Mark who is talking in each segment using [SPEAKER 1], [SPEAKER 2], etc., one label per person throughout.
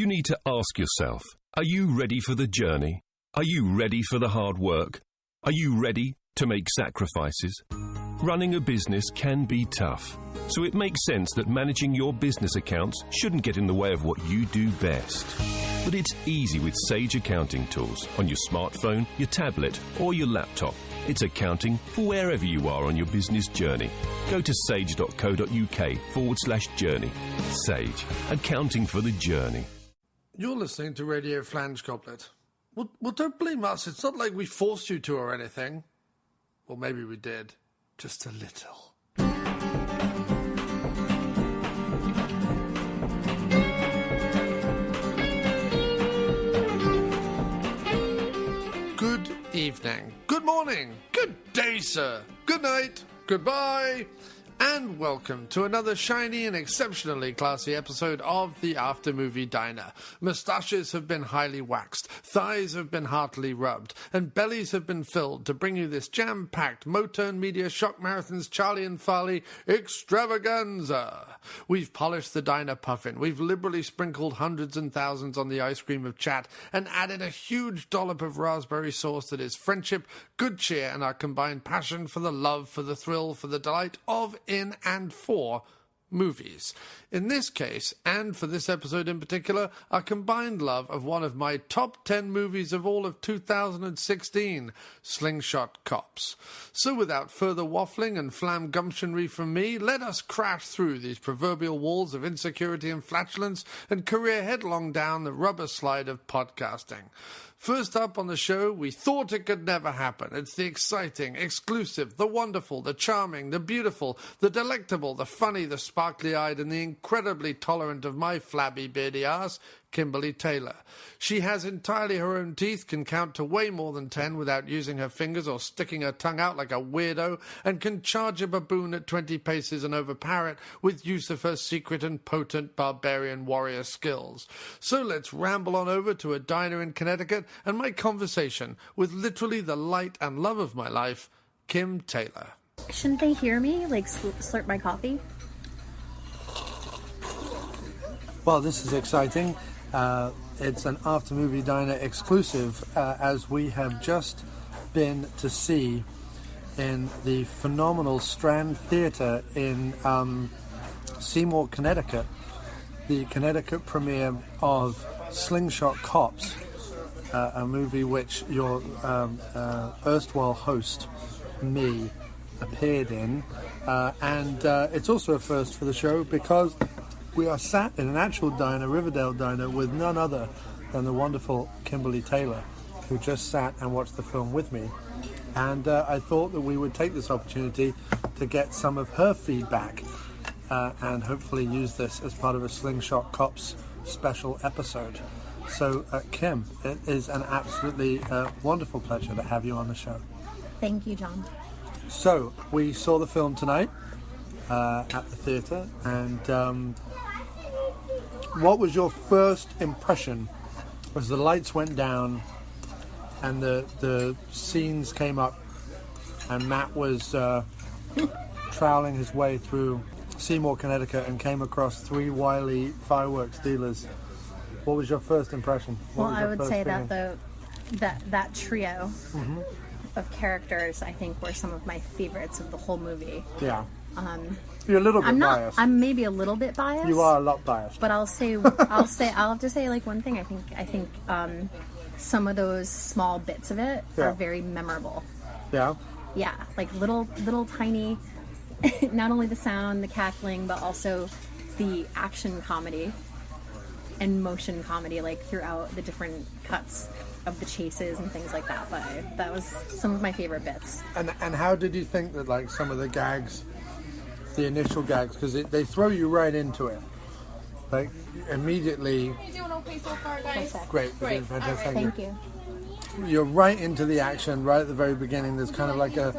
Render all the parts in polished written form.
[SPEAKER 1] You need to ask yourself, are you ready for the journey? Are you ready for the hard work? Are you ready to make sacrifices? Running a business can be tough, so it makes sense that managing your business accounts shouldn't get in the way of what you do best. But it's easy with Sage accounting tools on your smartphone, your tablet, or your laptop. It's accounting for wherever you are on your business journey. Go to sage.co.uk/journey. Sage, accounting for the journey.
[SPEAKER 2] You're listening to Radio Flange Goblet. Well, don't blame us. It's not like we forced you to or anything. Well, maybe we did. Just a little. Good evening. Good morning. Good day, sir. Good night. Goodbye. And welcome to another shiny and exceptionally classy episode of the After Movie Diner. Moustaches have been highly waxed, thighs have been heartily rubbed, and bellies have been filled to bring you this jam-packed Motern-media Shock Marathon's Charlie and Farley extravaganza. We've polished the diner puffin, we've liberally sprinkled hundreds and thousands on the ice cream of chat, and added a huge dollop of raspberry sauce that is friendship, good cheer, and our combined passion for the love, for the thrill, for the delight of, in, and for movies. In this case, and for this episode in particular, our combined love of one of my top 10 movies of all of 2016, Slingshot Cops. So without further waffling and flamgumptionry from me, let us crash through these proverbial walls of insecurity and flatulence and career headlong down the rubber slide of podcasting. First up on the show, we thought it could never happen. It's the exciting, exclusive, the wonderful, the charming, the beautiful, the delectable, the funny, the sparkly-eyed, and the incredibly tolerant of my flabby, beardy ass, Kimberly Taylor. She has entirely her own teeth, can count to way more than 10 without using her fingers or sticking her tongue out like a weirdo, and can charge a baboon at 20 paces and overpower it with use of her secret and potent barbarian warrior skills. So let's ramble on over to a diner in Connecticut and my conversation with literally the light and love of my life, Kim Taylor.
[SPEAKER 3] Shouldn't they hear me, like, slurp my coffee?
[SPEAKER 2] Well, this is exciting. It's an After Movie Diner exclusive, as we have just been to see in the phenomenal Strand Theatre in Seymour, Connecticut, the Connecticut premiere of Slingshot Cops, a movie which your erstwhile host, me, appeared in. And it's also a first for the show because we are sat in an actual diner, Riverdale diner, with none other than the wonderful Kimberly Taylor, who just sat and watched the film with me. And I thought that we would take this opportunity to get some of her feedback and hopefully use this as part of a Slingshot Cops special episode. So, Kim, it is an absolutely wonderful pleasure to have you on the show.
[SPEAKER 3] Thank you, John.
[SPEAKER 2] So, we saw the film tonight at the theatre, and what was your first impression as the lights went down and the scenes came up and Matt was troweling his way through Seymour, Connecticut, and came across three wily fireworks dealers? What was your first impression?
[SPEAKER 3] Well, I would say that that trio of characters, I think, were some of my favorites of the whole movie.
[SPEAKER 2] Yeah. You're a little bit biased.
[SPEAKER 3] I'm maybe a little bit biased.
[SPEAKER 2] You are a lot biased.
[SPEAKER 3] But I'll have to say like one thing. I think some of those small bits of it are very memorable.
[SPEAKER 2] Yeah.
[SPEAKER 3] Yeah, like little tiny. Not only the sound, the cackling, but also the action comedy and motion comedy, like throughout the different cuts of the chases and things like that. But that was some of my favorite bits.
[SPEAKER 2] And how did you think that, like, some of the gags, the initial gags, because they throw you right into it, like immediately.
[SPEAKER 4] Are you doing okay so far, guys?
[SPEAKER 2] Great. Fantastic.
[SPEAKER 4] Right.
[SPEAKER 3] Thank you.
[SPEAKER 2] You're right into the action right at the very beginning. There's kind of like a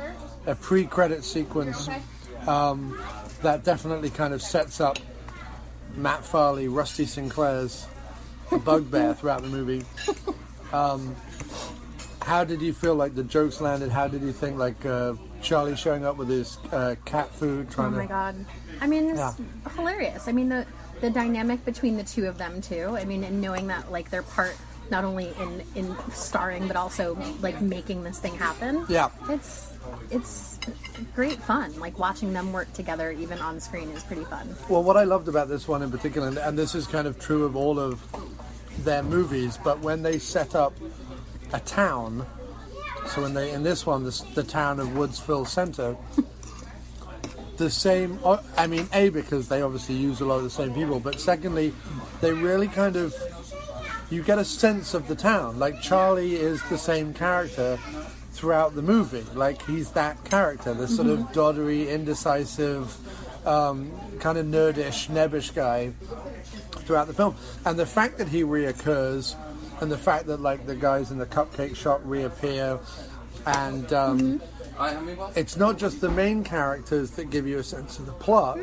[SPEAKER 2] pre-credit sequence that definitely kind of sets up Matt Farley, Rusty Sinclair's bugbear throughout the movie. How did you feel like the jokes landed? How did you think like Charlie showing up with his cat food?
[SPEAKER 3] Oh my god! I mean, it's hilarious. I mean, the dynamic between the two of them too. I mean, and knowing that like their part not only in starring but also like making this thing happen.
[SPEAKER 2] Yeah.
[SPEAKER 3] It's great fun. Like watching them work together even on screen is pretty fun.
[SPEAKER 2] Well, what I loved about this one in particular, and this is kind of true of all of their movies, but when they set up a town, so when they, in this one, the town of Woodsville Center, the same, I mean, A, because they obviously use a lot of the same people, but secondly, they really kind of, you get a sense of the town. Like, Charlie is the same character throughout the movie. Like, he's that character, the sort of doddery, indecisive, kind of nerdish, nebbish guy throughout the film. And the fact that he reoccurs, and the fact that, like, the guys in the cupcake shop reappear, and it's not just the main characters that give you a sense of the plot,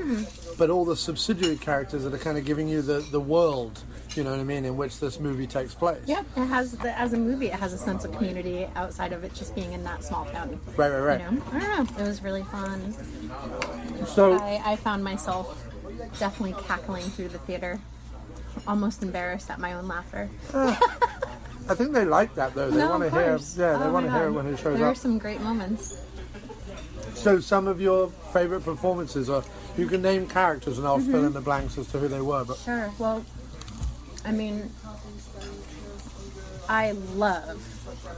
[SPEAKER 2] but all the subsidiary characters that are kind of giving you the world, you know what I mean, in which this movie takes place.
[SPEAKER 3] Yeah, it has, as a movie, it has a sense of community outside of it just being in that small town.
[SPEAKER 2] Right.
[SPEAKER 3] You know? I don't know. It was really fun.
[SPEAKER 2] So
[SPEAKER 3] I found myself definitely cackling through the theater, almost embarrassed at my own laughter.
[SPEAKER 2] I think they like that, though. They want to hear. Yeah, they want to hear it when it shows up.
[SPEAKER 3] There are some great moments.
[SPEAKER 2] So, some of your favorite performances, or you can name characters, and I'll fill in the blanks as to who they were. But
[SPEAKER 3] Sure. Well, I mean, I love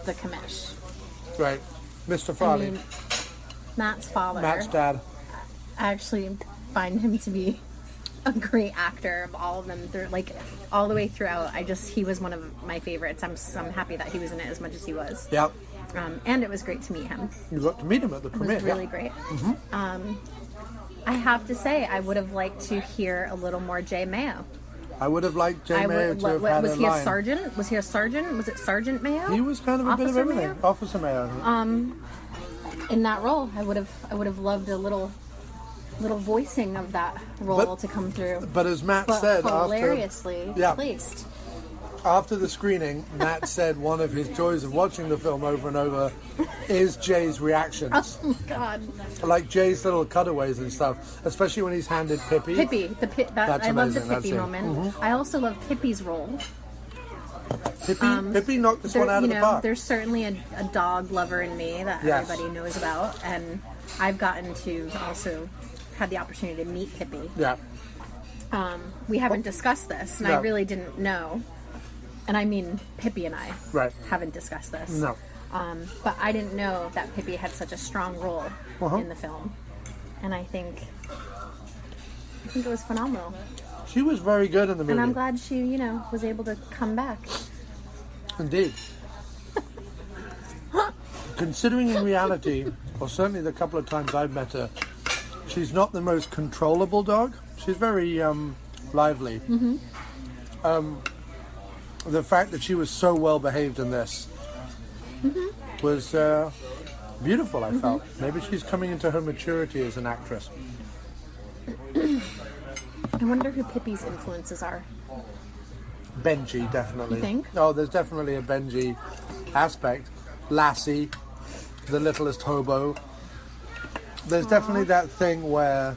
[SPEAKER 3] the commish.
[SPEAKER 2] right, Mr. Farley,
[SPEAKER 3] I mean, Matt's father.
[SPEAKER 2] Matt's dad.
[SPEAKER 3] I actually find him to be a great actor of all of them. They're like all the way throughout. He was one of my favorites. I'm happy that he was in it as much as he was.
[SPEAKER 2] Yep.
[SPEAKER 3] And it was great to meet him.
[SPEAKER 2] You got to meet him at the
[SPEAKER 3] It
[SPEAKER 2] premiere.
[SPEAKER 3] was really great. I have to say, I would have liked to hear a little more Jay Mayo.
[SPEAKER 2] I would have liked Jay Mayo to have had
[SPEAKER 3] was
[SPEAKER 2] a
[SPEAKER 3] he
[SPEAKER 2] line.
[SPEAKER 3] a sergeant? Was he a sergeant? Was it Sergeant Mayo?
[SPEAKER 2] He was kind of a bit of
[SPEAKER 3] Officer
[SPEAKER 2] everything.
[SPEAKER 3] Mayo?
[SPEAKER 2] Officer Mayo.
[SPEAKER 3] In that role, I would have loved a little voicing of that role to come through.
[SPEAKER 2] But as Matt
[SPEAKER 3] But
[SPEAKER 2] said,
[SPEAKER 3] hilariously
[SPEAKER 2] Yeah.
[SPEAKER 3] placed.
[SPEAKER 2] after the screening, Matt said one of his joys of watching the film over and over is Jay's reactions.
[SPEAKER 3] Oh, God.
[SPEAKER 2] Like Jay's little cutaways and stuff, especially when he's handed Pippi.
[SPEAKER 3] Pippi.
[SPEAKER 2] That's
[SPEAKER 3] I love the
[SPEAKER 2] amazing, that's
[SPEAKER 3] Pippi
[SPEAKER 2] it.
[SPEAKER 3] moment. I also love Pippi's role.
[SPEAKER 2] Pippi knocked this one out of the park.
[SPEAKER 3] There's certainly a dog lover in me that
[SPEAKER 2] Yes.
[SPEAKER 3] everybody knows about, and I've gotten to also had the opportunity to meet Pippi.
[SPEAKER 2] Yeah.
[SPEAKER 3] We haven't discussed this, and
[SPEAKER 2] No.
[SPEAKER 3] I really didn't know. And I mean, Pippi and I
[SPEAKER 2] Right.
[SPEAKER 3] haven't discussed this.
[SPEAKER 2] No.
[SPEAKER 3] But I didn't know that Pippi had such a strong role in the film, and I think it was phenomenal.
[SPEAKER 2] She was very good in the movie.
[SPEAKER 3] And I'm glad she, was able to come back.
[SPEAKER 2] Indeed. Considering in reality, or certainly the couple of times I've met her, she's not the most controllable dog. She's very lively. The fact that she was so well behaved in this was beautiful, I felt. Maybe she's coming into her maturity as an actress.
[SPEAKER 3] I wonder who Pippi's influences are.
[SPEAKER 2] Benji, definitely.
[SPEAKER 3] You think?
[SPEAKER 2] Oh, there's definitely a Benji aspect. Lassie, the littlest hobo. There's definitely that thing where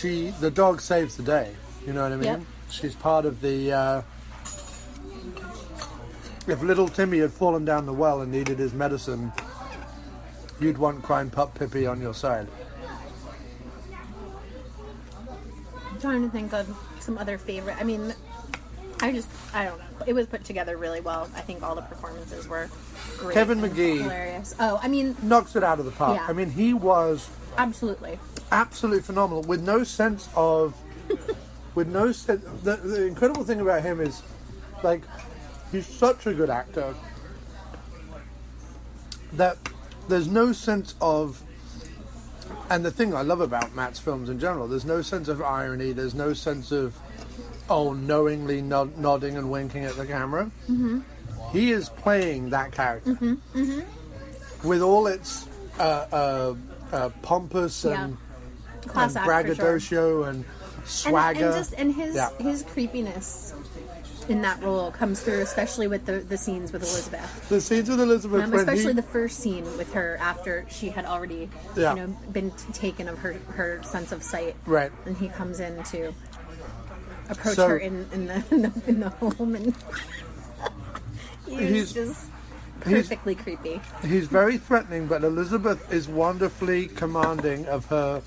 [SPEAKER 2] the dog saves the day. You know what I mean?
[SPEAKER 3] Yep.
[SPEAKER 2] She's part of the... if little Timmy had fallen down the well and needed his medicine, you'd want crying pup Pippi on your side.
[SPEAKER 3] I'm trying to think of some other favorite. I mean, I don't know. It was put together really well. I think all the performances were great.
[SPEAKER 2] Kevin
[SPEAKER 3] and
[SPEAKER 2] McGee.
[SPEAKER 3] Hilarious. Oh, I mean,
[SPEAKER 2] Knocks it out of the park.
[SPEAKER 3] Yeah.
[SPEAKER 2] I mean, he was
[SPEAKER 3] absolutely.
[SPEAKER 2] absolutely phenomenal with no sense of... The incredible thing about him is, like, he's such a good actor that there's no sense of... And the thing I love about Matt's films in general, there's no sense of irony, there's no sense of, knowingly nodding and winking at the camera. Mm-hmm. He is playing that character. Mm-hmm. Mm-hmm. With all its pompous and
[SPEAKER 3] Class act, for sure.
[SPEAKER 2] braggadocio and swagger.
[SPEAKER 3] And his creepiness in that role comes through, especially with the scenes with Elizabeth.
[SPEAKER 2] The scenes with Elizabeth,
[SPEAKER 3] Especially the first scene with her after she had already, been taken of her sense of sight.
[SPEAKER 2] Right.
[SPEAKER 3] And he comes in to approach her in the home, and he's just perfectly creepy.
[SPEAKER 2] He's very threatening, but Elizabeth is wonderfully commanding of her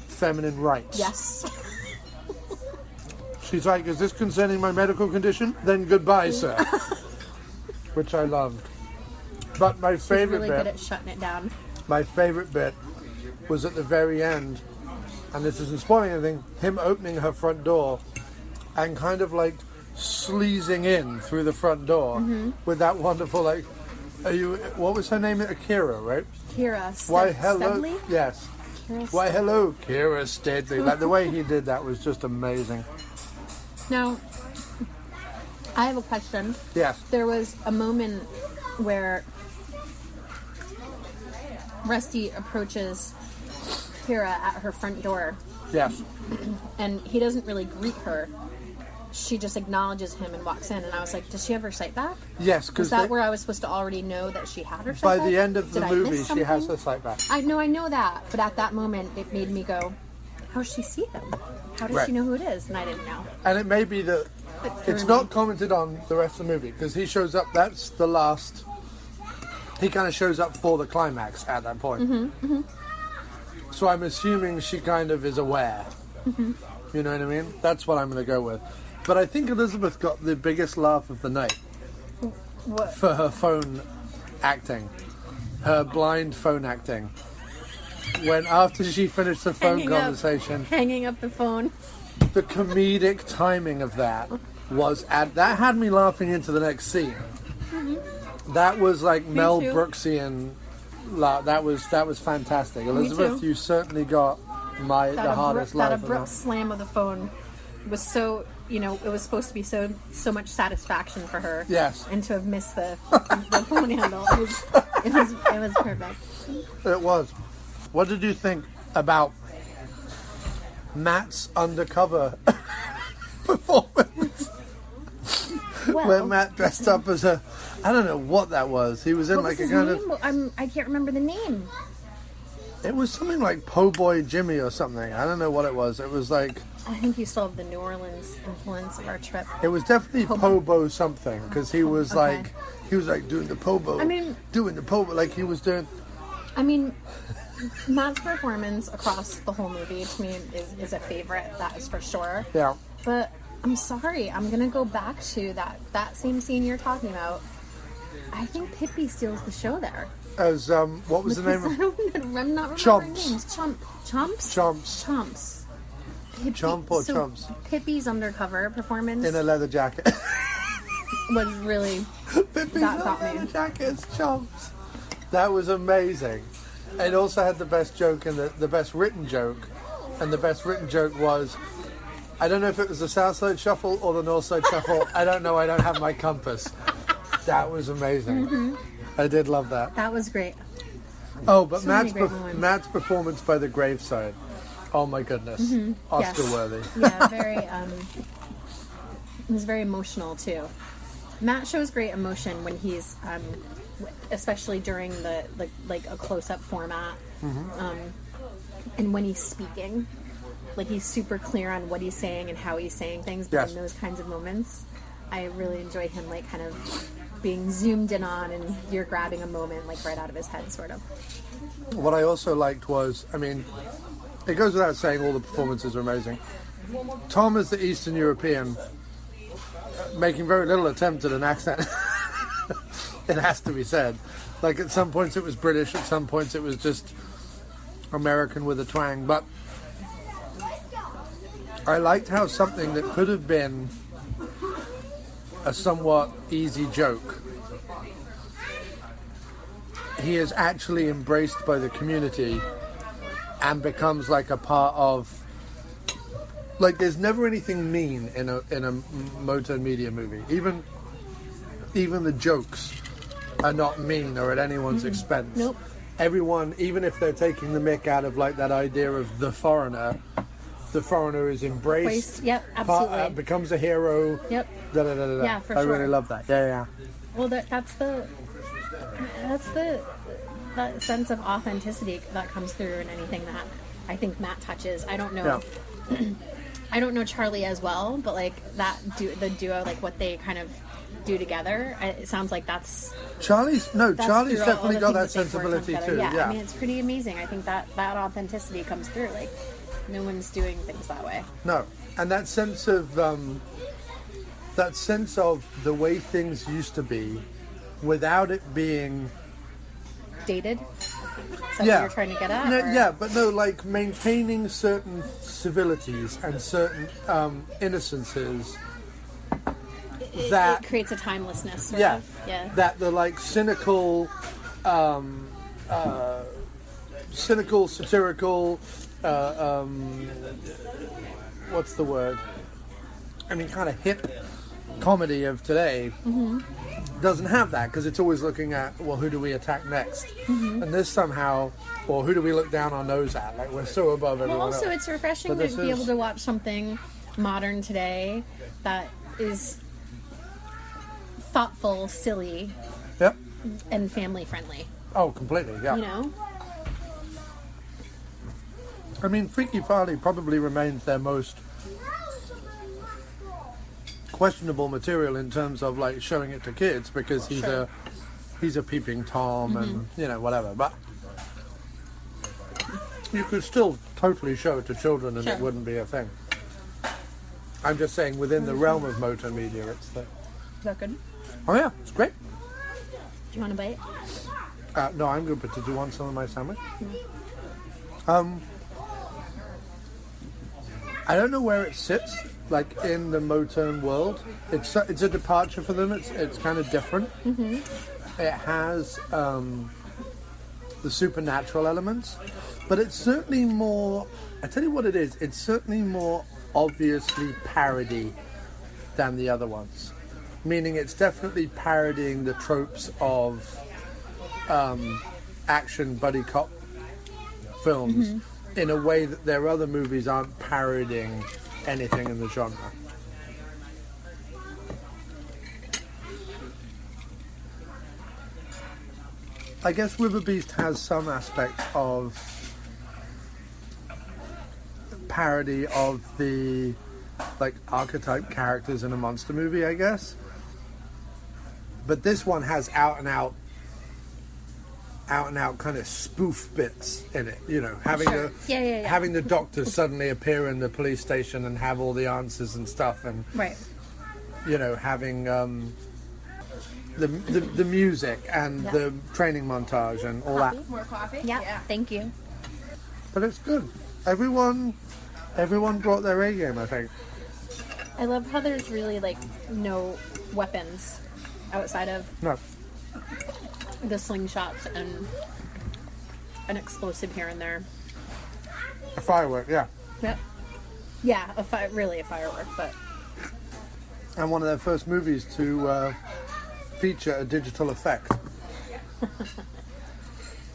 [SPEAKER 2] feminine rights.
[SPEAKER 3] Yes.
[SPEAKER 2] She's like, is this concerning my medical condition? Then goodbye, sir. Which I loved. But my favorite
[SPEAKER 3] She's really good at shutting it down.
[SPEAKER 2] My favorite bit was at the very end, and this isn't spoiling anything, him opening her front door and kind of like sleazing in through the front door with that wonderful, like, what was her name? Akira, right?
[SPEAKER 3] Kira
[SPEAKER 2] Why, hello.
[SPEAKER 3] Studley?
[SPEAKER 2] Yes.
[SPEAKER 3] Kira
[SPEAKER 2] Why, hello, Kira Studley. Like, the way he did that was just amazing.
[SPEAKER 3] Now, I have a question.
[SPEAKER 2] Yes.
[SPEAKER 3] There was a moment where Rusty approaches Kira at her front door.
[SPEAKER 2] Yes.
[SPEAKER 3] And he doesn't really greet her. She just acknowledges him and walks in. And I was like, does she have her sight back?
[SPEAKER 2] Yes.
[SPEAKER 3] Was that where I was supposed to already know that she had her sight
[SPEAKER 2] by
[SPEAKER 3] back?
[SPEAKER 2] the end of the
[SPEAKER 3] Did
[SPEAKER 2] movie, she has her sight back.
[SPEAKER 3] I know that. But at that moment, it made me go, how does she see him? How does
[SPEAKER 2] Right.
[SPEAKER 3] she know who it is? And I didn't know.
[SPEAKER 2] And it may be that it's not commented on the rest of the movie, because he shows up, that's the last, he kind of shows up for the climax at that point. So I'm assuming she kind of is aware. You know what I mean? That's what I'm going to go with. But I think Elizabeth got the biggest laugh of the night.
[SPEAKER 3] What?
[SPEAKER 2] For her phone acting. Her blind phone acting. When after she finished the phone conversation,
[SPEAKER 3] Hanging up the phone.
[SPEAKER 2] the comedic timing of that was that had me laughing into the next scene. That was like Mel
[SPEAKER 3] too.
[SPEAKER 2] Brooksian. That was fantastic. Elizabeth,
[SPEAKER 3] too.
[SPEAKER 2] you certainly got the hardest laugh.
[SPEAKER 3] That abrupt slam of the phone was so, it was supposed to be so much satisfaction for her.
[SPEAKER 2] Yes.
[SPEAKER 3] And to have missed the phone handle, it was perfect.
[SPEAKER 2] It was. What did you think about Matt's undercover performance?
[SPEAKER 3] Well,
[SPEAKER 2] Where Matt dressed up as I don't know what that was. He was in
[SPEAKER 3] what
[SPEAKER 2] like
[SPEAKER 3] was
[SPEAKER 2] a
[SPEAKER 3] his
[SPEAKER 2] kind
[SPEAKER 3] name?
[SPEAKER 2] of.
[SPEAKER 3] I can't remember the name.
[SPEAKER 2] It was something like Po' Boy Jimmy or something. I don't know what it was. It was like.
[SPEAKER 3] I think you still have the New Orleans influence of our trip.
[SPEAKER 2] It was definitely Pobo something, because he was
[SPEAKER 3] Okay.
[SPEAKER 2] like doing the Pobo. Doing the Pobo like he was doing.
[SPEAKER 3] I mean, Matt's performance across the whole movie to me is a favorite. That is for sure.
[SPEAKER 2] Yeah.
[SPEAKER 3] But I'm sorry, I'm gonna go back to that same scene you're talking about. I think Pippi steals the show there.
[SPEAKER 2] As what was the name of?
[SPEAKER 3] I'm not remembering
[SPEAKER 2] Chomps.
[SPEAKER 3] names. Chomps.
[SPEAKER 2] Chomps.
[SPEAKER 3] Pippi,
[SPEAKER 2] Chomp or Chomps?
[SPEAKER 3] Pippi's undercover performance
[SPEAKER 2] In a leather jacket.
[SPEAKER 3] was really
[SPEAKER 2] Pippi's
[SPEAKER 3] that
[SPEAKER 2] in
[SPEAKER 3] got
[SPEAKER 2] a leather
[SPEAKER 3] me.
[SPEAKER 2] jacket. It's Chomps. That was amazing. It also had the best joke and the best written joke, and the best written joke was, I don't know if it was the South Side Shuffle or the North Side Shuffle. I don't know. I don't have my compass. That was amazing. I did love that.
[SPEAKER 3] That was great.
[SPEAKER 2] Oh, but
[SPEAKER 3] So many great moments.
[SPEAKER 2] Matt's performance by the graveside. Oh my goodness. Oscar worthy.
[SPEAKER 3] Yeah, very. It was very emotional too. Matt shows great emotion when he's, especially during the like a close-up format, and when he's speaking, like he's super clear on what he's saying and how he's saying things. But in those kinds of moments, I really enjoy him like kind of being zoomed in on, and you're grabbing a moment like right out of his head, sort of.
[SPEAKER 2] What I also liked was, I mean, it goes without saying all the performances are amazing. Tom is the Eastern European, making very little attempt at an accent. It has to be said. Like at some points it was British, at some points it was just American with a twang. But I liked how something that could have been a somewhat easy joke, he is actually embraced by the community and becomes like a part of, like there's never anything mean in a motern-media movie. Even the jokes are not mean or at anyone's expense.
[SPEAKER 3] Nope.
[SPEAKER 2] Everyone, even if they're taking the mick out of like that idea of the foreigner is embraced.
[SPEAKER 3] Yep, absolutely.
[SPEAKER 2] Becomes a hero.
[SPEAKER 3] Yep. Yeah, for
[SPEAKER 2] I
[SPEAKER 3] sure.
[SPEAKER 2] really love that. Yeah.
[SPEAKER 3] Well, that's the that sense of authenticity that comes through in anything that I think Matt touches. I don't know. I don't know Charlie as well, but like the duo, like what they kind of do together, it sounds like
[SPEAKER 2] Charlie's definitely got that sensibility too.
[SPEAKER 3] Yeah, I mean, it's pretty amazing. I think that authenticity comes through. Like, no one's doing things that way.
[SPEAKER 2] No, and that sense of the way things used to be, without it being
[SPEAKER 3] dated. Is that what you're trying to get at?
[SPEAKER 2] No, but no, like maintaining certain civilities and certain innocences.
[SPEAKER 3] It creates a timelessness. Sort of. Yeah. That
[SPEAKER 2] the like cynical, satirical. What's the word? I mean, kind of hip comedy of today doesn't have that, because it's always looking at, well, who do we attack next? And this somehow, or who do we look down our nose at? Like, we're so above everyone else.
[SPEAKER 3] Also, it's refreshing to be able to watch something modern today that is thoughtful, silly, and family friendly.
[SPEAKER 2] Oh, completely, yeah.
[SPEAKER 3] You know?
[SPEAKER 2] I mean, Freaky Farley probably remains their most questionable material in terms of like showing it to kids, because he's a peeping Tom and whatever, but you could still totally show it to children and it wouldn't be a thing. I'm just saying, within the realm of motern-media, it's the...
[SPEAKER 3] Is that good?
[SPEAKER 2] Oh yeah, it's great.
[SPEAKER 3] Do you want a bite?
[SPEAKER 2] No, I'm good, but did you want some of my sandwich? I don't know where it sits, like in the motern world. It's a departure for them. It's kind of different. It has the supernatural elements, but it's certainly more. I tell you what it is. It's certainly more obviously parody than the other ones. Meaning, it's definitely parodying the tropes of action buddy cop films. In a way that their other movies aren't parodying anything in the genre. I guess River Beast has some aspect of parody of the like archetype characters in a monster movie, I guess. But this one has out and out kind of spoof bits in it, having having the doctor suddenly appear in the police station and have all the answers and stuff, and having the music and the training montage and all that.
[SPEAKER 4] More coffee?
[SPEAKER 3] Yeah, thank you.
[SPEAKER 2] But it's good. Everyone brought their A game, I think.
[SPEAKER 3] I love how there's really like no weapons outside of the slingshots and an explosive here and there.
[SPEAKER 2] A firework, yeah.
[SPEAKER 3] Yep. Yeah, really a firework, but...
[SPEAKER 2] And one of their first movies to feature a digital effect.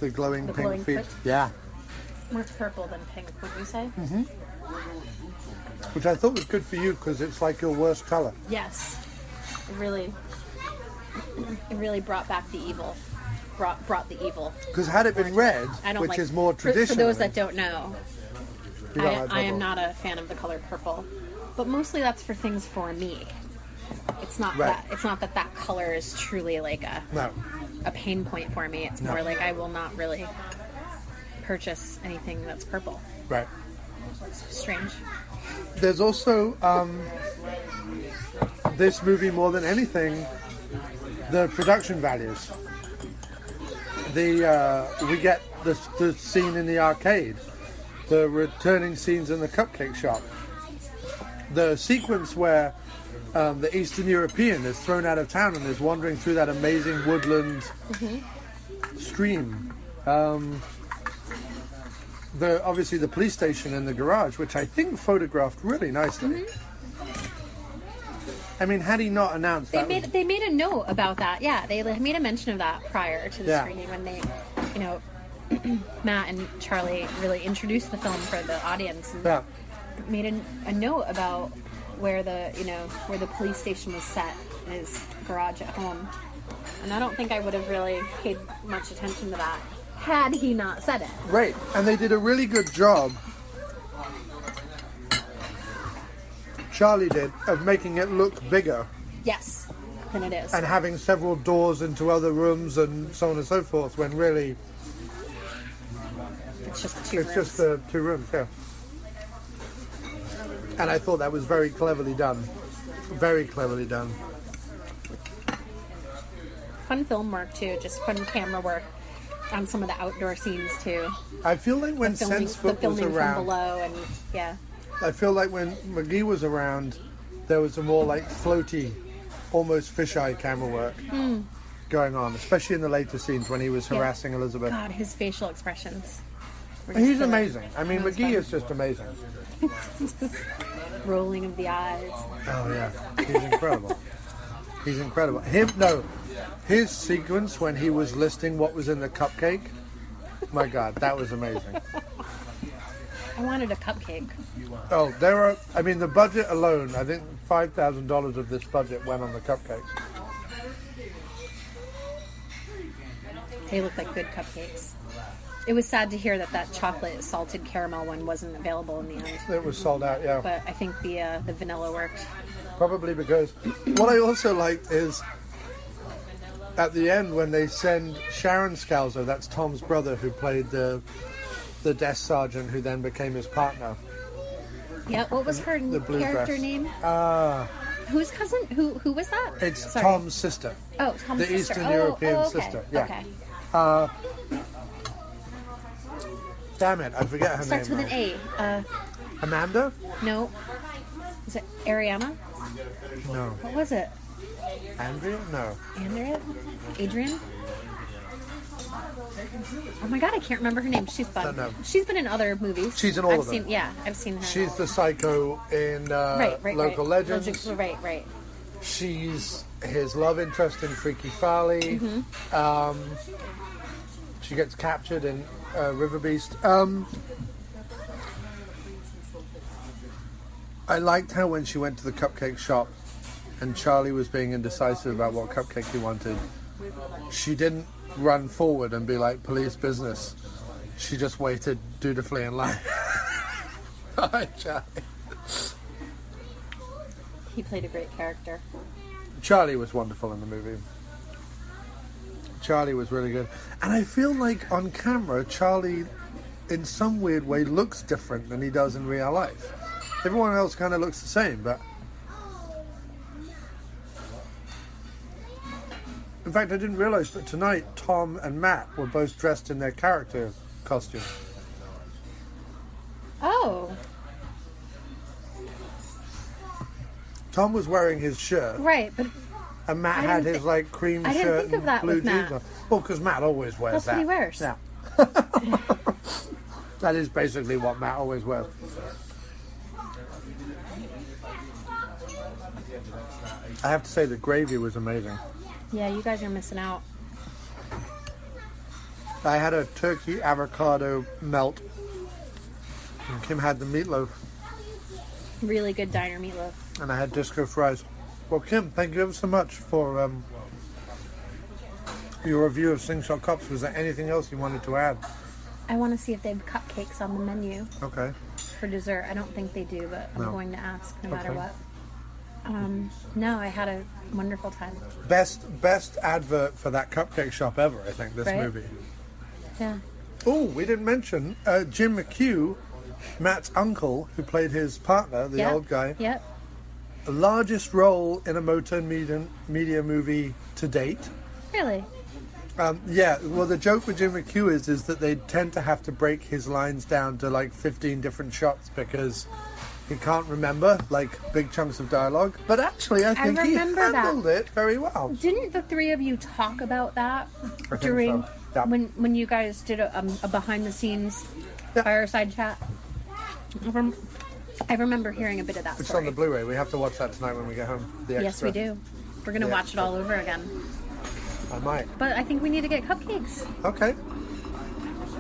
[SPEAKER 2] The glowing pink feet. Yeah.
[SPEAKER 3] More purple than pink, would you say?
[SPEAKER 2] Which I thought was good for you, because it's like your worst colour.
[SPEAKER 3] Yes. It really brought back the evil. Brought the evil.
[SPEAKER 2] Because had it been red, which is more traditional.
[SPEAKER 3] For those that don't know, I am not a fan of the color purple, but mostly that's for things for me. It's not that color is truly like a pain point for me. It's more like I will not really purchase anything that's purple.
[SPEAKER 2] Right.
[SPEAKER 3] It's strange.
[SPEAKER 2] There's also this movie, more than anything, the production values. We get the scene in the arcade, the returning scenes in the cupcake shop, the sequence where the Eastern European is thrown out of town and is wandering through that amazing woodland stream. Obviously the police station and the garage, which I think photographed really nicely. I mean, had he not announced
[SPEAKER 3] they made a note about that. Yeah, they made a mention of that prior to the screening when they, Matt and Charlie really introduced the film for the audience and made a note about where the police station was set in his garage at home. And I don't think I would have really paid much attention to that had he not said it.
[SPEAKER 2] Right, and they did a really good job Charlie did of making it look bigger
[SPEAKER 3] Yes, than it is.
[SPEAKER 2] and having several doors into other rooms and so on and so forth, when really
[SPEAKER 3] It's just the two
[SPEAKER 2] it's
[SPEAKER 3] rooms.
[SPEAKER 2] just the 2 rooms, yeah. And I thought that was very cleverly done. Very cleverly done.
[SPEAKER 3] Fun film work too, just fun camera work on some of the outdoor scenes too.
[SPEAKER 2] I feel like when
[SPEAKER 3] The filming,
[SPEAKER 2] Sense
[SPEAKER 3] the
[SPEAKER 2] Foot was
[SPEAKER 3] filming from
[SPEAKER 2] around,
[SPEAKER 3] below, and yeah.
[SPEAKER 2] I feel like when McGee was around, there was a more like floaty, almost fisheye camera work going on, especially in the later scenes when he was harassing Elizabeth.
[SPEAKER 3] God, his facial expressions. were
[SPEAKER 2] And
[SPEAKER 3] just
[SPEAKER 2] he's
[SPEAKER 3] killer.
[SPEAKER 2] amazing. I mean,
[SPEAKER 3] That was
[SPEAKER 2] McGee
[SPEAKER 3] fun.
[SPEAKER 2] is just amazing.
[SPEAKER 3] Rolling of the eyes.
[SPEAKER 2] Oh yeah, he's incredible. He's incredible. His sequence when he was listing what was in the cupcake. My God, that was amazing.
[SPEAKER 3] I wanted a cupcake.
[SPEAKER 2] Oh, the budget alone, I think $5,000 of this budget went on the cupcakes.
[SPEAKER 3] They look like good cupcakes. It was sad to hear that chocolate salted caramel one wasn't available in the end.
[SPEAKER 2] It was sold out, yeah.
[SPEAKER 3] But I think the vanilla worked.
[SPEAKER 2] Probably because what I also liked is at the end when they send Sharon Scalzo, that's Tom's brother who played the desk sergeant who then became his partner.
[SPEAKER 3] Yeah, what was her
[SPEAKER 2] The blue
[SPEAKER 3] character
[SPEAKER 2] dress.
[SPEAKER 3] name? Whose cousin? Who was that?
[SPEAKER 2] It's
[SPEAKER 3] Sorry.
[SPEAKER 2] Tom's sister.
[SPEAKER 3] Oh, Tom's
[SPEAKER 2] the
[SPEAKER 3] sister.
[SPEAKER 2] Eastern European
[SPEAKER 3] okay.
[SPEAKER 2] sister. Yeah.
[SPEAKER 3] Okay.
[SPEAKER 2] Damn it, I forget her
[SPEAKER 3] Starts
[SPEAKER 2] name.
[SPEAKER 3] with an A.
[SPEAKER 2] Amanda?
[SPEAKER 3] No. Is it Ariana?
[SPEAKER 2] No.
[SPEAKER 3] What was it?
[SPEAKER 2] Andrea? No.
[SPEAKER 3] Andrea? Adrian? Oh my God, I can't remember her name. She's fun.
[SPEAKER 2] Don't know.
[SPEAKER 3] She's been in other movies.
[SPEAKER 2] She's in all
[SPEAKER 3] I've
[SPEAKER 2] of them.
[SPEAKER 3] seen, yeah, I've seen her.
[SPEAKER 2] She's the psycho in Local Legends.
[SPEAKER 3] Right.
[SPEAKER 2] She's his love interest in Freaky Farley.
[SPEAKER 3] Mm-hmm.
[SPEAKER 2] She gets captured in River Beast. I liked how when she went to the cupcake shop and Charlie was being indecisive about what cupcake he wanted, she didn't run forward and be like, police business. She just waited dutifully in line. Hi, Charlie.
[SPEAKER 3] He played a great character.
[SPEAKER 2] Charlie was wonderful in the movie. Charlie was really good. And I feel like on camera, Charlie, in some weird way, looks different than he does in real life. Everyone else kind of looks the same, but... In fact, I didn't realize, but tonight, Tom and Matt were both dressed in their character costume.
[SPEAKER 3] Oh,
[SPEAKER 2] Tom was wearing his shirt,
[SPEAKER 3] right, but
[SPEAKER 2] and Matt
[SPEAKER 3] I
[SPEAKER 2] had
[SPEAKER 3] didn't
[SPEAKER 2] his,
[SPEAKER 3] thi-
[SPEAKER 2] like, cream
[SPEAKER 3] I didn't
[SPEAKER 2] shirt
[SPEAKER 3] think of
[SPEAKER 2] and
[SPEAKER 3] that
[SPEAKER 2] blue
[SPEAKER 3] with
[SPEAKER 2] jeans
[SPEAKER 3] Matt.
[SPEAKER 2] on. Well, because Matt always wears
[SPEAKER 3] That's
[SPEAKER 2] that.
[SPEAKER 3] what he wears.
[SPEAKER 2] Yeah. That is basically what Matt always wears. I have to say the gravy was amazing.
[SPEAKER 3] Yeah, you guys are missing out.
[SPEAKER 2] I had a turkey avocado melt, and Kim had the meatloaf,
[SPEAKER 3] Really good diner meatloaf.
[SPEAKER 2] and I had disco fries. Well, Kim, thank you ever so much for your review of Slingshot Cops. Was there anything else you wanted to add?
[SPEAKER 3] I want to see if they have cupcakes on the menu
[SPEAKER 2] Okay.
[SPEAKER 3] for dessert. I don't think they do, but I'm
[SPEAKER 2] No.
[SPEAKER 3] going to ask no matter
[SPEAKER 2] Okay.
[SPEAKER 3] what. No, I had a wonderful time.
[SPEAKER 2] Best advert for that cupcake shop ever, I think, this
[SPEAKER 3] Right?
[SPEAKER 2] movie.
[SPEAKER 3] Yeah.
[SPEAKER 2] Oh, we didn't mention Jim McHugh, Matt's uncle, who played his partner, the
[SPEAKER 3] Yep.
[SPEAKER 2] old guy.
[SPEAKER 3] Yep.
[SPEAKER 2] The largest role in a motern-media movie to date.
[SPEAKER 3] Really?
[SPEAKER 2] Yeah, well, the joke with Jim McHugh is that they tend to have to break his lines down to like 15 different shots because he can't remember like big chunks of dialogue. But actually, I think he
[SPEAKER 3] remember that.
[SPEAKER 2] handled it very well.
[SPEAKER 3] Didn't the three of you talk about that
[SPEAKER 2] think
[SPEAKER 3] during
[SPEAKER 2] so. Yeah.
[SPEAKER 3] when you guys did a behind the scenes
[SPEAKER 2] Yeah.
[SPEAKER 3] fireside chat? I remember hearing a bit of that
[SPEAKER 2] It's
[SPEAKER 3] story.
[SPEAKER 2] on the Blu-ray. We have to watch that tonight when we get home. The
[SPEAKER 3] Yes,
[SPEAKER 2] extra.
[SPEAKER 3] we do. We're gonna
[SPEAKER 2] The
[SPEAKER 3] watch
[SPEAKER 2] extra.
[SPEAKER 3] it all over again.
[SPEAKER 2] I might.
[SPEAKER 3] But I think we need to get cupcakes.
[SPEAKER 2] Okay.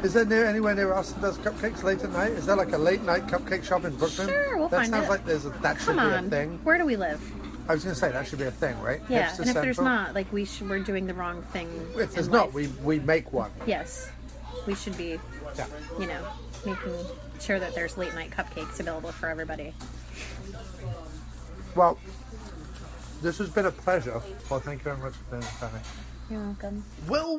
[SPEAKER 2] Is there anywhere near us that does cupcakes late at night? Is there like a late night cupcake shop in Brooklyn?
[SPEAKER 3] Sure, we'll
[SPEAKER 2] that
[SPEAKER 3] find
[SPEAKER 2] sounds
[SPEAKER 3] it.
[SPEAKER 2] like that should
[SPEAKER 3] Come
[SPEAKER 2] be
[SPEAKER 3] on.
[SPEAKER 2] a thing.
[SPEAKER 3] Where do we live?
[SPEAKER 2] I was going to say that should be a thing, right?
[SPEAKER 3] Yeah,
[SPEAKER 2] Hipster
[SPEAKER 3] and if there's
[SPEAKER 2] Central?
[SPEAKER 3] not, like we're doing the wrong thing.
[SPEAKER 2] If there's
[SPEAKER 3] in
[SPEAKER 2] not,
[SPEAKER 3] life.
[SPEAKER 2] we make one.
[SPEAKER 3] Yes, we should be,
[SPEAKER 2] Yeah.
[SPEAKER 3] making sure that there's late night cupcakes available for everybody.
[SPEAKER 2] Well, this has been a pleasure. Well, thank you very much for being here.
[SPEAKER 3] You're welcome.
[SPEAKER 2] Well,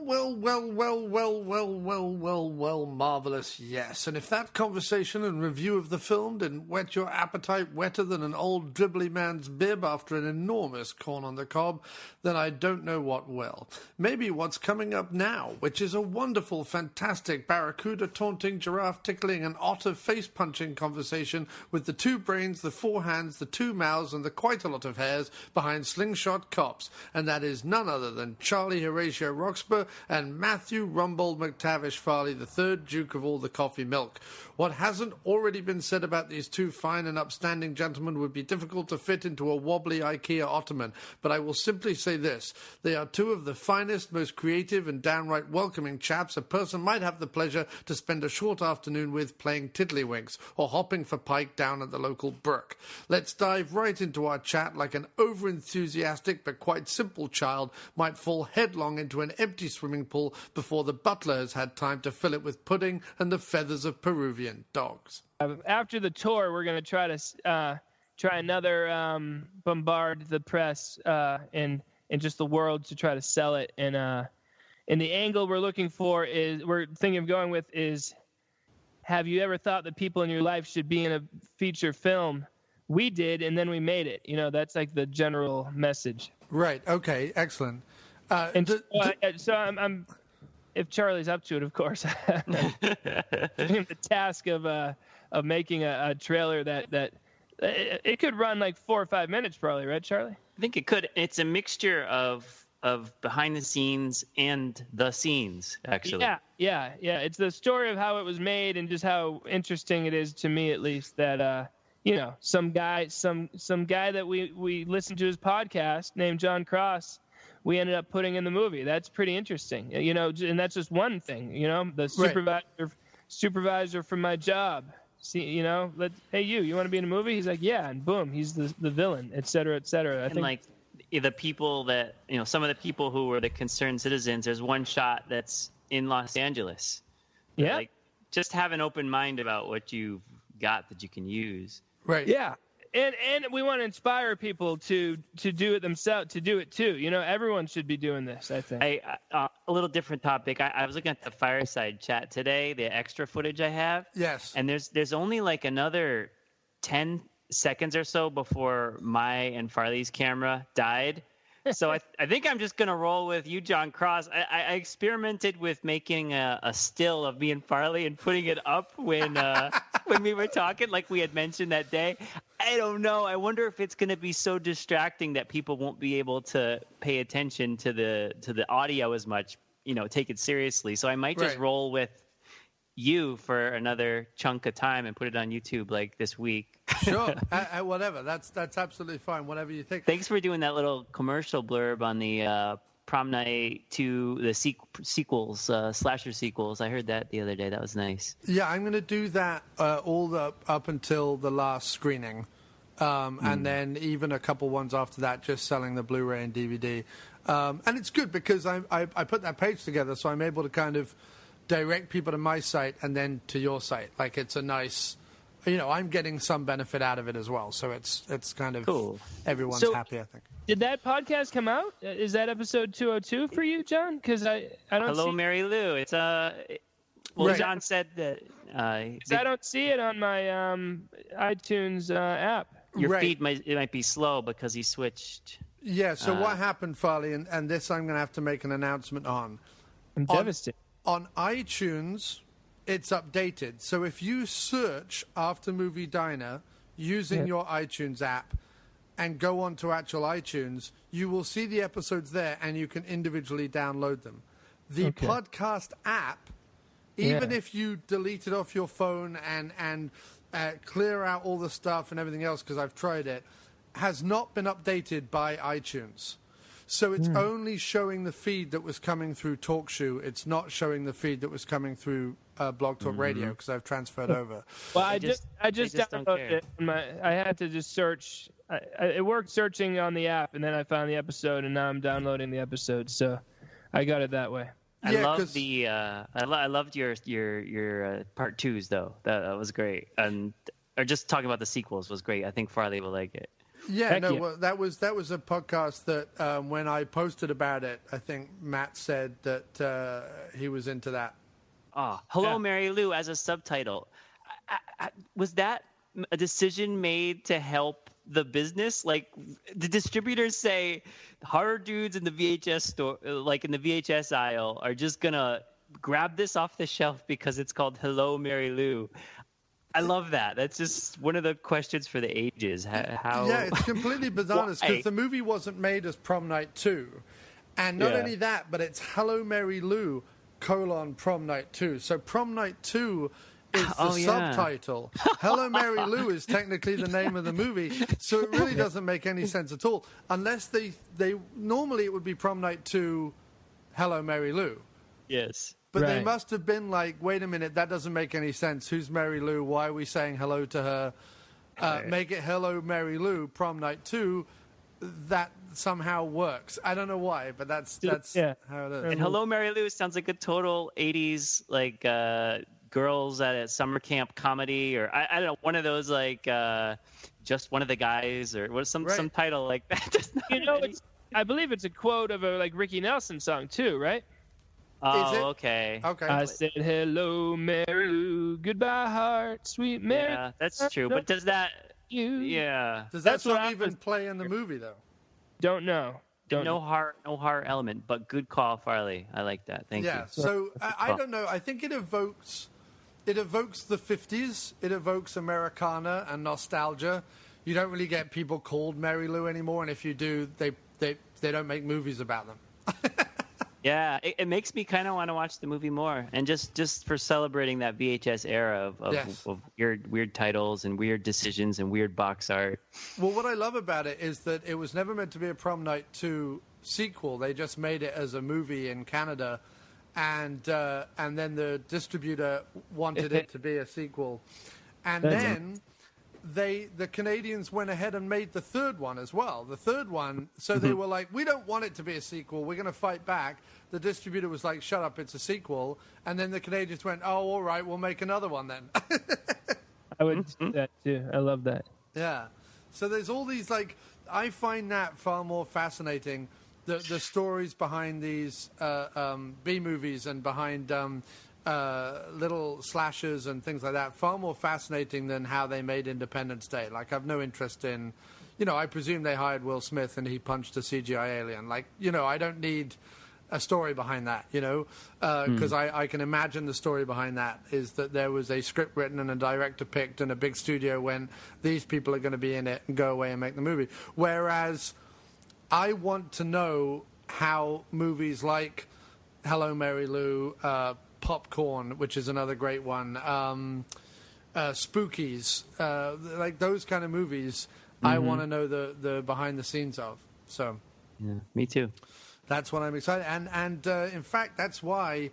[SPEAKER 2] marvellous, yes. And if that conversation and review of the film didn't whet your appetite wetter than an old dribbly man's bib after an enormous corn on the cob, then I don't know what will. Maybe what's coming up now, which is a wonderful, fantastic barracuda taunting, giraffe tickling, and otter face-punching conversation with the 2 brains, the 4 hands, the 2 mouths, and the quite a lot of hairs behind Slingshot Cops. And that is none other than Charlie Horatio Roxburgh and Matthew Rumbold McTavish Farley, the 3rd Duke of all the coffee milk. What hasn't already been said about these 2 fine and upstanding gentlemen would be difficult to fit into a wobbly IKEA ottoman, but I will simply say this. They are 2 of the finest, most creative and downright welcoming chaps a person might have the pleasure to spend a short afternoon with playing tiddlywinks or hopping for pike down at the local brook. Let's dive right into our chat like an over-enthusiastic but quite simple child might fall headlong into an empty swimming pool before the butler has had time to fill it with pudding and the feathers of Peruvian dogs.
[SPEAKER 4] After the tour, we're going to try another bombard the press and just the world to try to sell it. And the angle we're thinking of going with is, have you ever thought that people in your life should be in a feature film? We did, and then we made it. That's like the general message.
[SPEAKER 2] Right. Okay. Excellent.
[SPEAKER 4] So I'm if Charlie's up to it, of course. The task of making a trailer that it could run like 4 or 5 minutes, probably, right, Charlie?
[SPEAKER 5] I think it could. It's a mixture of behind the scenes and the scenes, actually.
[SPEAKER 4] Yeah. It's the story of how it was made and just how interesting it is to me, at least, that some guy that we listened to his podcast named Jon Cross, we ended up putting in the movie. That's pretty interesting, and that's just one thing, the supervisor from my job. See, hey, you want to be in a movie? He's like, yeah, and boom, he's the villain, et cetera, et cetera. I think
[SPEAKER 5] like the people that, some of the people who were the concerned citizens, there's one shot that's in Los Angeles.
[SPEAKER 4] Yeah.
[SPEAKER 5] Like, just have an open mind about what you've got that you can use.
[SPEAKER 2] Right.
[SPEAKER 4] Yeah. And we want to inspire people to do it themselves, to do it too. Everyone should be doing this, I think.
[SPEAKER 5] A little different topic. I was looking at the fireside chat today, the extra footage I have.
[SPEAKER 2] Yes.
[SPEAKER 5] And there's only like another 10 seconds or so before my and Farley's camera died. So I think I'm just going to roll with you, Jon Cross. I experimented with making a still of me and Farley and putting it up when we were talking, like we had mentioned that day. I don't know. I wonder if it's going to be so distracting that people won't be able to pay attention to the audio as much, take it seriously. So I might just roll with you for another chunk of time and put it on YouTube like this week.
[SPEAKER 2] Sure. Whatever. That's absolutely fine. Whatever you think.
[SPEAKER 5] Thanks for doing that little commercial blurb on the Prom Night 2, the sequels, slasher sequels. I heard that the other day. That was nice.
[SPEAKER 2] Yeah, I'm going to do that up until the last screening. And then even a couple ones after that, just selling the Blu-ray and DVD. And it's good because I put that page together, so I'm able to kind of direct people to my site and then to your site. Like, it's a nice, I'm getting some benefit out of it as well. So it's kind of cool. Everyone's happy, I think.
[SPEAKER 4] Did that podcast come out? Is that episode 202 for you, John? Because I don't
[SPEAKER 5] Hello, Mary Lou. It's John said that.
[SPEAKER 4] I don't see it on my iTunes app.
[SPEAKER 5] Your feed might be slow because he switched.
[SPEAKER 2] Yeah, so what happened, Farley, and this I'm going to have to make an announcement on.
[SPEAKER 4] I'm devastated.
[SPEAKER 2] On iTunes, it's updated. So if you search After Movie Diner using your iTunes app and go on to actual iTunes, you will see the episodes there and you can individually download them. The podcast app, even if you delete it off your phone and clear out all the stuff and everything else, because I've tried it, has not been updated by iTunes. So it's only showing the feed that was coming through TalkShoe. It's not showing the feed that was coming through Blog Talk Radio because I've transferred over.
[SPEAKER 4] Well, I just downloaded it. I had to just search. It worked searching on the app, and then I found the episode, and now I'm downloading the episode. So I got it that way.
[SPEAKER 5] I loved I loved your part twos though. That was great, or just talking about the sequels was great. I think Farley will like it.
[SPEAKER 2] Yeah,
[SPEAKER 4] Heck
[SPEAKER 2] no,
[SPEAKER 4] yeah.
[SPEAKER 2] well, that was a podcast that when I posted about it, I think Matt said that he was into that.
[SPEAKER 5] Oh, Hello,
[SPEAKER 4] Yeah.
[SPEAKER 5] Mary Lou as a subtitle. Was that a decision made to help the business? Like, the distributors say horror dudes in the VHS store, like in the VHS aisle, are just gonna grab this off the shelf because it's called Hello, Mary Lou. I love that. That's just one of the questions for the ages. How?
[SPEAKER 2] Yeah, it's completely bananas
[SPEAKER 5] Why?
[SPEAKER 2] because the movie wasn't made as Prom Night 2. And not
[SPEAKER 4] Yeah.
[SPEAKER 2] only that, but it's Hello, Mary Lou, Prom Night 2. So Prom Night 2 is the
[SPEAKER 5] Oh, yeah.
[SPEAKER 2] subtitle. Hello, Mary Lou is technically the name of the movie. So it really doesn't make any sense at all. Unless they normally it would be Prom Night 2, Hello, Mary Lou.
[SPEAKER 5] Yes.
[SPEAKER 2] But they
[SPEAKER 4] Right.
[SPEAKER 2] must have been like, wait a minute, that doesn't make any sense. Who's Mary Lou? Why are we saying hello to her? Make it Hello, Mary Lou, Prom Night 2. That somehow works. I don't know why, but that's
[SPEAKER 4] Yeah.
[SPEAKER 2] how it is.
[SPEAKER 5] And Hello, Mary Lou sounds like a total 80s, like, girls at a summer camp comedy, or I don't know, one of those, like, just one of the guys, or what, some title like that. Does not
[SPEAKER 4] You know,
[SPEAKER 5] have any-
[SPEAKER 4] I believe it's a quote of a like Ricky Nelson song too, right?
[SPEAKER 5] Oh,
[SPEAKER 2] Is it?
[SPEAKER 5] okay.
[SPEAKER 2] Okay.
[SPEAKER 4] I said, "Hello, Mary Lou, goodbye, heart, sweet Mary."
[SPEAKER 5] Yeah, that's true. But does that?
[SPEAKER 4] You
[SPEAKER 5] Yeah.
[SPEAKER 2] Does that
[SPEAKER 4] That's what
[SPEAKER 2] song
[SPEAKER 4] I
[SPEAKER 2] even
[SPEAKER 4] was-
[SPEAKER 2] play in the movie, though?
[SPEAKER 4] don't know. Don't
[SPEAKER 5] No
[SPEAKER 4] know.
[SPEAKER 5] heart element, but good call, Farley. I like that. Thank
[SPEAKER 2] Yeah.
[SPEAKER 5] you.
[SPEAKER 2] So I don't know. I think it evokes the 50s. It evokes Americana and nostalgia. You don't really get people called Mary Lou anymore, and if you do, they don't make movies about them.
[SPEAKER 5] Yeah, it makes me kind of want to watch the movie more, and just for celebrating that VHS era of
[SPEAKER 2] Yes.
[SPEAKER 5] of weird titles and weird decisions and weird box art.
[SPEAKER 2] Well, what I love about it is that it was never meant to be a Prom Night 2 sequel. They just made it as a movie in Canada, and then the distributor wanted it to be a sequel, and then the Canadians went ahead and made the third one as well. The third one, so they were like, we don't want it to be a sequel. We're going to fight back. The distributor was like, shut up, it's a sequel. And then the Canadians went, oh, all right, we'll make another one then.
[SPEAKER 4] I would do that too. I love that.
[SPEAKER 2] Yeah. So there's all these, like, I find that far more fascinating, the stories behind these B movies and behind little slashers and things like that, far more fascinating than how they made Independence Day. Like, I've no interest in, I presume they hired Will Smith and he punched a CGI alien. Like, I don't need a story behind that, because I can imagine the story behind that is that there was a script written and a director picked and a big studio went, these people are going to be in it, and go away and make the movie. Whereas I want to know how movies like Hello, Mary Lou, Popcorn, which is another great one, Spookies, like those kind of movies, I want to know the behind the scenes of. So
[SPEAKER 5] Yeah, me too.
[SPEAKER 2] that's what I'm excited. And in fact, that's why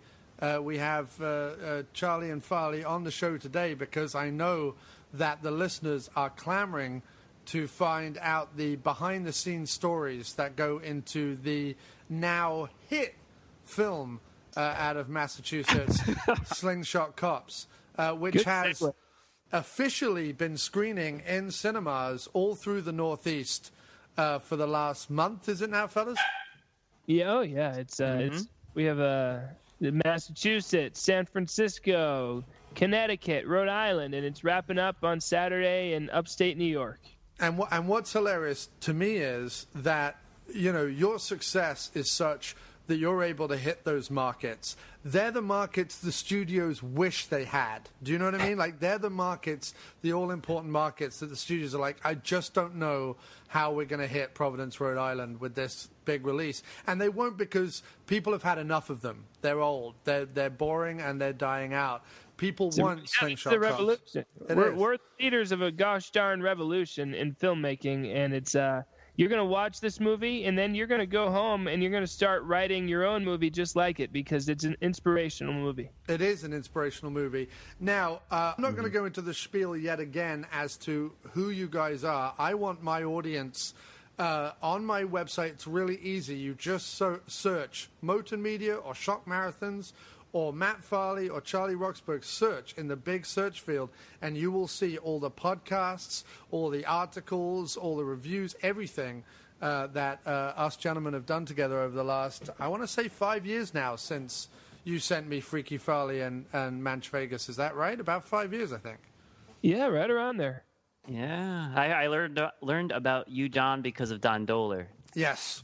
[SPEAKER 2] we have Charlie and Farley on the show today, because I know that the listeners are clamoring to find out the behind-the-scenes stories that go into the now hit film out of Massachusetts, Slingshot Cops, which
[SPEAKER 4] Good
[SPEAKER 2] has
[SPEAKER 4] segue.
[SPEAKER 2] officially been screening in cinemas all through the Northeast for the last month. Is it now, fellas?
[SPEAKER 4] Yeah, oh yeah. It's we have Massachusetts, San Francisco, Connecticut, Rhode Island, and it's wrapping up on Saturday in upstate New York.
[SPEAKER 2] And what's hilarious to me is that, your success is such that you're able to hit those markets. They're the markets the studios wish they had. Do you know what I mean? Like, they're the markets, the all-important markets that the studios are like, I just don't know how we're going to hit Providence, Rhode Island with this big release. And they won't, because people have had enough of them. They're old. They're boring, and they're dying out. People want
[SPEAKER 4] It's
[SPEAKER 2] Slingshot
[SPEAKER 4] the
[SPEAKER 2] Cops.
[SPEAKER 4] revolution.
[SPEAKER 2] It
[SPEAKER 4] We're,
[SPEAKER 2] is.
[SPEAKER 4] we're leaders of a gosh darn revolution in filmmaking, and it's you're going to watch this movie, and then you're going to go home and you're going to start writing your own movie just like it, because it's an inspirational movie.
[SPEAKER 2] It is an inspirational movie. Now, I'm not going to go into the spiel yet again as to who you guys are. I want my audience on my website. It's really easy. You just search Motern-media or Shock Marathons or Matt Farley or Charlie Roxburgh, search in the big search field, and you will see all the podcasts, all the articles, all the reviews, everything that us gentlemen have done together over the last, I want to say 5 years now, since you sent me Freaky Farley and Manch Vegas. Is that right? About 5 years, I think.
[SPEAKER 4] Yeah, right around there.
[SPEAKER 5] Yeah, I learned about you, John, because of Don Dohler.
[SPEAKER 2] Yes.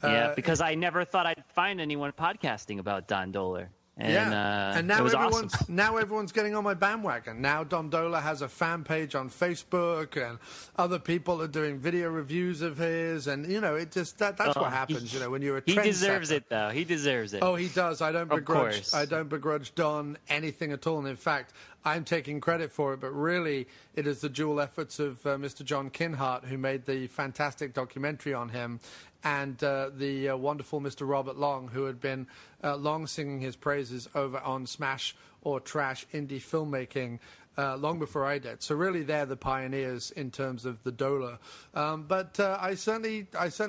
[SPEAKER 5] Yeah, because I never thought I'd find anyone podcasting about Don Dohler. And
[SPEAKER 2] now
[SPEAKER 5] it was
[SPEAKER 2] everyone's
[SPEAKER 5] awesome.
[SPEAKER 2] now everyone's getting on my bandwagon. Now Don Dohler has a fan page on Facebook, and other people are doing video reviews of his, and it just that's what happens. When you're a trendsetter.
[SPEAKER 5] He deserves it, though. He deserves it.
[SPEAKER 2] Oh, he does. I don't begrudge.
[SPEAKER 5] Course.
[SPEAKER 2] I don't begrudge Don anything at all. And in fact, I'm taking credit for it. But really, it is the dual efforts of Mr. John Kinhart, who made the fantastic documentary on him, and the wonderful Mr. Robert Long, who had been long singing his praises over on Smash or Trash indie filmmaking long before I did. So really, they're the pioneers in terms of the Dohler. But I certainly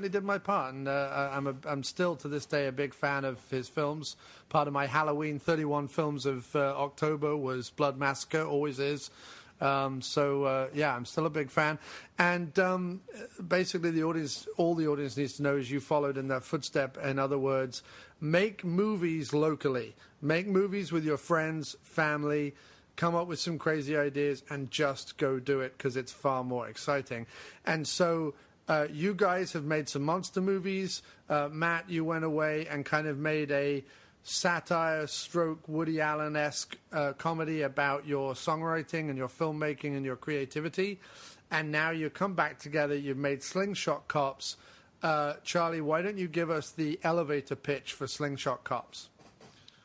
[SPEAKER 2] did my part, and I'm still to this day a big fan of his films. Part of my Halloween 31 films of October was Blood Massacre, always is. I'm still a big fan. And basically, all the audience needs to know is you followed in that footstep. In other words, make movies locally. Make movies with your friends, family. Come up with some crazy ideas and just go do it, because it's far more exciting. And so you guys have made some monster movies. Matt, you went away and kind of made a satire stroke Woody Allen-esque comedy about your songwriting and your filmmaking and your creativity. And now you come back together. You've made Slingshot Cops. Charlie, why don't you give us the elevator pitch for Slingshot Cops?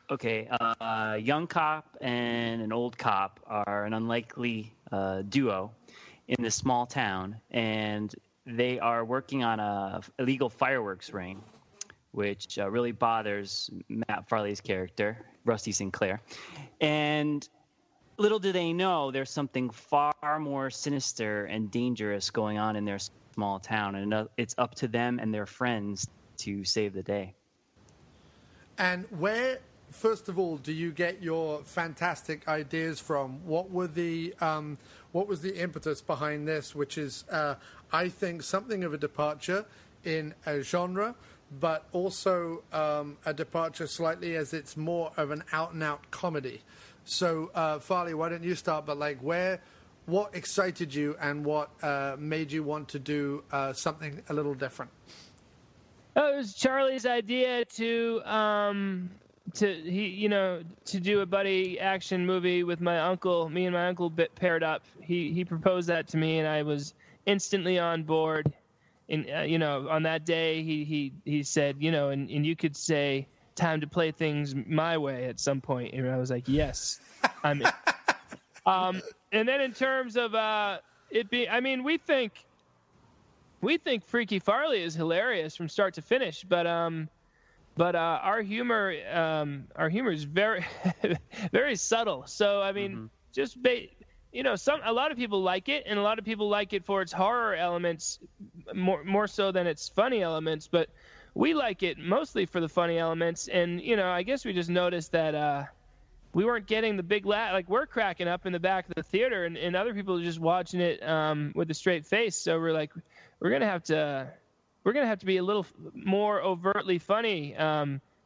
[SPEAKER 5] Okay, a young cop and an old cop are an unlikely duo in this small town, and they are working on a illegal fireworks ring, which really bothers Matt Farley's character, Rusty Sinclair. And little do they know, there's something far more sinister and dangerous going on in their small town, and it's up to them and their friends to save the day.
[SPEAKER 2] And where, first of all, do you get your fantastic ideas from? What was the impetus behind this, which is, I think, something of a departure in a genre, but also a departure slightly as it's more of an out-and-out comedy. So, Farley, why don't you start? But what excited you, and what made you want to do something a little different?
[SPEAKER 4] It was Charlie's idea to do a buddy action movie with my uncle. Me and my uncle paired up. He proposed that to me, and I was instantly on board. And on that day, he said, and you could say, time to play things my way at some point. And I was like, yes, I'm in. And then in terms of we think Freaky Farley is hilarious from start to finish, but our humor is very very subtle. So a lot of people like it, and a lot of people like it for its horror elements more so than its funny elements, but we like it mostly for the funny elements. And I guess we just noticed that we weren't getting the big laugh. Like, we're cracking up in the back of the theater, and other people are just watching it with a straight face. So we're like, we're gonna have to be a little more overtly funny,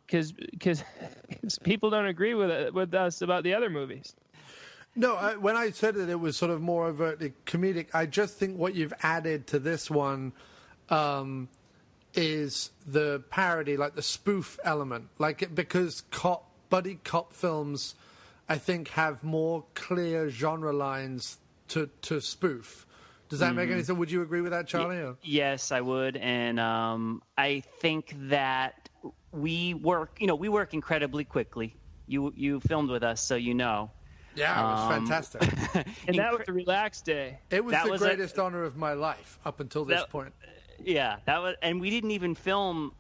[SPEAKER 4] because people don't agree with us about the other movies.
[SPEAKER 2] No, when I said that it was sort of more overtly comedic, I just think what you've added to this one is the parody, like the spoof element, because buddy cop films, I think, have more clear genre lines to spoof. Does that make any sense? Would you agree with that, Charlie?
[SPEAKER 5] Yes, I would. And I think that we work incredibly quickly. You filmed with us, so you know.
[SPEAKER 2] Yeah, it was fantastic.
[SPEAKER 4] And that was a relaxed day.
[SPEAKER 2] It was the greatest honor of my life up until this point.
[SPEAKER 5] Yeah, and we didn't even film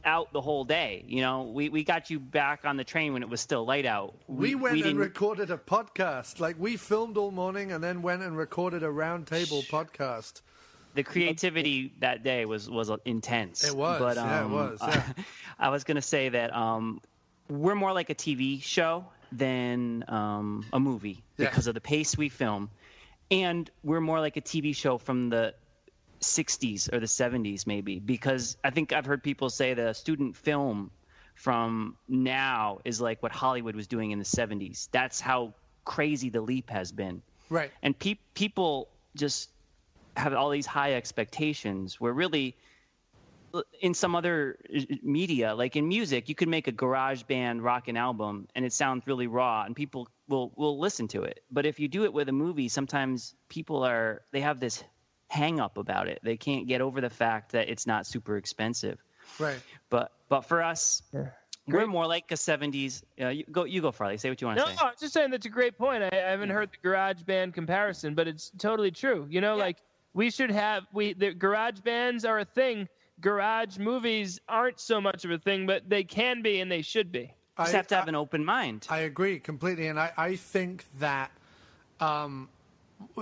[SPEAKER 5] out the whole day. We got you back on the train when it was still light out.
[SPEAKER 2] We went and recorded a podcast. We filmed all morning and then went and recorded a roundtable podcast.
[SPEAKER 5] The creativity that day was intense.
[SPEAKER 2] It was.
[SPEAKER 5] But,
[SPEAKER 2] it was. Yeah.
[SPEAKER 5] I was going to say that we're more like a TV show than a movie because of the pace we film. And we're more like a TV show from the 60s or the 70s maybe, because I think I've heard people say the student film from now is like what Hollywood was doing in the 70s. That's how crazy the leap has been.
[SPEAKER 2] Right.
[SPEAKER 5] And people just have all these high expectations where really in some other media, like in music, you could make a garage band rock an album and it sounds really raw and people will listen to it. But if you do it with a movie, sometimes they have this hang up about it. They can't get over the fact that it's not super expensive.
[SPEAKER 2] Right.
[SPEAKER 5] But for us, we're more like a 70s. You go, Farley. Say what you want to say.
[SPEAKER 4] No, I'm just saying that's a great point. I haven't heard the garage band comparison, but it's totally true. Like we should have the garage bands are a thing. Garage movies aren't so much of a thing, but they can be and they should be.
[SPEAKER 5] You just have to have an open mind.
[SPEAKER 2] I agree completely, and I think that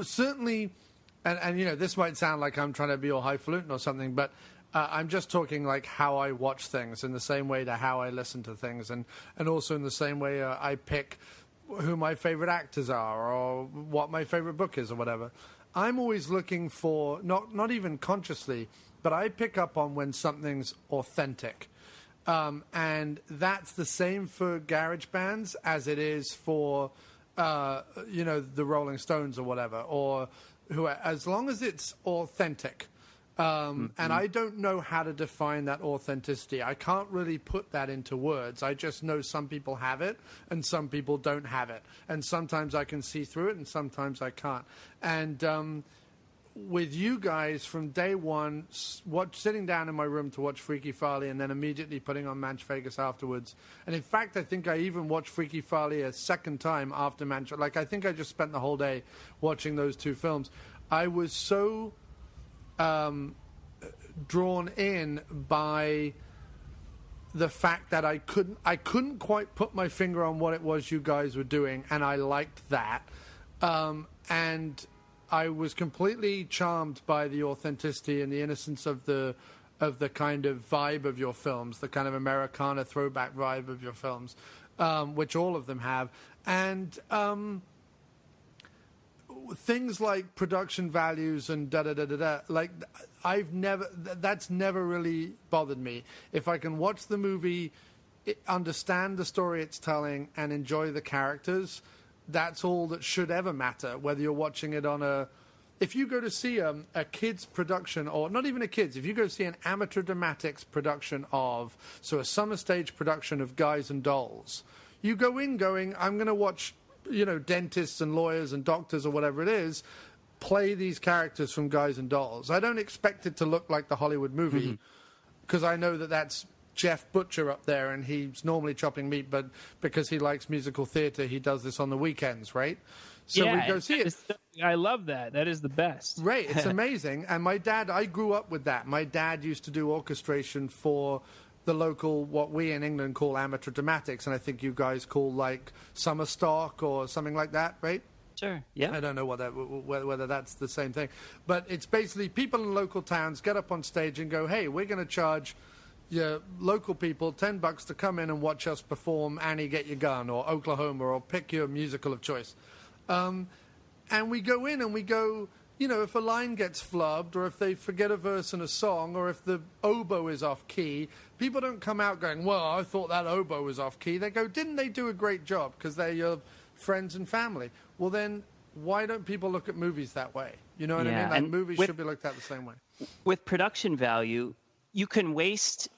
[SPEAKER 2] certainly, and this might sound like I'm trying to be all highfalutin or something, but I'm just talking like how I watch things in the same way to how I listen to things, and also in the same way I pick who my favorite actors are or what my favorite book is or whatever. I'm always looking for, not even consciously, but I pick up on when something's authentic. And that's the same for garage bands as it is for, the Rolling Stones or whatever, or as long as it's authentic. And I don't know how to define that authenticity. I can't really put that into words. I just know some people have it and some people don't have it. And sometimes I can see through it and sometimes I can't. And with you guys from day one, sitting down in my room to watch Freaky Farley and then immediately putting on Manch Vegas afterwards. And in fact, I think I even watched Freaky Farley a second time after Manch. Like, I think I just spent the whole day watching those two films. I was so drawn in by the fact that I couldn't quite put my finger on what it was you guys were doing, and I liked that. And I was completely charmed by the authenticity and the innocence of the kind of vibe of your films, the kind of Americana throwback vibe of your films, which all of them have. And things like production values and da-da-da-da-da, like that's never really bothered me. If I can watch the movie, understand the story it's telling, and enjoy the characters, that's all that should ever matter, whether you're watching it on if you go to see a kid's production, or not even a kid's, if you go see an amateur dramatics production a summer stage production of Guys and Dolls, you go in going, I'm going to watch, dentists and lawyers and doctors or whatever it is, play these characters from Guys and Dolls. I don't expect it to look like the Hollywood movie, because I know that's Jeff Butcher up there, and he's normally chopping meat, but because he likes musical theater, he does this on the weekends, right? So we go see it.
[SPEAKER 4] I love that. That is the best.
[SPEAKER 2] Right, it's amazing. And my dad, I grew up with that. My dad used to do orchestration for the local, what we in England call amateur dramatics, and I think you guys call like summer stock or something like that, right?
[SPEAKER 5] Sure. Yeah.
[SPEAKER 2] I don't know whether that's the same thing, but it's basically people in local towns get up on stage and go, "Hey, we're going to charge your local people $10 to come in and watch us perform Annie Get Your Gun or Oklahoma or pick your musical of choice." And we go in and we go, if a line gets flubbed or if they forget a verse in a song or if the oboe is off key, people don't come out going, "Well, I thought that oboe was off key." They go, "Didn't they do a great job?" Because they're your friends and family. Well, then why don't people look at movies that way? You know what I mean? Like, movies should be looked at the same way.
[SPEAKER 5] With production value, you can waste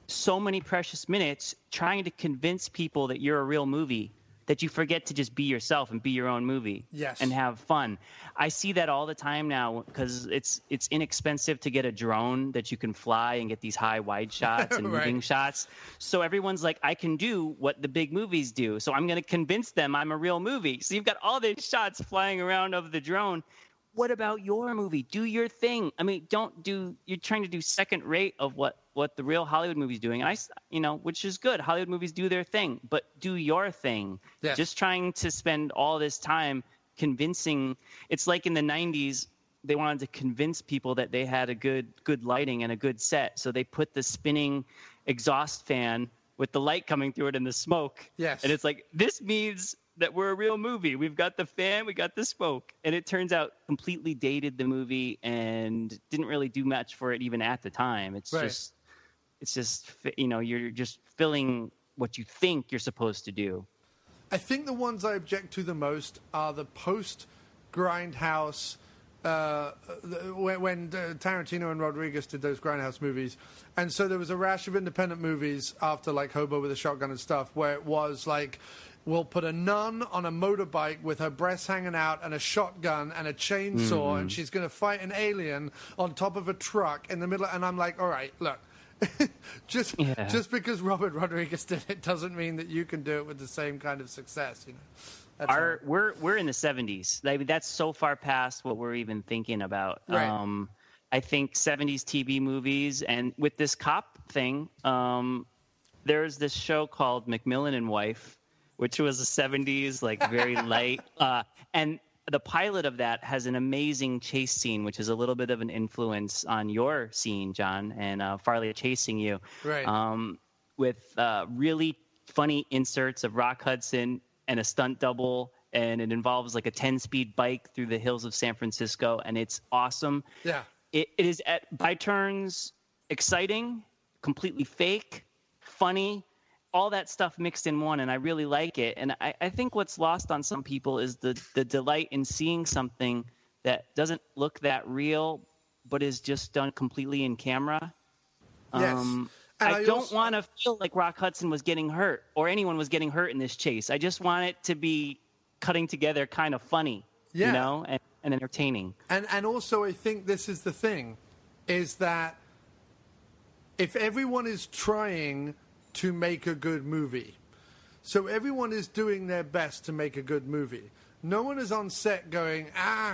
[SPEAKER 5] so many precious minutes trying to convince people that you're a real movie that you forget to just be yourself and be your own movie.
[SPEAKER 2] Yes.
[SPEAKER 5] And have fun. I see that all the time now because it's inexpensive to get a drone that you can fly and get these high wide shots and moving shots. So everyone's like, I can do what the big movies do. So I'm going to convince them I'm a real movie. So you've got all these shots flying around of the drone. What about your movie? Do your thing. I mean, you're trying to do second rate of what the real Hollywood movie's doing. Which is good. Hollywood movies do their thing, but do your thing.
[SPEAKER 2] Yes.
[SPEAKER 5] Just trying to spend all this time convincing. It's like in the 90s, they wanted to convince people that they had a good lighting and a good set. So they put the spinning exhaust fan with the light coming through it and the smoke.
[SPEAKER 2] Yes.
[SPEAKER 5] And it's like, this means that we're a real movie. We've got the fan, we got the smoke. And it turns out completely dated the movie and didn't really do much for it even at the time. It's just, you know, you're just filling what you think you're supposed to do.
[SPEAKER 2] I think the ones I object to the most are the post-Grindhouse, when Tarantino and Rodriguez did those Grindhouse movies. And so there was a rash of independent movies after, like, Hobo with a Shotgun and stuff, where it was like, we'll put a nun on a motorbike with her breasts hanging out and a shotgun and a chainsaw, and she's going to fight an alien on top of a truck in the middle. And I'm like, all right, look. just because Robert Rodriguez did it doesn't mean that you can do it with the same kind of success, you know.
[SPEAKER 5] We're in the 70s. Like, that's so far past what we're even thinking about.
[SPEAKER 2] Right.
[SPEAKER 5] I think 70s TV movies, and with this cop thing, there's this show called McMillan and Wife, which was a 70s, like, very light, and the pilot of that has an amazing chase scene, which is a little bit of an influence on your scene, John, and Farley chasing you.
[SPEAKER 2] Right.
[SPEAKER 5] With really funny inserts of Rock Hudson and a stunt double, and it involves like a 10-speed bike through the hills of San Francisco, and it's awesome.
[SPEAKER 2] Yeah.
[SPEAKER 5] It is by turns exciting, completely fake, funny, all that stuff mixed in one, and I really like it. And I think what's lost on some people is the delight in seeing something that doesn't look that real, but is just done completely in camera.
[SPEAKER 2] Yes.
[SPEAKER 5] I don't want to feel like Rock Hudson was getting hurt or anyone was getting hurt in this chase. I just want it to be cutting together kind of funny, you know, and entertaining.
[SPEAKER 2] And also I think this is the thing, is that if everyone is trying to make a good movie, so everyone is doing their best to make a good movie, no one is on set going,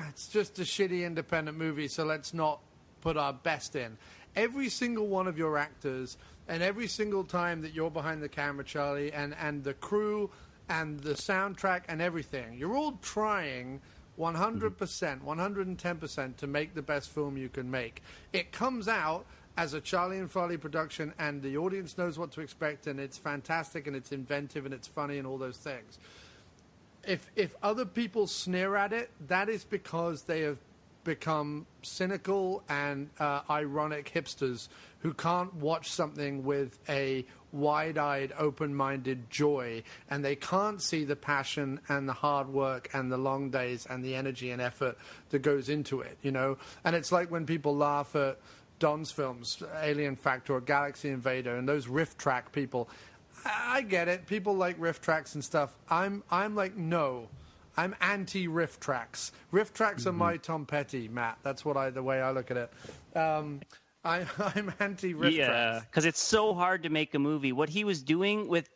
[SPEAKER 2] it's just a shitty independent movie, so let's not put our best in. Every single one of your actors, and every single time that you're behind the camera, Charlie, and the crew and the soundtrack and everything, you're all trying 100%, 110% to make the best film you can make. It comes out as a Charlie and Farley production, and the audience knows what to expect, and it's fantastic, and it's inventive, and it's funny, and all those things. If other people sneer at it, that is because they have become cynical and ironic hipsters who can't watch something with a wide-eyed, open-minded joy, and they can't see the passion and the hard work and the long days and the energy and effort that goes into it, you know? And it's like when people laugh at Don's films, Alien Factor or Galaxy Invader, and those riff track people. I get it. People like riff tracks and stuff. I'm like, no. I'm anti-riff tracks. Riff tracks are my Tom Petty, Matt. That's the way I look at it. I'm anti-riff tracks.
[SPEAKER 5] Yeah, because it's so hard to make a movie. What he was doing with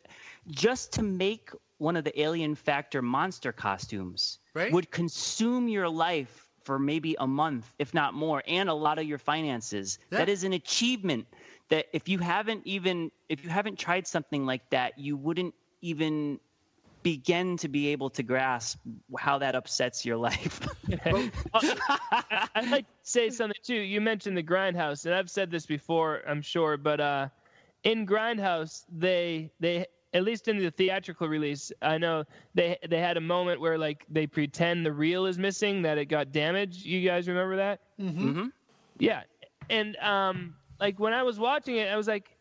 [SPEAKER 5] just to make one of the Alien Factor monster costumes would consume your life for maybe a month, if not more, and a lot of your finances. Yeah. That is an achievement that if you haven't tried something like that, you wouldn't even begin to be able to grasp how that upsets your life.
[SPEAKER 4] I'd like to say something too. You mentioned the Grindhouse, and I've said this before, I'm sure, but in Grindhouse, they at least in the theatrical release, I know they had a moment where like they pretend the reel is missing, that it got damaged. You guys remember that?
[SPEAKER 2] Mm-hmm. Mm-hmm.
[SPEAKER 4] Yeah, and like when I was watching it, I was like,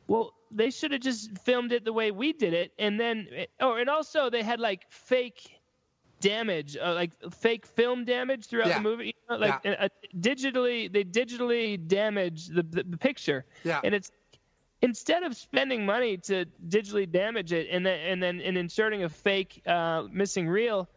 [SPEAKER 4] well, they should have just filmed it the way we did it, and then and also they had like fake damage, like fake film damage throughout the movie. You know, like they digitally damaged the picture. Yeah, and it's instead of spending money to digitally damage it and then inserting a fake missing reel,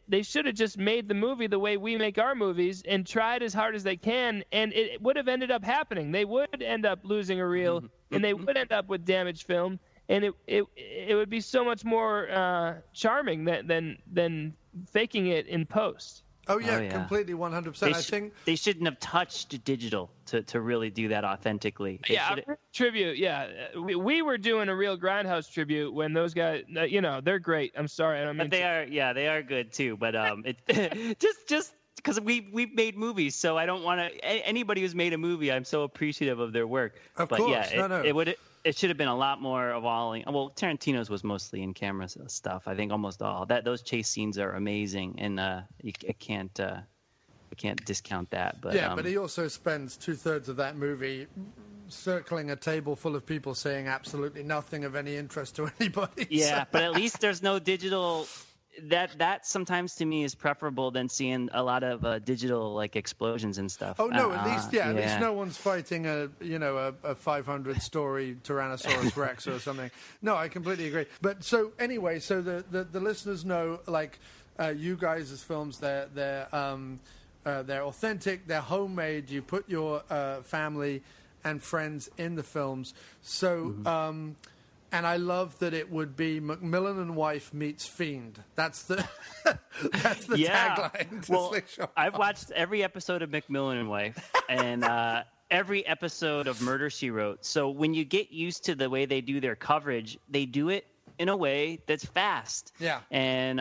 [SPEAKER 4] they should have just made the movie the way we make our movies and tried as hard as they can, and it would have ended up happening. They would end up losing a reel, and they would end up with damaged film, and it would be so much more charming than faking it in post.
[SPEAKER 2] Oh yeah, completely, 100%. I think
[SPEAKER 5] they shouldn't have touched digital to really do that authentically.
[SPEAKER 4] Tribute. Yeah, we were doing a real Grindhouse tribute when those guys, they're great. I'm sorry, I don't mean.
[SPEAKER 5] But they are good too. But it just because we've made movies, so I don't want to. Anybody who's made a movie, I'm so appreciative of their work.
[SPEAKER 2] Of course,
[SPEAKER 5] it it should have been a lot more of all. Well, Tarantino's was mostly in camera stuff. I think almost all those chase scenes are amazing, and I can't discount that. But
[SPEAKER 2] yeah, but he also spends 2/3 of that movie circling a table full of people saying absolutely nothing of any interest to anybody.
[SPEAKER 5] Yeah, but at least there's no digital. That sometimes to me is preferable than seeing a lot of digital like explosions and stuff.
[SPEAKER 2] Oh no, at least no one's fighting a 500-story Tyrannosaurus Rex or something. No, I completely agree. But so anyway, so the listeners know, like, you guys' films, they're authentic, they're homemade. You put your family and friends in the films. So. And I love that it would be Macmillan and Wife meets Fiend. That's the tagline to Slingshot Cops.
[SPEAKER 5] I've watched every episode of Macmillan and Wife and every episode of Murder, She Wrote. So when you get used to the way they do their coverage, they do it in a way that's fast.
[SPEAKER 2] Yeah.
[SPEAKER 5] And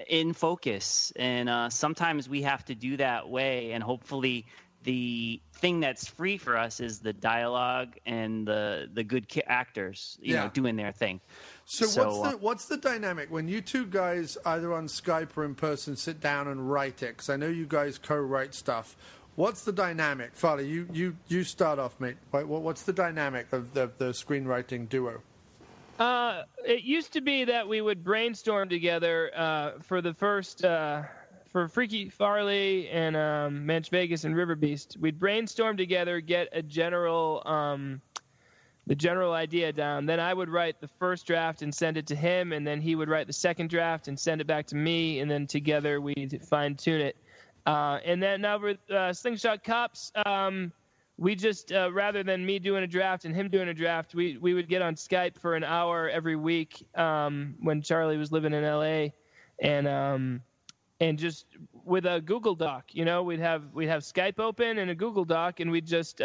[SPEAKER 5] in focus. And sometimes we have to do that way, and hopefully the thing that's free for us is the dialogue and the good actors, you know, doing their thing.
[SPEAKER 2] So what's the dynamic when you two guys, either on Skype or in person, sit down and write it? Because I know you guys co-write stuff. What's the dynamic? Farley, you start off, mate. What's the dynamic of the screenwriting duo?
[SPEAKER 4] It used to be that we would brainstorm together for the first... for Freaky Farley and Manch Vegas and River Beast, we'd brainstorm together, get a general the general idea down. Then I would write the first draft and send it to him, and then he would write the second draft and send it back to me, and then together we'd fine-tune it. And then now with Slingshot Cops, we just, rather than me doing a draft and him doing a draft, we would get on Skype for an hour every week when Charlie was living in L.A., and just with a Google Doc, we'd have Skype open and a Google Doc, and we'd just,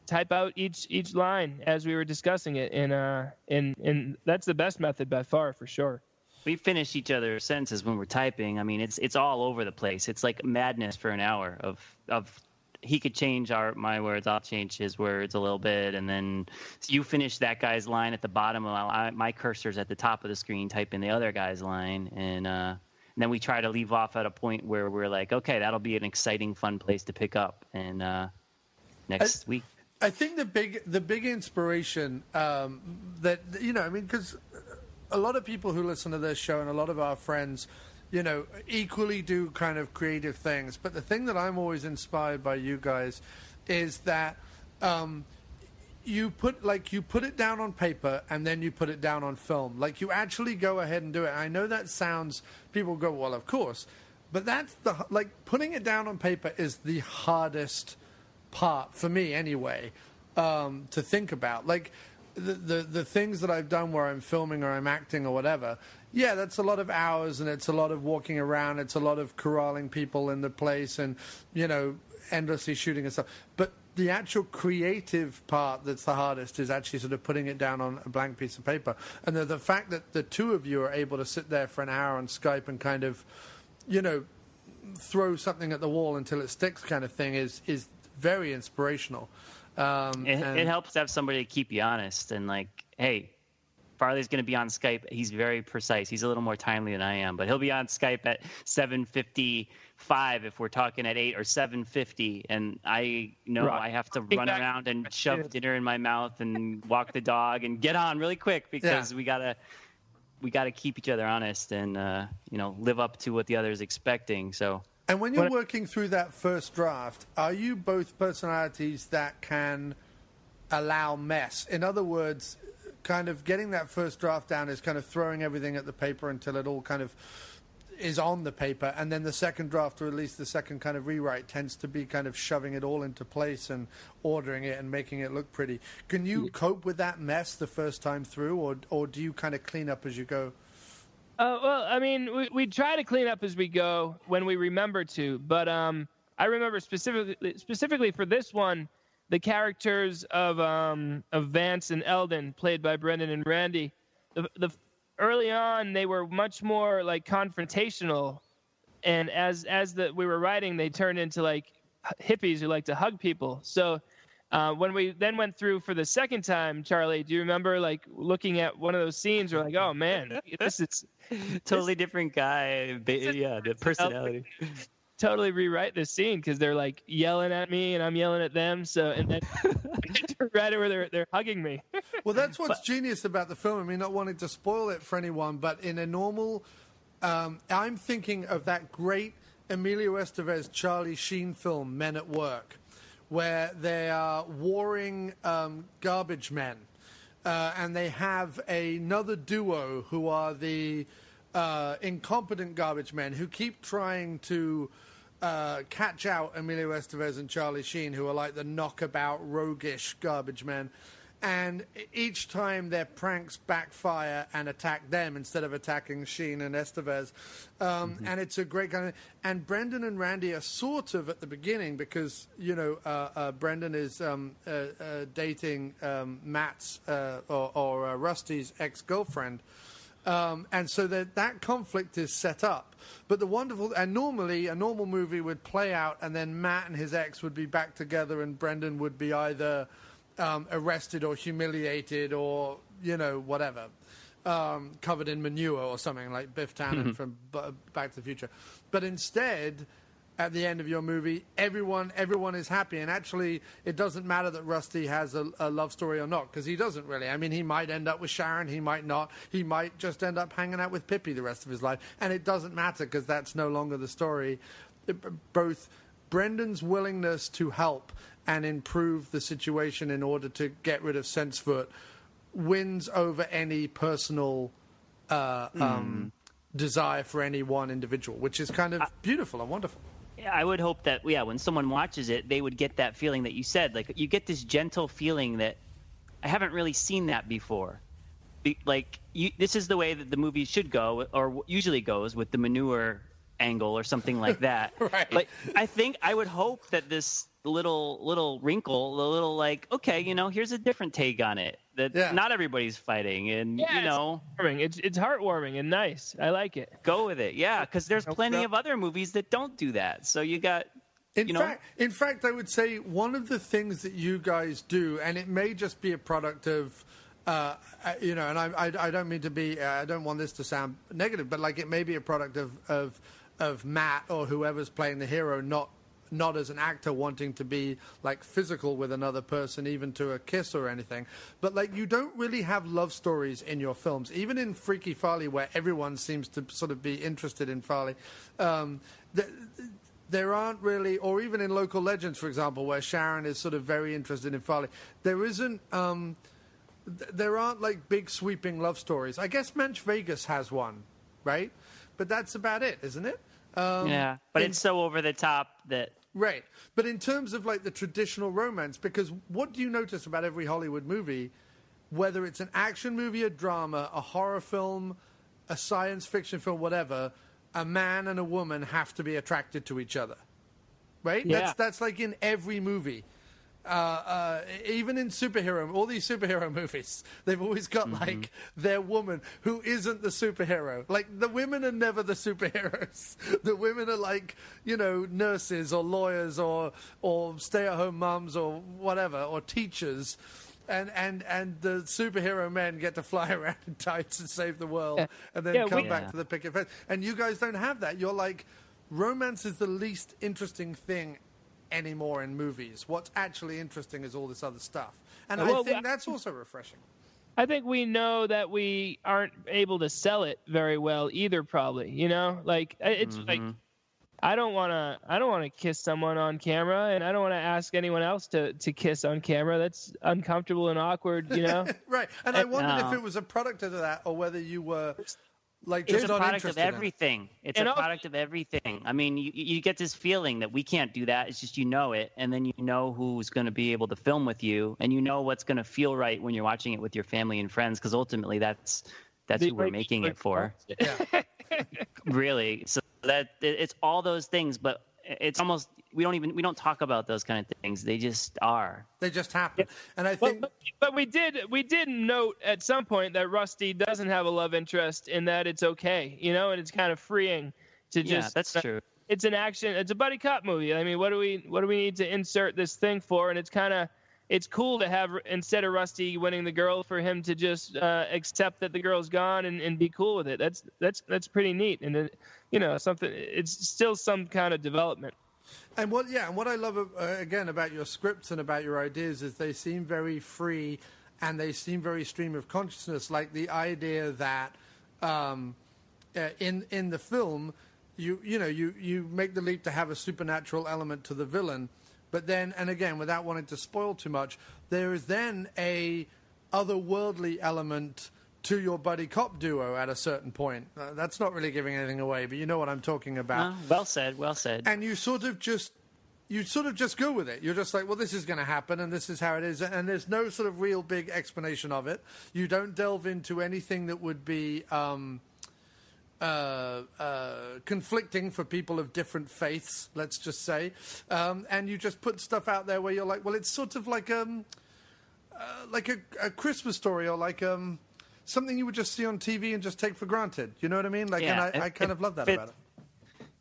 [SPEAKER 4] type out each line as we were discussing it, and that's the best method by far, for sure.
[SPEAKER 5] We finish each other's sentences when we're typing. I mean, it's all over the place. It's like madness for an hour of he could change my words, I'll change his words a little bit, and then you finish that guy's line at the bottom while my cursor's at the top of the screen typing the other guy's line, and then we try to leave off at a point where we're like, okay, that'll be an exciting, fun place to pick up. And next week,
[SPEAKER 2] I think the big inspiration that because a lot of people who listen to this show and a lot of our friends, equally do kind of creative things. But the thing that I'm always inspired by you guys is that you put it down on paper and then you put it down on film. Like, you actually go ahead and do it. I know that sounds, people go, well, of course, but that's putting it down on paper is the hardest part for me anyway, to think about. Like the things that I've done where I'm filming or I'm acting or whatever. Yeah, that's a lot of hours, and it's a lot of walking around. It's a lot of corralling people in the place and, endlessly shooting and stuff. But the actual creative part that's the hardest is actually sort of putting it down on a blank piece of paper. And the fact that the two of you are able to sit there for an hour on Skype and kind of, throw something at the wall until it sticks kind of thing is very inspirational.
[SPEAKER 5] It helps to have somebody to keep you honest and like, hey, Farley's going to be on Skype. He's very precise. He's a little more timely than I am, but he'll be on Skype at 7:55 if we're talking at 8 or 7:50, and I know right. I have to run around and shove dinner in my mouth and walk the dog and get on really quick because we gotta keep each other honest and live up to what the other is expecting. So.
[SPEAKER 2] And when you're working through that first draft, are you both personalities that can allow mess? In other words, kind of getting that first draft down is kind of throwing everything at the paper until it all kind of is on the paper, and then the second draft, or at least the second kind of rewrite, tends to be kind of shoving it all into place and ordering it and making it look pretty. Can you cope with that mess the first time through, or do you kind of clean up as you go?
[SPEAKER 4] Well, I mean, we try to clean up as we go when we remember to, but I remember specifically for this one, the characters of Vance and Eldon, played by Brendan and Randy. The early on, they were much more like confrontational, and as we were writing, they turned into like hippies who like to hug people. So When we then went through for the second time, Charlie, do you remember like looking at one of those scenes? We're like, oh man, this is
[SPEAKER 5] totally different guy. Yeah, the personality.
[SPEAKER 4] Totally rewrite this scene because they're like yelling at me and I'm yelling at them. So and then right where they're hugging me.
[SPEAKER 2] Well, that's what's genius about the film. I mean, not wanting to spoil it for anyone, but in a normal, I'm thinking of that great Emilio Estevez, Charlie Sheen film, Men at Work, where they are warring garbage men, and they have another duo who are the incompetent garbage men who keep trying to catch out Emilio Estevez and Charlie Sheen, who are like the knockabout, roguish garbage men. And each time their pranks backfire and attack them instead of attacking Sheen and Estevez. And it's a great kind of... And Brendan and Randy are sort of at the beginning because, you know, Brendan is dating Matt's or Rusty's ex-girlfriend. And so that conflict is set up. But the wonderful... And normally, a normal movie would play out and then Matt and his ex would be back together and Brendan would be either... arrested or humiliated or, you know, whatever, covered in manure or something like Biff Tannen from Back to the Future. But instead, at the end of your movie, everyone is happy. And actually, it doesn't matter that Rusty has a love story or not, because he doesn't really. I mean, he might end up with Sharon, he might not. He might just end up hanging out with Pippi the rest of his life. And it doesn't matter, because that's no longer the story. Both Brendan's willingness to help and improve the situation in order to get rid of Sensefoot wins over any personal desire for any one individual, which is kind of beautiful and wonderful.
[SPEAKER 5] Yeah, I would hope that, when someone watches it, they would get that feeling that you said. Like, you get this gentle feeling that I haven't really seen that before. This is the way that the movie should go, or usually goes, with the manure angle or something like that.
[SPEAKER 2] Right.
[SPEAKER 5] But I would hope that this little wrinkle, the little like, okay, here's a different take on it. That not everybody's fighting, and
[SPEAKER 4] it's heartwarming and nice. I like it.
[SPEAKER 5] Go with it, because there's plenty of other movies that don't do that. So you got.
[SPEAKER 2] In fact, I would say one of the things that you guys do, and it may just be a product of. And I don't mean to be. I don't want this to sound negative, but like it may be a product of Matt or whoever's playing the hero, not as an actor wanting to be like physical with another person, even to a kiss or anything. But like you don't really have love stories in your films, even in Freaky Farley, where everyone seems to sort of be interested in Farley. There aren't really, or even in Local Legends, for example, where Sharon is sort of very interested in Farley. There isn't. There aren't like big sweeping love stories. I guess Manch Vegas has one, right? But that's about it, isn't it?
[SPEAKER 5] But it's so over the top that...
[SPEAKER 2] Right. But in terms of like the traditional romance, because what do you notice about every Hollywood movie, whether it's an action movie, a drama, a horror film, a science fiction film, whatever, a man and a woman have to be attracted to each other. Right?
[SPEAKER 5] Yeah.
[SPEAKER 2] That's like in every movie. Even in all these superhero movies, they've always got like their woman who isn't the superhero. Like the women are never the superheroes. The women are like, nurses or lawyers or stay-at-home mums or whatever, or teachers. And the superhero men get to fly around in tights and save the world and then come back to the picket fence. And you guys don't have that. You're like, romance is the least interesting thing anymore in movies. What's actually interesting is all this other stuff, and I think that's also refreshing.
[SPEAKER 4] I think we know that we aren't able to sell it very well either. Probably, like it's like I don't want to kiss someone on camera, and I don't want to ask anyone else to kiss on camera. That's uncomfortable and awkward,
[SPEAKER 2] Right. And I wondered if it was a product of that, or whether you were. Like
[SPEAKER 5] it's a product of everything. It's a product of everything. I mean, you get this feeling that we can't do that. It's just it, and then you know who's going to be able to film with you, and you know what's going to feel right when you're watching it with your family and friends, because ultimately that's who we're making it for.
[SPEAKER 2] Yeah.
[SPEAKER 5] Really. So that it's all those things, but it's almost we don't talk about those kind of things. They just are.
[SPEAKER 2] They just happen. And I think
[SPEAKER 4] but we did note at some point that Rusty doesn't have a love interest, in that it's okay, and it's kind of freeing to just.
[SPEAKER 5] Yeah, that's true.
[SPEAKER 4] It's an action. It's a buddy cop movie. I mean, what do we need to insert this thing for? And it's kind of it's cool to have, instead of Rusty winning the girl, for him to just accept that the girl's gone and be cool with it. That's pretty neat. And something. It's still some kind of development.
[SPEAKER 2] And what I love again about your scripts and about your ideas is they seem very free, and they seem very stream of consciousness. Like the idea that in the film, you make the leap to have a supernatural element to the villain, but then, and again, without wanting to spoil too much, there is then a otherworldly element to your buddy cop duo at a certain point. That's not really giving anything away, but you know what I'm talking about.
[SPEAKER 5] Well said.
[SPEAKER 2] And you sort of just go with it. You're just like, well, this is going to happen, and this is how it is, and there's no sort of real big explanation of it. You don't delve into anything that would be conflicting for people of different faiths, let's just say, and you just put stuff out there where you're like, well, it's sort of like a Christmas story, or like something you would just see on TV and just take for granted. You know what I mean? Like, yeah, and I kind of love that about it.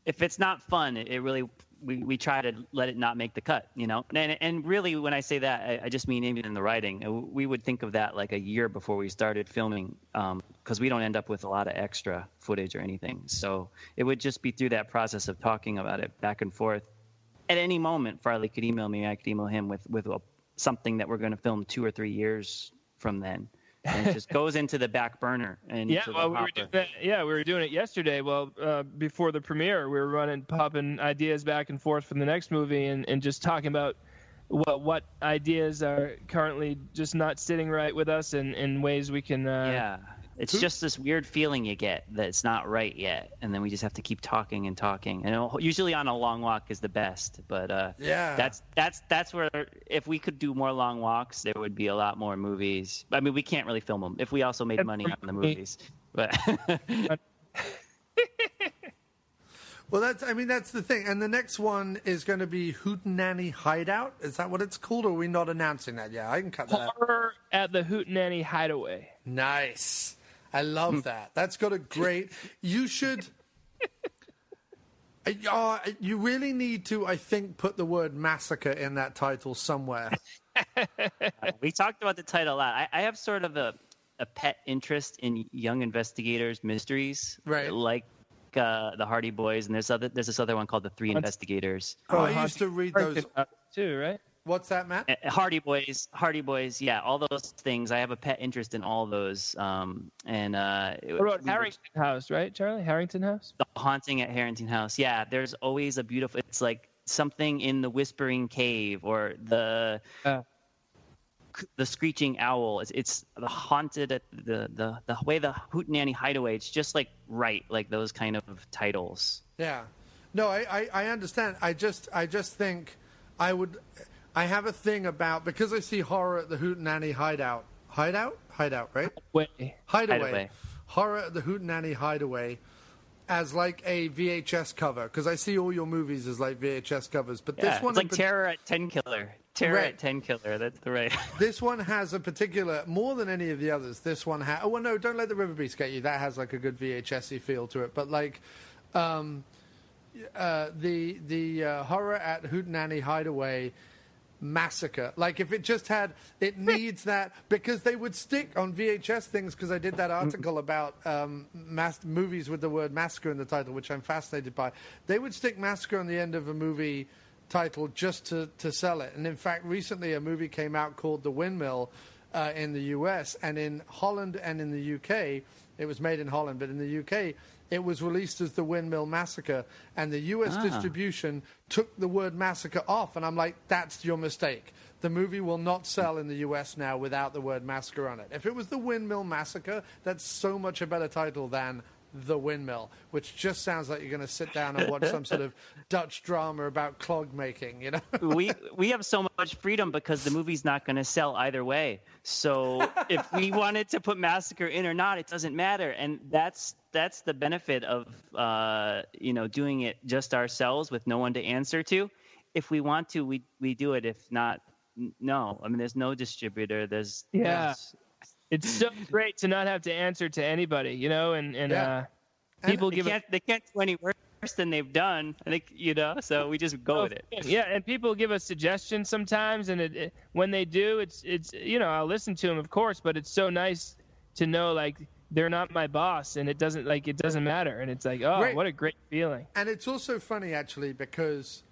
[SPEAKER 5] If it's not fun, it really, we try to let it not make the cut, And really, when I say that, I just mean even in the writing. We would think of that like a year before we started filming, because we don't end up with a lot of extra footage or anything. So it would just be through that process of talking about it back and forth. At any moment, Farley could email me, I could email him with something that we're going to film 2 or 3 years from then. And it just goes into the back burner. And
[SPEAKER 4] we were doing it yesterday. Well, before the premiere, we were popping ideas back and forth from the next movie, and just talking about what ideas are currently just not sitting right with us, and ways we can.
[SPEAKER 5] It's just this weird feeling you get that it's not right yet, and then we just have to keep talking and talking. And usually on a long walk is the best, but that's where, if we could do more long walks, there would be a lot more movies. I mean, we can't really film them if we also made money on the movies, but.
[SPEAKER 2] Well, that's the thing. And the next one is going to be Hootenanny Hideout. Is that what it's called, or are we not announcing that yet? I can cut that out.
[SPEAKER 4] Horror at the Hootenanny Hideaway.
[SPEAKER 2] Nice. I love that. That's got a great... You should... you really need to, I think, put the word massacre in that title somewhere.
[SPEAKER 5] We talked about the title a lot. I have sort of a pet interest in young investigators' mysteries.
[SPEAKER 2] Right.
[SPEAKER 5] Like the Hardy Boys, and there's this other one called the Three Investigators.
[SPEAKER 2] Oh, I used to read those
[SPEAKER 4] too, right?
[SPEAKER 2] What's that, Matt?
[SPEAKER 5] Hardy Boys, yeah, all those things. I have a pet interest in all those.
[SPEAKER 4] What about Harrington House, right, Charlie? Harrington House?
[SPEAKER 5] The Haunting at Harrington House. Yeah, there's always a beautiful. It's like something in the Whispering Cave, or the Screeching Owl. It's the haunted at the way the Hootenanny Hideaway. It's just like those kind of titles.
[SPEAKER 2] Yeah, no, I understand. I just think I would. I have a thing about, because I see horror at the Hootenanny Hideout, right? Hideaway. Horror at the Hootenanny Hideaway as like a VHS cover, because I see all your movies as like VHS covers, but this one,
[SPEAKER 5] it's like Terror at 10 Killer. At 10 Killer. That's the right.
[SPEAKER 2] This one has a particular, more than any of the others. This one has. Oh well, no, don't let the River Beast get you. That has like a good VHS-y feel to it. But like, the horror at Hootenanny Hideaway massacre. Like if it just had, it needs that, because they would stick on VHS things, because I did that article about movies with the word massacre in the title, which I'm fascinated by. They would stick massacre on the end of a movie title just to sell it. And in fact, recently a movie came out called The Windmill in the US, and in Holland and in the UK, it was made in Holland, but in the UK it was released as The Windmill Massacre, and the US distribution took the word massacre off, and I'm like, that's your mistake. The movie will not sell in the US now without the word massacre on it. If it was The Windmill Massacre, that's so much a better title than The Windmill, which just sounds like you're going to sit down and watch some sort of Dutch drama about clog making, you know?
[SPEAKER 5] we have so much freedom because the movie's not going to sell either way. So if we wanted to put massacre in or not, it doesn't matter. And that's the benefit of doing it just ourselves with no one to answer to. If we want to, we do it. If not, no. I mean, there's no distributor.
[SPEAKER 4] It's so great to not have to answer to anybody, and people
[SPEAKER 5] they can't do any work than they've done. I think, so we just go with it.
[SPEAKER 4] Yeah, and people give us suggestions sometimes, and when they do, it's I'll listen to them, of course, but it's so nice to know, like, they're not my boss, and it doesn't matter, and it's like, oh, right. What a great feeling.
[SPEAKER 2] And it's also funny, actually, because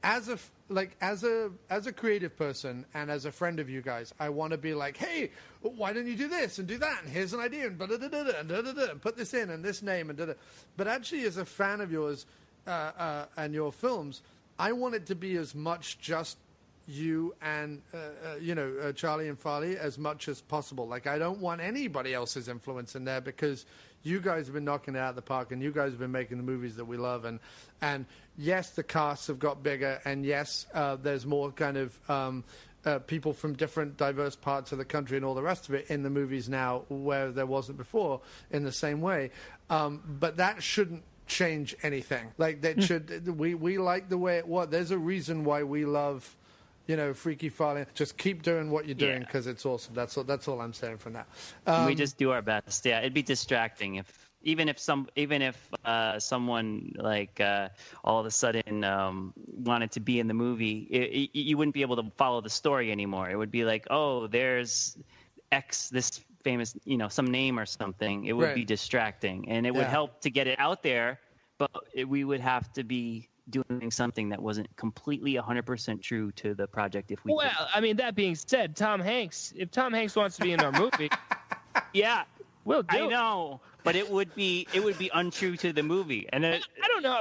[SPEAKER 2] as a creative person and as a friend of you guys, I want to be like, hey, why don't you do this and do that, and here's an idea, and and put this in and this name and da-da. But actually, as a fan of yours and your films, I want it to be as much just you and Charlie and Farley as much as possible. Like, I don't want anybody else's influence in there, because you guys have been knocking it out of the park, and you guys have been making the movies that we love. And yes, the casts have got bigger, and yes, there's more kind of people from different diverse parts of the country and all the rest of it in the movies now, where there wasn't before in the same way. But that shouldn't change anything. Like, that should, we like the way it was. There's a reason why we love, Freaky Farley. Just keep doing what you're doing, because it's awesome. That's all I'm saying from that.
[SPEAKER 5] We just do our best. Yeah, it'd be distracting if someone like all of a sudden wanted to be in the movie. You wouldn't be able to follow the story anymore. It would be like, oh, there's X, this famous, some name or something. It would be distracting, and it would help to get it out there, but we would have to be doing something that wasn't completely 100% true to the project.
[SPEAKER 4] I mean, that being said, if Tom Hanks wants to be in our movie, we'll do it.
[SPEAKER 5] I know, but it would be untrue to the movie. And then,
[SPEAKER 4] I don't know.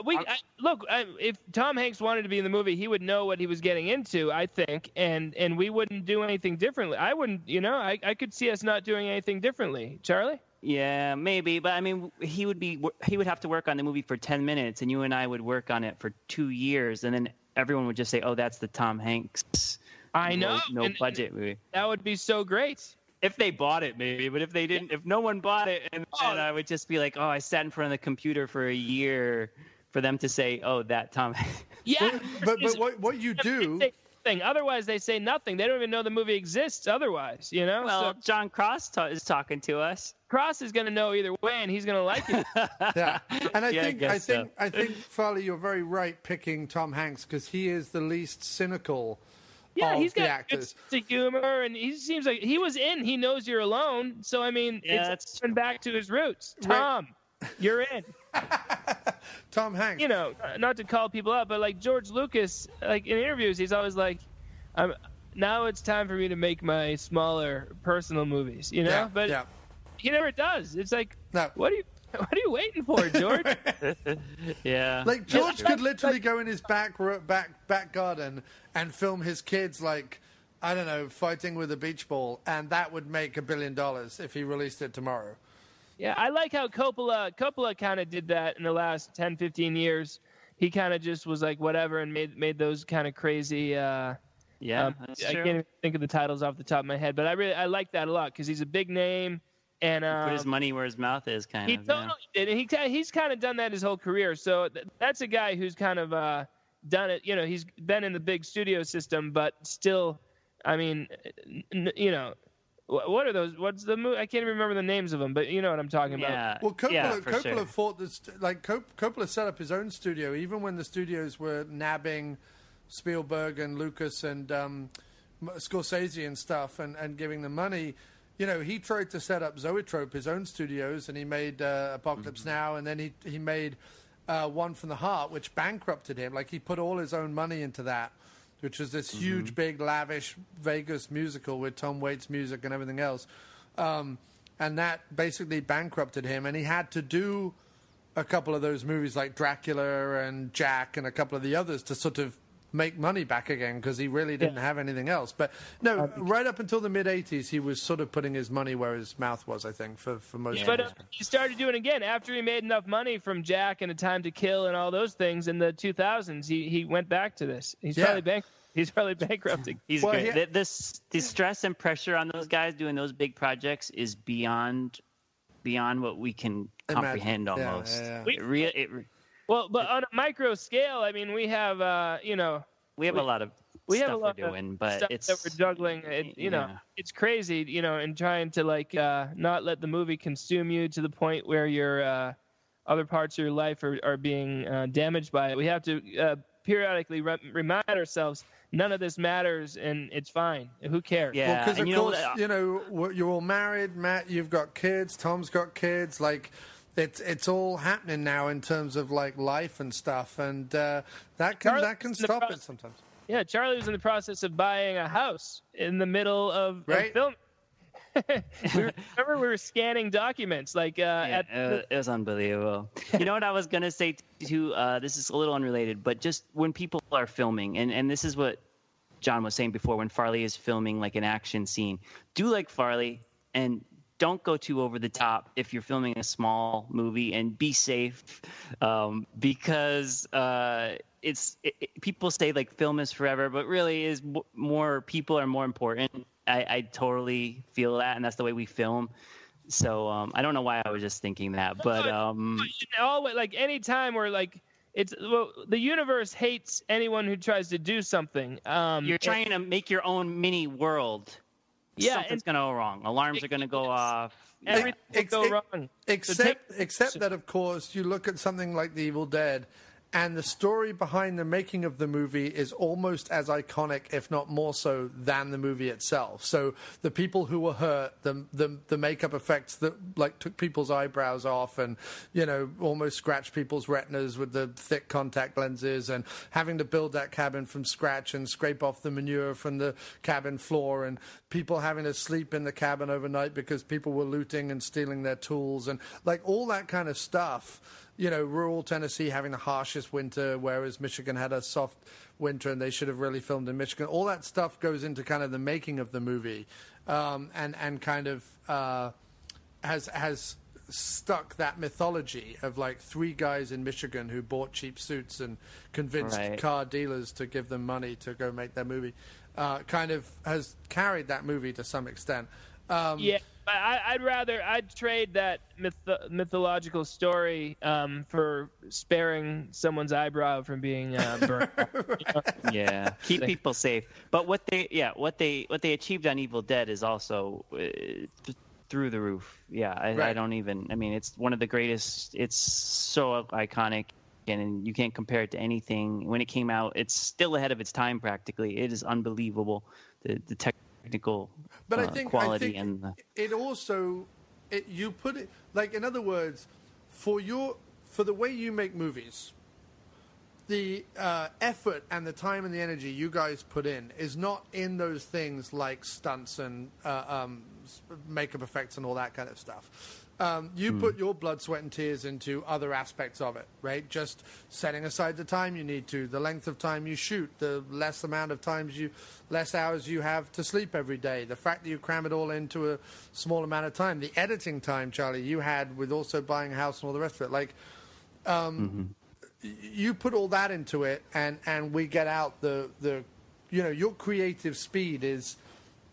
[SPEAKER 4] If Tom Hanks wanted to be in the movie, he would know what he was getting into, I think, and we wouldn't do anything differently. I wouldn't, I could see us not doing anything differently. Charlie?
[SPEAKER 5] Yeah, maybe, but I mean, he would have to work on the movie for 10 minutes, and you and I would work on it for 2 years, and then everyone would just say, "Oh, that's the Tom Hanks."
[SPEAKER 4] I know,
[SPEAKER 5] no budget movie.
[SPEAKER 4] That would be so great
[SPEAKER 5] if they bought it, maybe. But if they didn't, if no one bought it, and I would just be like, "Oh, I sat in front of the computer for a year for them to say, oh, that Tom."
[SPEAKER 4] Yeah,
[SPEAKER 2] but what you do.
[SPEAKER 4] Otherwise, they say nothing. They don't even know the movie exists. Otherwise,
[SPEAKER 5] Well, Jon Cross is talking to us.
[SPEAKER 4] Cross is going to know either way, and he's going to like it.
[SPEAKER 2] Yeah, and I think, Farley, you're very right picking Tom Hanks, because he is the least cynical.
[SPEAKER 4] Yeah, he's got
[SPEAKER 2] actors.
[SPEAKER 4] Good humor, and he seems like he was in He Knows You're Alone. So I mean, it's coming back to his roots. Tom, you're in.
[SPEAKER 2] Tom Hanks.
[SPEAKER 4] Not to call people up, but like George Lucas, like in interviews, he's always like, now it's time for me to make my smaller personal movies, but he never does. It's like,
[SPEAKER 2] no.
[SPEAKER 4] What are you waiting for, George?
[SPEAKER 5] Yeah.
[SPEAKER 2] Like, George could literally go in his back garden and film his kids, like, I don't know, fighting with a beach ball, and that would make $1 billion if he released it tomorrow.
[SPEAKER 4] Yeah, I like how Coppola kind of did that in the last 10, 15 years. He kind of just was like, whatever, and made those kind of crazy.
[SPEAKER 5] That's true.
[SPEAKER 4] I can't even think of the titles off the top of my head, but I like that a lot, because he's a big name. And
[SPEAKER 5] put his money where his mouth is, kind of.
[SPEAKER 4] He totally did, and he's kind of done that his whole career. So that's a guy who's kind of done it. He's been in the big studio system, but still, I mean, what are those? What's the movie? I can't even remember the names of them, but you know what I'm talking about.
[SPEAKER 2] Well, Coppola thought this, like, Coppola set up his own studio, even when the studios were nabbing Spielberg and Lucas and Scorsese and stuff, and giving them money. He tried to set up Zoetrope, his own studios, and he made Apocalypse Now, and then he made One from the Heart, which bankrupted him. Like, he put all his own money into that, which was this huge, big, lavish Vegas musical with Tom Waits music and everything else. And that basically bankrupted him, and he had to do a couple of those movies like Dracula and Jack and a couple of the others to sort of make money back again, because he really didn't have anything else. But no, right up until the mid-'80s, he was sort of putting his money where his mouth was, I think, for most of it.
[SPEAKER 4] But he started doing it again after he made enough money from Jack and A Time to Kill and all those things in the 2000s. He went back to this. He's probably bankrupting.
[SPEAKER 5] He's great. The stress and pressure on those guys doing those big projects is beyond what we can comprehend almost.
[SPEAKER 4] Well, but on a micro scale, I mean, we have,
[SPEAKER 5] we have a lot of stuff we're doing, but it's
[SPEAKER 4] that we're juggling. It's crazy, and trying to not let the movie consume you to the point where you're other parts of your life are being damaged by it. We have to periodically remind ourselves none of this matters and it's fine. Who cares?
[SPEAKER 5] Yeah,
[SPEAKER 2] because
[SPEAKER 5] and
[SPEAKER 2] of course, you're all married. Matt, you've got kids. Tom's got kids. Like, it's all happening now in terms of like life and stuff, and that can stop it sometimes.
[SPEAKER 4] Yeah, Charlie was in the process of buying a house in the middle of film. Remember, we were scanning documents
[SPEAKER 5] it was unbelievable. You know what I was gonna say too? This is a little unrelated, but just when people are filming, and this is what Jon was saying before, when Farley is filming like an action scene, do like Farley and don't go too over the top if you're filming a small movie, and be safe, because people say like film is forever, but really is more, people are more important. I totally feel that, and that's the way we film. So I don't know why I was just thinking that, but
[SPEAKER 4] like any time where like the universe hates anyone who tries to do something.
[SPEAKER 5] You're trying to make your own mini world. Yeah, something's going to go wrong. Alarms are going to go off.
[SPEAKER 4] Everything will go wrong.
[SPEAKER 2] Except that, of course, you look at something like The Evil Dead, and the story behind the making of the movie is almost as iconic, if not more so, than the movie itself. So the people who were hurt, the makeup effects that like took people's eyebrows off, and almost scratched people's retinas with the thick contact lenses, and having to build that cabin from scratch and scrape off the manure from the cabin floor, and people having to sleep in the cabin overnight because people were looting and stealing their tools, and like all that kind of stuff. Rural Tennessee having the harshest winter, whereas Michigan had a soft winter, and they should have really filmed in Michigan. All that stuff goes into kind of the making of the movie, and kind of has stuck that mythology of like three guys in Michigan who bought cheap suits and convinced car dealers to give them money to go make their movie. Kind of has carried that movie to some extent.
[SPEAKER 4] I'd trade that mythological story for sparing someone's eyebrow from being burned.
[SPEAKER 5] Yeah, keep people safe. But what they achieved on Evil Dead is also through the roof. Yeah, I don't even. I mean, it's one of the greatest. It's so iconic, and you can't compare it to anything. When it came out, it's still ahead of its time. Practically, it is unbelievable. The technical quality, and
[SPEAKER 2] it also you put it like, in other words, for the way you make movies, the effort and the time and the energy you guys put in is not in those things like stunts and makeup effects and all that kind of stuff. You put your blood, sweat, and tears into other aspects of it, right? Just setting aside the time you need to, the length of time you shoot, the less hours you have to sleep every day, the fact that you cram it all into a small amount of time, the editing time, Charlie, you had with also buying a house and all the rest of it. Like, you put all that into it, and we get out your creative speed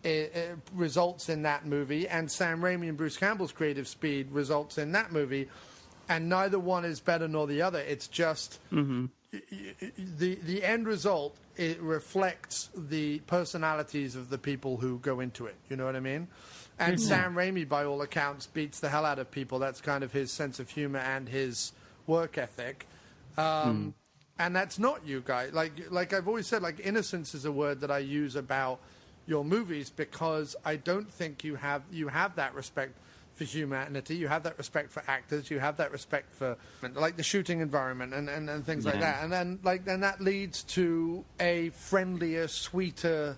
[SPEAKER 2] it results in that movie, and Sam Raimi and Bruce Campbell's creative speed results in that movie, and neither one is better nor the other. It's just the end result. It reflects the personalities of the people who go into it. You know what I mean? And Sam Raimi, by all accounts, beats the hell out of people. That's kind of his sense of humor and his work ethic. And that's not you guys. Like I've always said, like, innocence is a word that I use about your movies, because I don't think you have that respect for humanity, you have that respect for actors, you have that respect for like the shooting environment and things like that, and then that leads to a friendlier, sweeter,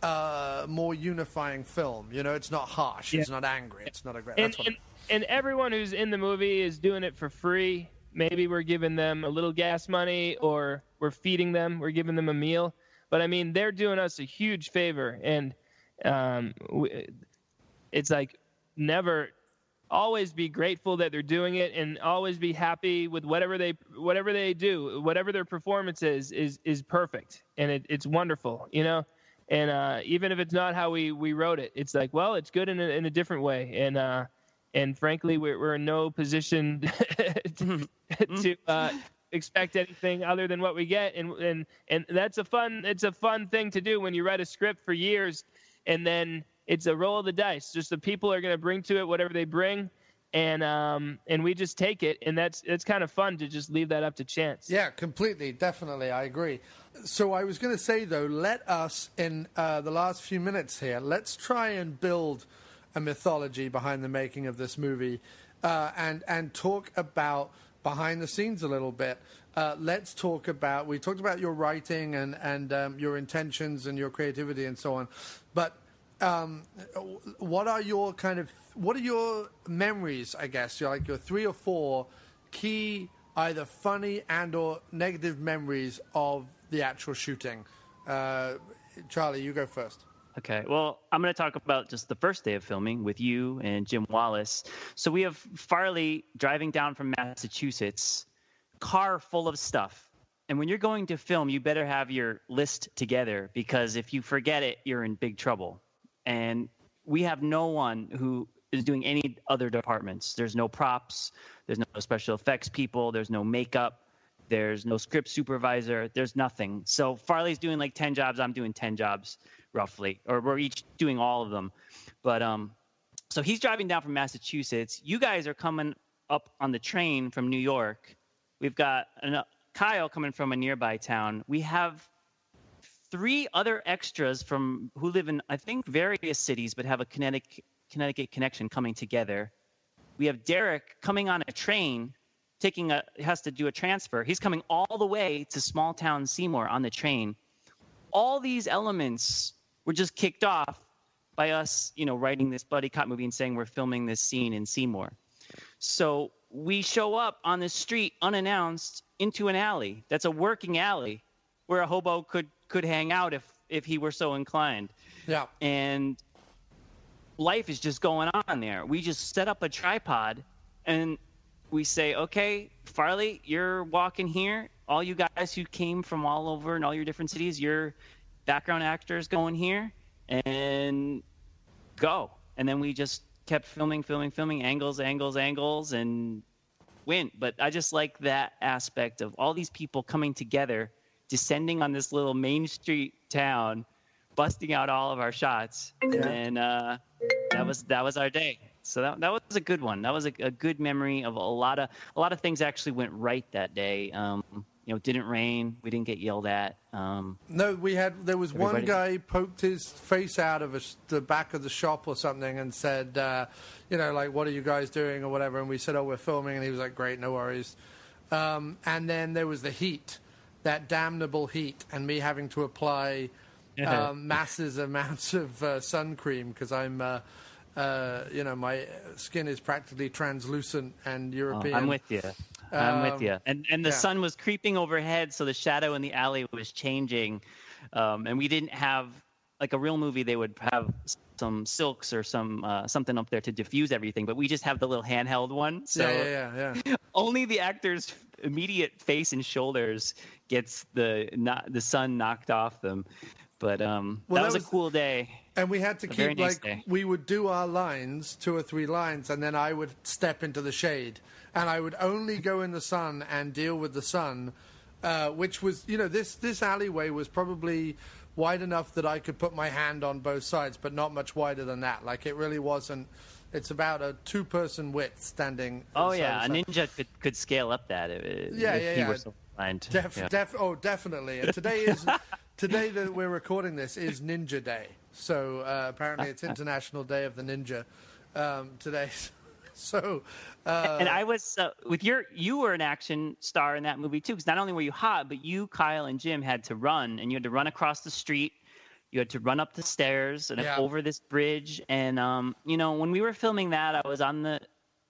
[SPEAKER 2] more unifying film. It's not harsh, it's not angry, it's not aggressive.
[SPEAKER 4] And everyone who's in the movie is doing it for free. Maybe we're giving them a little gas money, or we're feeding them, we're giving them a meal. But, I mean, they're doing us a huge favor, and it's like always be grateful that they're doing it, and always be happy with whatever they do, whatever their performance is perfect, and it's wonderful, And even if it's not how we wrote it, it's like, well, it's good in a different way, and frankly, we're in no position to expect anything other than what we get, and it's a fun thing to do when you write a script for years, and then it's a roll of the dice. Just the people are going to bring to it whatever they bring, and we just take it, and it's kind of fun to just leave that up to chance.
[SPEAKER 2] Yeah, completely, definitely, I agree. So I was going to say, though, let us, in the last few minutes here, let's try and build a mythology behind the making of this movie, and talk about behind the scenes a little bit. Let's talk about, we talked about your writing and your intentions and your creativity and so on, but what are your memories, I guess, your 3 or 4 key either funny and or negative memories of the actual shooting? Charlie, you go first.
[SPEAKER 5] Okay, well, I'm going to talk about just the first day of filming with you and Jim Wallace. So we have Farley driving down from Massachusetts, car full of stuff. And when you're going to film, you better have your list together, because if you forget it, you're in big trouble. And we have no one who is doing any other departments. There's no props, there's no special effects people, there's no makeup, there's no script supervisor, there's nothing. So Farley's doing like 10 jobs, I'm doing 10 jobs roughly, or we're each doing all of them. But so he's driving down from Massachusetts. You guys are coming up on the train from New York. We've got Kyle coming from a nearby town. We have 3 other extras who live in, I think, various cities, but have a Connecticut connection coming together. We have Derek coming on a train, has to do a transfer. He's coming all the way to small town Seymour on the train. All these elements were just kicked off by us, writing this buddy cop movie and saying we're filming this scene in Seymour. So we show up on the street unannounced into an alley. That's a working alley where a hobo could hang out if he were so inclined. Yeah. And life is just going on there. We just set up a tripod and we say, okay, Farley, you're walking here. All you guys who came from all over and all your different cities, your background actors going here, and go. And then we just kept filming, angles, and went. But I just like that aspect of all these people coming together, descending on this little Main Street town, busting out all of our shots. Yeah. And that was our day. So that was a good one. That was a good memory of a lot of things actually went right that day. It didn't rain. We didn't get yelled at.
[SPEAKER 2] No, there was one guy poked his face out of the back of the shop or something and said, what are you guys doing or whatever? And we said, oh, we're filming. And he was like, great, no worries. And then there was the heat, that damnable heat, and me having to apply massive amounts of sun cream because I'm, my skin is practically translucent and European.
[SPEAKER 5] I'm with you. And the sun was creeping overhead, so the shadow in the alley was changing. And we didn't have, like a real movie, they would have some silks or something up there to diffuse everything, but we just have the little handheld one. So yeah. Only the actor's immediate face and shoulders gets the sun knocked off them. But that was a cool day.
[SPEAKER 2] And we had to keep, we would do our lines, 2 or 3 lines, and then I would step into the shade. And I would only go in the sun and deal with the sun, which was, this alleyway was probably wide enough that I could put my hand on both sides, but not much wider than that. Like, it really wasn't. It's about a 2person width standing. Oh, yeah.
[SPEAKER 5] A ninja could scale up that if he were so inclined.
[SPEAKER 2] Definitely. And today that we're recording this is Ninja Day. So apparently it's International Day of the Ninja today. So,
[SPEAKER 5] and I was you were an action star in that movie too, because not only were you hot, but you, Kyle, and Jim had to run, and you had to run across the street, you had to run up the stairs and over this bridge, and when we were filming that, I was on the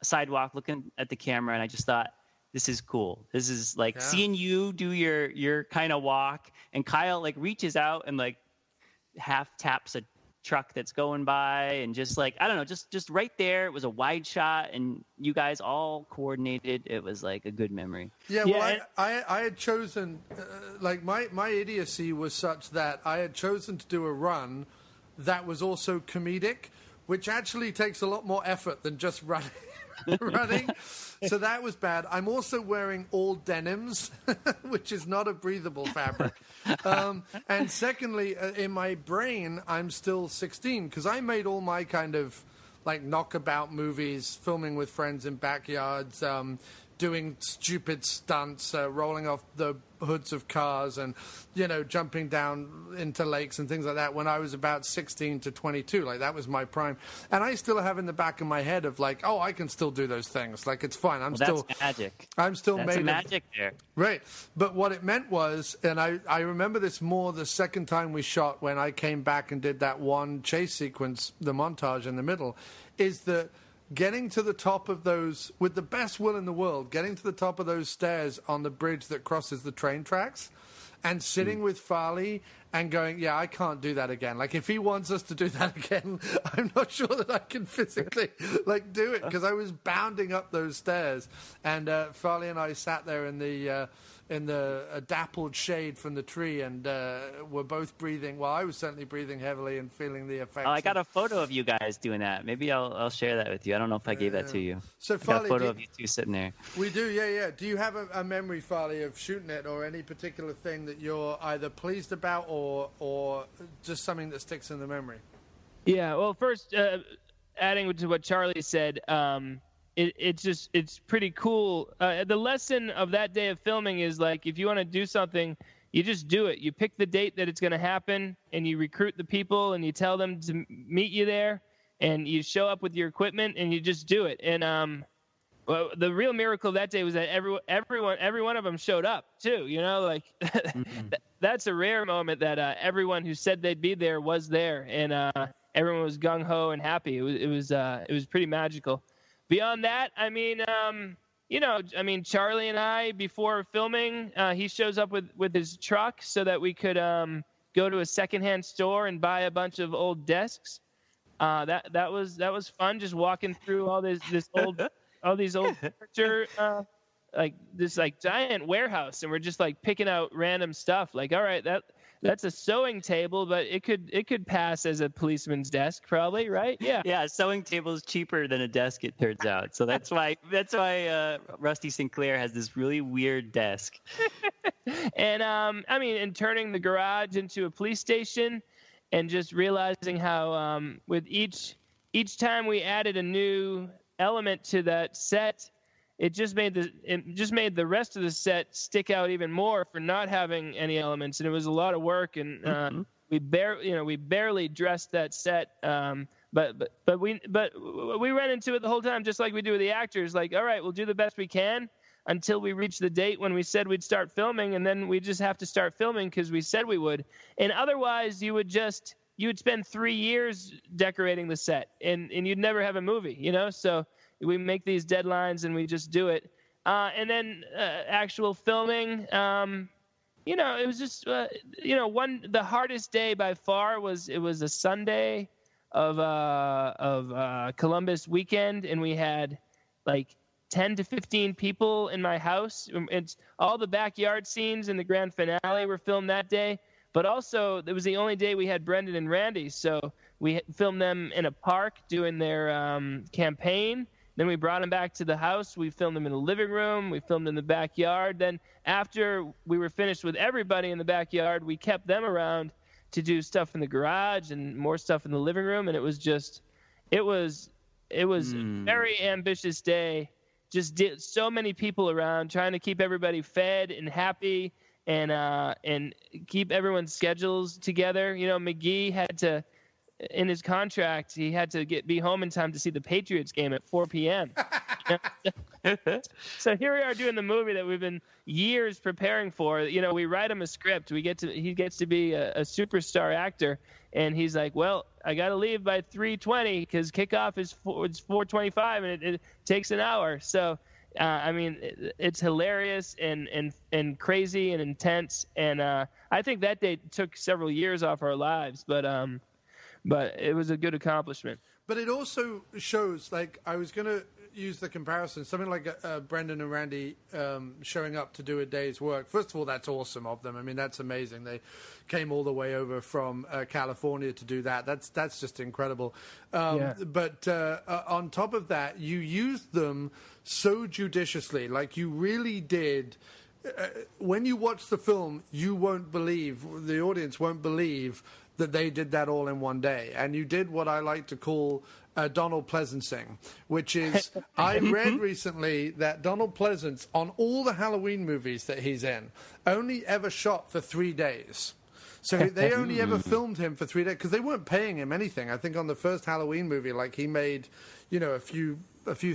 [SPEAKER 5] sidewalk looking at the camera, and I just thought, this is cool. This is seeing you do your kind of walk, and Kyle reaches out and half taps a truck that's going by, and just I don't know, just right there. It was a wide shot, and you guys all coordinated. It was a good memory.
[SPEAKER 2] Yeah, well, I had chosen my idiocy was such that I had chosen to do a run that was also comedic, which actually takes a lot more effort than just running. So that was bad. I'm also wearing all denims, which is not a breathable fabric. And secondly, in my brain, I'm still 16 because I made all my kind of like knockabout movies, filming with friends in backyards, doing stupid stunts, rolling off the hoods of cars and, jumping down into lakes and things like that when I was about 16 to 22. Like, that was my prime. And I still have in the back of my head of like, oh, I can still do those things. Like, it's fine.
[SPEAKER 5] That's magic.
[SPEAKER 2] I'm still
[SPEAKER 5] that's
[SPEAKER 2] made
[SPEAKER 5] a magic there.
[SPEAKER 2] Right. But what it meant was, and I remember this more the second time we shot when I came back and did that one chase sequence, the montage in the middle, is that getting to the top of those, with the best will in the world, getting to the top of those stairs on the bridge that crosses the train tracks and sitting with Farley and going, yeah, I can't do that again. Like, if he wants us to do that again, I'm not sure that I can physically, do it, because I was bounding up those stairs. And Farley and I sat there in the dappled shade from the tree, and were both breathing. Well, I was certainly breathing heavily and feeling the effects.
[SPEAKER 5] Oh, I got a photo of you guys doing that. Maybe I'll share that with you. I don't know if I gave that to you.
[SPEAKER 2] So Farley,
[SPEAKER 5] I got a photo of you two sitting there.
[SPEAKER 2] We do, yeah. Do you have a memory, Farley, of shooting it, or any particular thing that you're either pleased about or just something that sticks in the memory?
[SPEAKER 4] Yeah. Well, first, adding to what Charlie said. It's pretty cool. The lesson of that day of filming is, like, if you want to do something, you just do it. You pick the date that it's going to happen, and you recruit the people, and you tell them to meet you there, and you show up with your equipment, and you just do it. And well, the real miracle that day was that every one of them showed up too. That's a rare moment that everyone who said they'd be there was there, and everyone was gung ho and happy. It was pretty magical. Beyond that, Charlie and I, before filming, he shows up with his truck so that we could go to a secondhand store and buy a bunch of old desks. That was fun, just walking through all these old furniture, this giant warehouse, and we're just picking out random stuff. Like, all right, that's a sewing table, but it could pass as a policeman's desk, probably, right? Yeah.
[SPEAKER 5] Yeah, a sewing table is cheaper than a desk, it turns out. So that's why Rusty Sinclair has this really weird desk.
[SPEAKER 4] And and turning the garage into a police station, and just realizing how with each time we added a new element to that set, it just made the rest of the set stick out even more for not having any elements, and it was a lot of work. And we barely dressed that set, but we ran into it the whole time, just like we do with the actors. Like, all right, we'll do the best we can until we reach the date when we said we'd start filming, and then we just have to start filming because we said we would. And otherwise, you would spend 3 years decorating the set, and you'd never have a movie, So we make these deadlines and we just do it. And then actual filming, it was just, the hardest day by far was a Sunday of Columbus weekend, and we had 10 to 15 people in my house. It's all the backyard scenes in the grand finale were filmed that day. But also, it was the only day we had Brendan and Randy, so we filmed them in a park doing their campaign. Then we brought them back to the house. We filmed them in the living room. We filmed in the backyard. Then after we were finished with everybody in the backyard, we kept them around to do stuff in the garage and more stuff in the living room. And it was a very ambitious day. Just did so many people around, trying to keep everybody fed and happy, and keep everyone's schedules together. McGee had to, in his contract, he had to be home in time to see the Patriots game at 4 p.m. So here we are doing the movie that we've been years preparing for. We write him a script. He gets to be a superstar actor, and he's like, well, I got to leave by 3:20 because kickoff is 4:25, and it takes an hour. So, it's hilarious and crazy and intense. And I think that day took several years off our lives, but it was a good accomplishment.
[SPEAKER 2] But it also shows, I was going to use the comparison, something like Brendan and Randy showing up to do a day's work. First of all, that's awesome of them. I mean, that's amazing. They came all the way over from California to do that. That's just incredible. But on top of that, you used them so judiciously. You really did. When you watch the film, you won't believe, the audience won't believe that they did that all in one day. And you did what I like to call Donald Pleasencing, which is, I read recently that Donald Pleasence, on all the Halloween movies that he's in, only ever shot for 3 days. So they only ever filmed him for 3 days because they weren't paying him anything. I think on the first Halloween movie, like he made, a few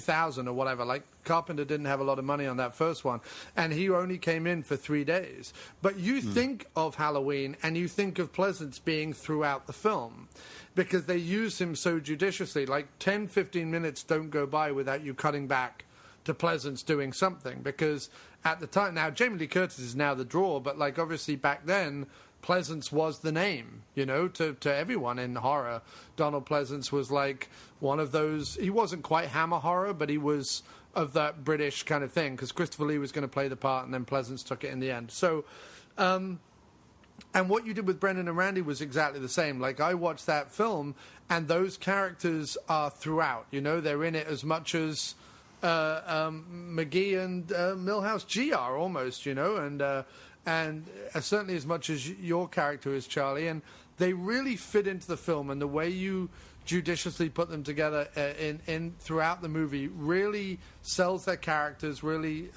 [SPEAKER 2] thousand or whatever. Like Carpenter didn't have a lot of money on that first one, and he only came in for 3 days. But you think of Halloween and you think of Pleasence being throughout the film because they use him so judiciously. Like 10, 15 minutes don't go by without you cutting back to Pleasence doing something, because at the time, now Jamie Lee Curtis is now the draw, but like obviously back then Pleasence was the name, to everyone in horror. Donald Pleasence was like one of those, he wasn't quite Hammer horror, but he was of that British kind of thing, because Christopher Lee was going to play the part and then Pleasence took it in the end. So, and what you did with Brendan and Randy was exactly the same. Like I watched that film and those characters are throughout, they're in it as much as McGee and Milhouse G are almost, and certainly as much as your character is, Charlie, and they really fit into the film, and the way you judiciously put them together in throughout the movie really sells their characters, really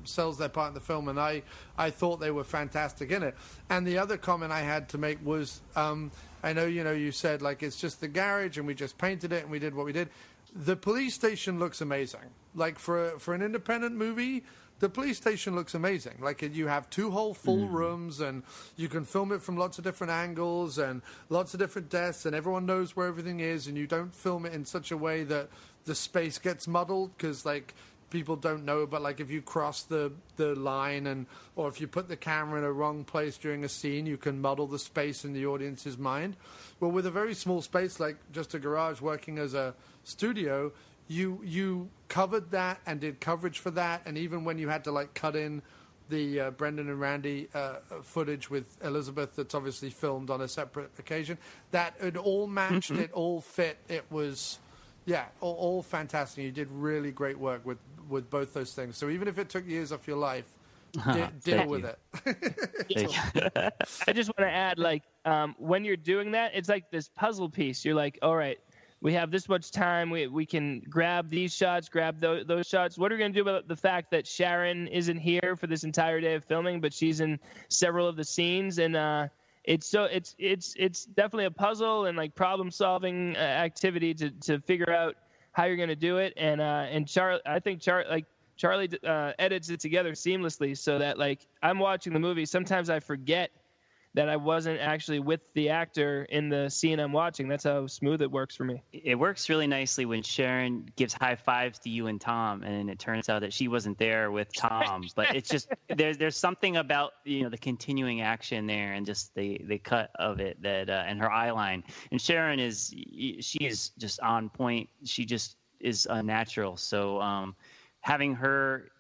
[SPEAKER 2] sells their part in the film, and I thought they were fantastic in it. And the other comment I had to make was, I know, you said, like, it's just the garage, and we just painted it, and we did what we did. The police station looks amazing. Like, for an independent movie, the police station looks amazing. Like, you have 2 whole full rooms, and you can film it from lots of different angles and lots of different desks, and everyone knows where everything is, and you don't film it in such a way that the space gets muddled, because, like, people don't know, but, like, if you cross the line or if you put the camera in a wrong place during a scene, you can muddle the space in the audience's mind. Well, with a very small space, like just a garage working as a studio, you covered that and did coverage for that, and even when you had to like cut in the Brendan and Randy footage with Elizabeth, that's obviously filmed on a separate occasion, that it all matched, it all fit, it was all fantastic. You did really great work with both those things. So even if it took years off your life, deal with it.
[SPEAKER 4] I just want to add, like, when you're doing that, it's like this puzzle piece. You're like, all right, we have this much time. We can grab these shots, grab those shots. What are we going to do about the fact that Sharon isn't here for this entire day of filming, but she's in several of the scenes? And it's definitely a puzzle and like problem solving activity to figure out how you're going to do it. And I think Charlie edits it together seamlessly, so that like I'm watching the movie, sometimes I forget that I wasn't actually with the actor in the scene I'm watching. That's how smooth it works for me. It
[SPEAKER 5] works really nicely when Sharon gives high fives to you and Tom, and it turns out that she wasn't there with Tom. But it's just there's something about the continuing action there, and just the cut of it that and her eye line. And Sharon she is just on point. She just is unnatural. So having her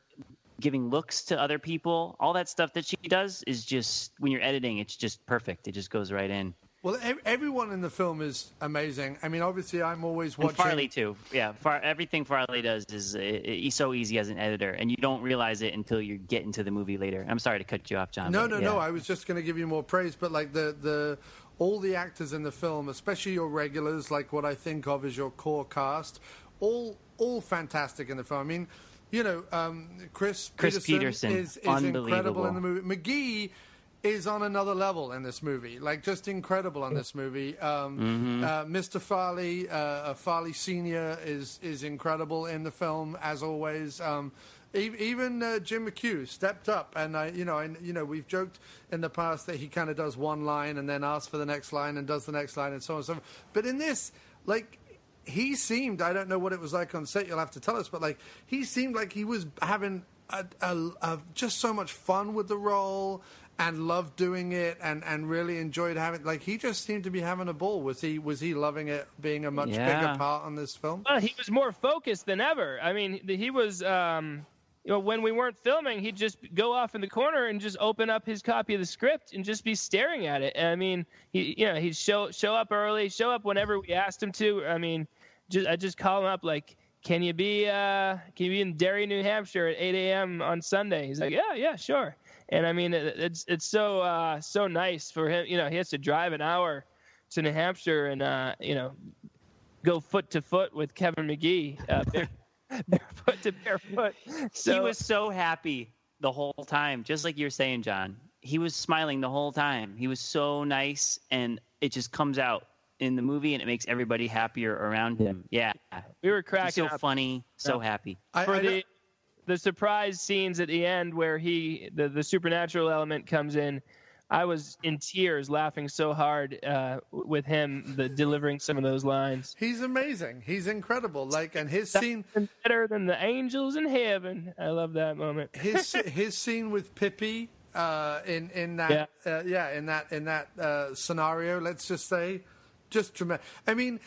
[SPEAKER 5] giving looks to other people, all that stuff that she does is just, when you're editing, it's just perfect. It just goes right in.
[SPEAKER 2] Well, everyone in the film is amazing. I mean, obviously, I'm always watching.
[SPEAKER 5] And Farley, too. Yeah, everything Farley does is so easy as an editor, and you don't realize it until you get into the movie later. I'm sorry to cut you off, John.
[SPEAKER 2] No. I was just going to give you more praise, but like all the actors in the film, especially your regulars, like what I think of as your core cast, all fantastic in the film. I mean, Chris Peterson is incredible in the movie. McGee is on another level in this movie, like just incredible in this movie. Mr. Farley, Farley Sr. is incredible in the film as always. Even Jim McHugh stepped up, and we've joked in the past that he kind of does one line and then asks for the next line and does the next line and so on and so forth. But in this, like, he seemed, I don't know what it was like on set, you'll have to tell us, but like he seemed like he was having just so much fun with the role and loved doing it and really enjoyed having, like, he just seemed to be having a ball. Was he loving it being a much bigger part on this film?
[SPEAKER 4] Well, he was more focused than ever. I mean, he was when we weren't filming, he'd just go off in the corner and just open up his copy of the script and just be staring at it. And, I mean, he'd show up early, show up whenever we asked him to. I mean, I just call him up like, can you be in Derry, New Hampshire at 8 a.m. on Sunday? He's like, yeah, sure. And I mean, it's so nice for him. He has to drive an hour to New Hampshire, and go foot to foot with Kevin McGee, barefoot to barefoot. So,
[SPEAKER 5] he was so happy the whole time, just like you're saying, John. He was smiling the whole time. He was so nice, and it just comes out in the movie, and it makes everybody happier around him. Yeah,
[SPEAKER 4] we were cracking
[SPEAKER 5] He's so
[SPEAKER 4] up.
[SPEAKER 5] funny, so happy.
[SPEAKER 4] The surprise scenes at the end where the supernatural element comes in, I was in tears laughing so hard with him delivering some of those lines.
[SPEAKER 2] He's amazing. He's incredible. And his scene
[SPEAKER 4] better than the angels in heaven. I love that moment.
[SPEAKER 2] His scene with Pippi in that scenario. Let's just say, just tremendous. I mean,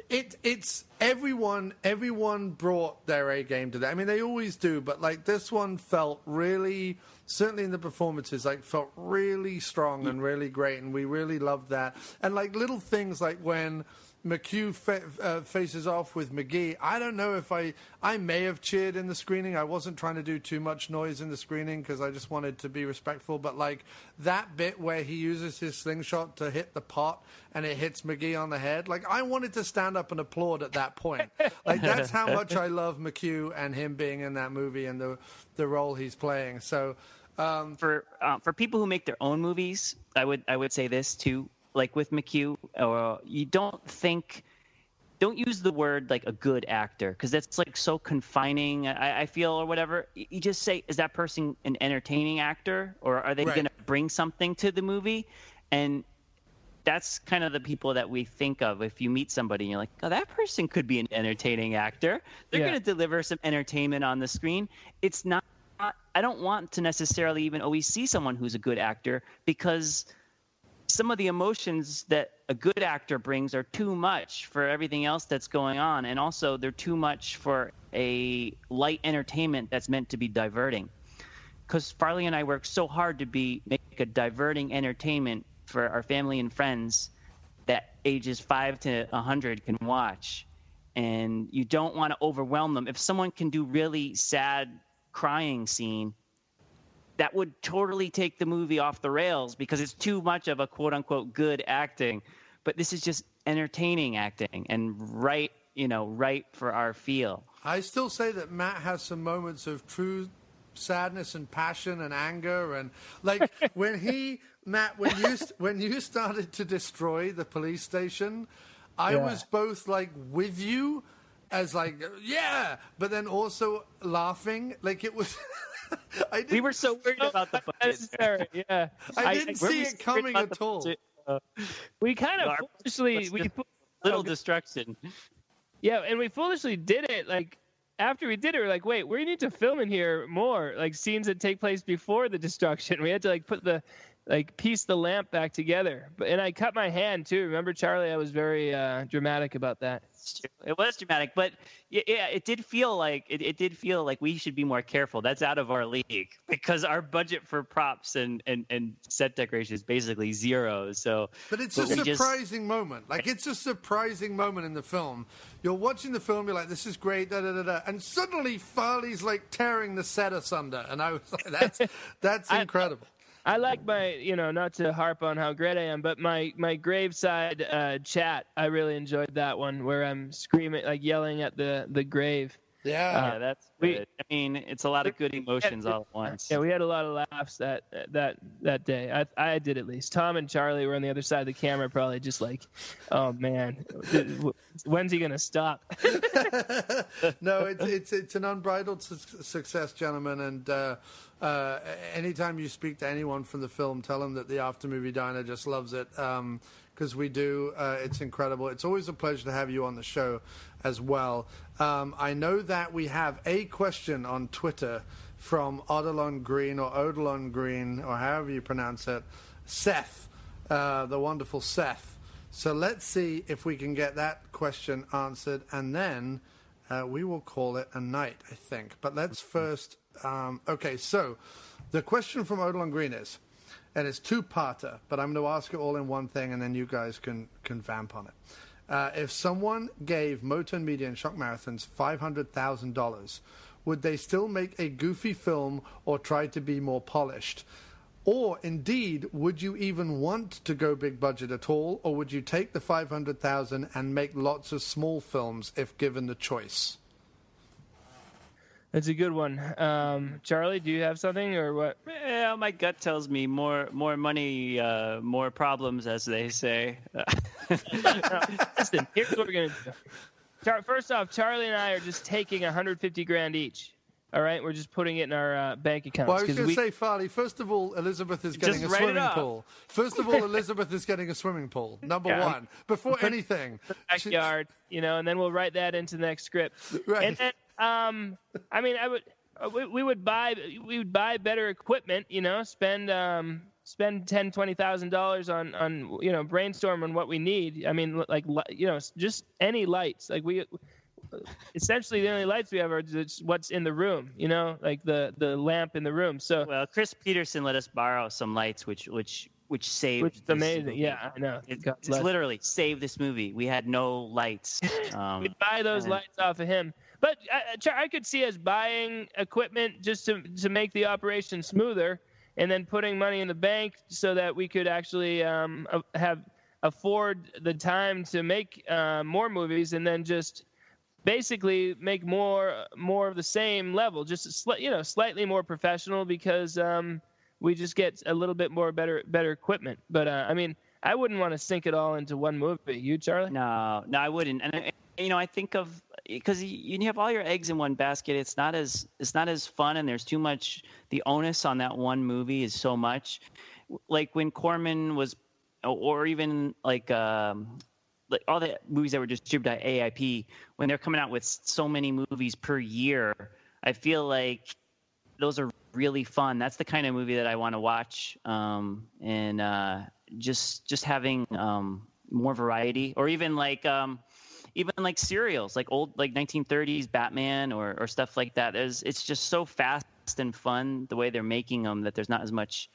[SPEAKER 2] it's everyone brought their A game to that. I mean, they always do, but this one felt really, certainly in the performances, felt really strong and really great, and we really loved that. And little things like when McHugh faces off with McGee. I don't know if I may have cheered in the screening. I wasn't trying to do too much noise in the screening because I just wanted to be respectful. But that bit where he uses his slingshot to hit the pot and it hits McGee on the head, I wanted to stand up and applaud at that point. That's how much I love McHugh and him being in that movie and the role he's playing. So
[SPEAKER 5] for people who make their own movies, I would say this too. With McHugh, you don't use the word a good actor, because that's so confining, I feel, or whatever. You just say, is that person an entertaining actor, or are they going to bring something to the movie? And that's kind of the people that we think of. If you meet somebody and you're like, oh, that person could be an entertaining actor. They're going to deliver some entertainment on the screen. It's not, I don't want to necessarily even always see someone who's a good actor, because some of the emotions that a good actor brings are too much for everything else that's going on. And also they're too much for a light entertainment that's meant to be diverting. Because Farley and I work so hard to make a diverting entertainment for our family and friends that ages 5 to 100 can watch. And you don't want to overwhelm them. If someone can do really sad crying scene, that would totally take the movie off the rails because it's too much of a quote-unquote good acting. But this is just entertaining acting and right for our feel.
[SPEAKER 2] I still say that Matt has some moments of true sadness and passion and anger, and when you started to destroy the police station, I was both with you as but then also laughing. It was
[SPEAKER 5] we were so worried about the budget.
[SPEAKER 4] Necessary, yeah.
[SPEAKER 2] I didn't see it coming at all.
[SPEAKER 4] We kind of foolishly
[SPEAKER 5] destruction.
[SPEAKER 4] Yeah, and we foolishly did it. After we did it, we're like, wait, we need to film in here more, scenes that take place before the destruction. We had to put the piece the lamp back together. And I cut my hand too. Remember, Charlie? I was very dramatic about that.
[SPEAKER 5] It was dramatic, but yeah, it did feel like we should be more careful. That's out of our league because our budget for props and set decoration is basically zero. So,
[SPEAKER 2] but it's a surprising moment. It's a surprising moment in the film. You're watching the film, you're like, this is great, da da da da, and suddenly Farley's tearing the set asunder, and I was like, that's incredible.
[SPEAKER 4] I like my, not to harp on how great I am, but my graveside chat, I really enjoyed that one where I'm screaming, yelling at the grave.
[SPEAKER 2] Yeah,
[SPEAKER 5] that's good. It's a lot of good emotions all at once.
[SPEAKER 4] Yeah, we had a lot of laughs that day. I did, at least. Tom and Charlie were on the other side of the camera, probably just oh man, when's he gonna stop?
[SPEAKER 2] No, it's an unbridled success, gentlemen, and anytime you speak to anyone from the film, tell them that the After Movie Diner just loves it. Because we do. It's incredible. It's always a pleasure to have you on the show as well. I know that we have a question on Twitter from Odilon Green or Odilon Green, or however you pronounce it, Seth, the wonderful Seth. So let's see if we can get that question answered, and then we will call it a night, I think. But let's first... okay, so the question from Odilon Green is... and it's two-parter, but I'm going to ask it all in one thing, and then you guys can vamp on it. If someone gave Motern-Media and Shock Marathons $500,000, would they still make a goofy film or try to be more polished? Or indeed, would you even want to go big budget at all, or would you take the $500,000 and make lots of small films if given the choice?
[SPEAKER 4] That's a good one. Charlie, do you have something or what?
[SPEAKER 5] Yeah, my gut tells me more money, more problems, as they say.
[SPEAKER 4] Listen, here's what we're gonna do. First off, Charlie and I are just taking $150,000 each. All right, we're just putting it in our bank accounts.
[SPEAKER 2] Well, I was going to say, Farley, first of all, Elizabeth is getting a swimming pool. First of all, Elizabeth is getting a swimming pool, number one, before anything.
[SPEAKER 4] Backyard, and then we'll write that into the next script.
[SPEAKER 2] Right.
[SPEAKER 4] And then, we would buy better equipment, spend $10,000-$20,000 on brainstorm on what we need. I mean, just any lights. Like essentially the only lights we have are just what's in the room, like the lamp in the room. So
[SPEAKER 5] Chris Peterson let us borrow some lights, which saved.
[SPEAKER 4] Which is amazing. Movie. Yeah, I know.
[SPEAKER 5] It's literally saved this movie. We had no lights.
[SPEAKER 4] We'd buy those lights off of him. But I could see us buying equipment just to make the operation smoother, and then putting money in the bank so that we could actually afford the time to make more movies, and then just basically make more of the same level, just slightly more professional, because we just get a little bit more better equipment. But I wouldn't want to sink it all into one movie. You, Charlie?
[SPEAKER 5] No, I wouldn't. And I think of, because you have all your eggs in one basket. It's not as fun, and there's too much. The onus on that one movie is so much. Like when Corman was, or even like all the movies that were distributed by AIP, when they're coming out with so many movies per year, I feel like those are really fun. That's the kind of movie that I want to watch, and just having more variety, or even like serials, like old 1930s Batman or stuff like that. It's just so fast and fun the way they're making them, that there's not as much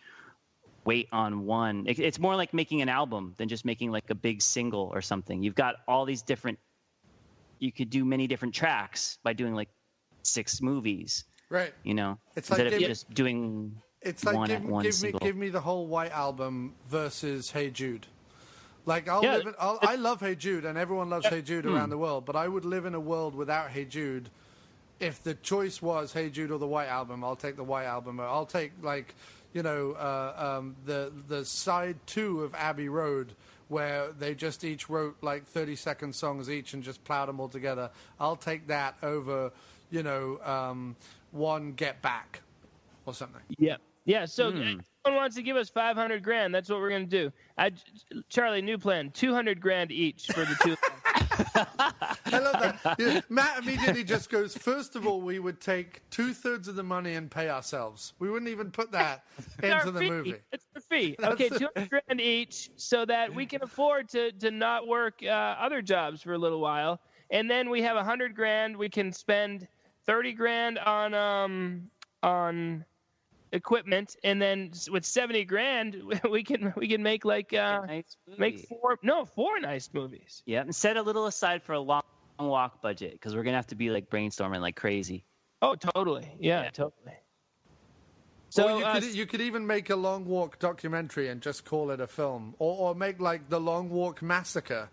[SPEAKER 5] weight on one. It's more like making an album than just making like a big single or something. You've got all these different. You could do many different tracks by doing like 6 movies. Right.
[SPEAKER 2] It's
[SPEAKER 5] instead
[SPEAKER 2] like
[SPEAKER 5] of just doing.
[SPEAKER 2] It's like give me the whole White Album versus Hey Jude. Like I love Hey Jude, and everyone loves Hey Jude around the world. But I would live in a world without Hey Jude. If the choice was Hey Jude or the White Album, I'll take the White Album. I'll take the side 2 of Abbey Road, where they just each wrote like 30-second songs each and just plowed them all together. I'll take that over, one Get Back or something.
[SPEAKER 4] Yeah. So someone wants to give us $500,000. That's what we're gonna do. Charlie, new plan: $200,000 each for the two.
[SPEAKER 2] I love that. Yeah, Matt immediately just goes, first of all, we would take 2/3 of the money and pay ourselves. We wouldn't even put that into the movie.
[SPEAKER 4] It's the fee. Okay, $200,000 each, so that we can afford to not work other jobs for a little while, and then we have $100,000. We can spend $30,000 on equipment, and then with $70,000 we can make like make 4 nice movies.
[SPEAKER 5] Yeah, and set a little aside for a long walk budget, because we're gonna have to be like brainstorming like crazy.
[SPEAKER 4] Oh, totally. Yeah. Totally. So
[SPEAKER 2] you could even make a Long Walk documentary and just call it a film, or make like the Long Walk Massacre.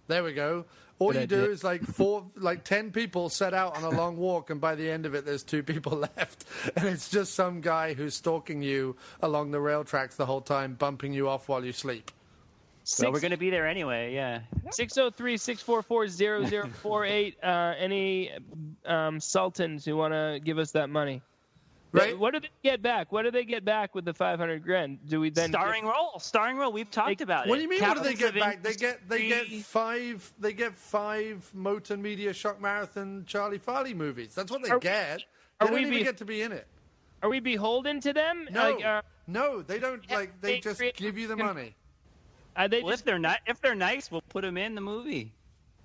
[SPEAKER 2] There we go. All you do is 10 people set out on a long walk, and by the end of it, there's 2 people left. And it's just some guy who's stalking you along the rail tracks the whole time, bumping you off while you sleep.
[SPEAKER 5] Well, we're going to be there anyway, yeah.
[SPEAKER 4] 603-644-0048. Any sultans who want to give us that money?
[SPEAKER 2] Right.
[SPEAKER 4] What do they get back? What do they get back with the $500,000? Do we then
[SPEAKER 5] starring role? We've talked about it.
[SPEAKER 2] What do you mean? What do they get back? They get 5 motern-media Shock Marathon Charlie Farley movies. That's what they get. They don't even get to be in it.
[SPEAKER 4] Are we beholden to them?
[SPEAKER 2] No, no, they don't. They just give you the money.
[SPEAKER 5] If they're nice, we'll put them in the movie.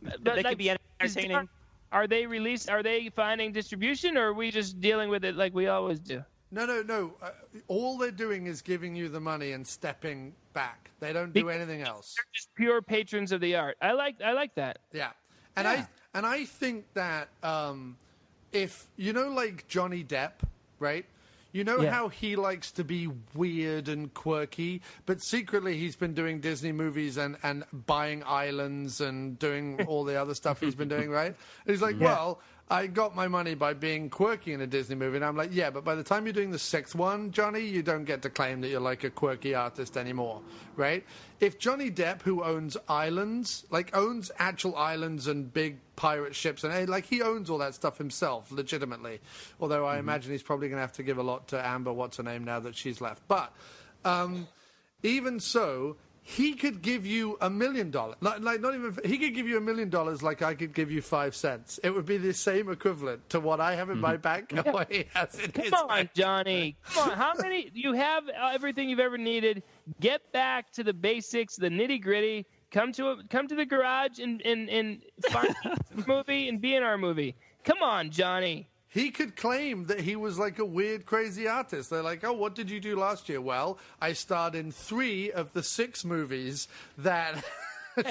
[SPEAKER 5] But they could be entertaining.
[SPEAKER 4] Are they released? Are they finding distribution, or are we just dealing with it like we always do?
[SPEAKER 2] No. All they're doing is giving you the money and stepping back. They don't do anything else.
[SPEAKER 4] They're just pure patrons of the art. I like that.
[SPEAKER 2] Yeah, I think that if like Johnny Depp, right? You know how he likes to be weird and quirky, but secretly he's been doing Disney movies and buying islands and doing all the other stuff he's been doing, right? And he's like, well, I got my money by being quirky in a Disney movie. And I'm like, yeah, but by the time you're doing the sixth one, Johnny, you don't get to claim that you're like a quirky artist anymore, right? If Johnny Depp, who owns islands, like owns actual islands and big pirate ships, and like he owns all that stuff himself, legitimately. Although I imagine he's probably going to have to give a lot to Amber, what's her name, now that she's left. But even so, he could give you $1 million. Like not even he could give you $1 million like I could give you 5 cents. It would be the same equivalent to what I have in my bank and what he has in his
[SPEAKER 4] Come on,
[SPEAKER 2] bank.
[SPEAKER 4] Johnny. Come on. How many? You have everything you've ever needed. Get back to the basics, the nitty gritty. Come to the garage and find a movie and be in our movie. Come on, Johnny.
[SPEAKER 2] He could claim that he was like a weird, crazy artist. They're like, oh, what did you do last year? Well, I starred in 3 of the 6 movies that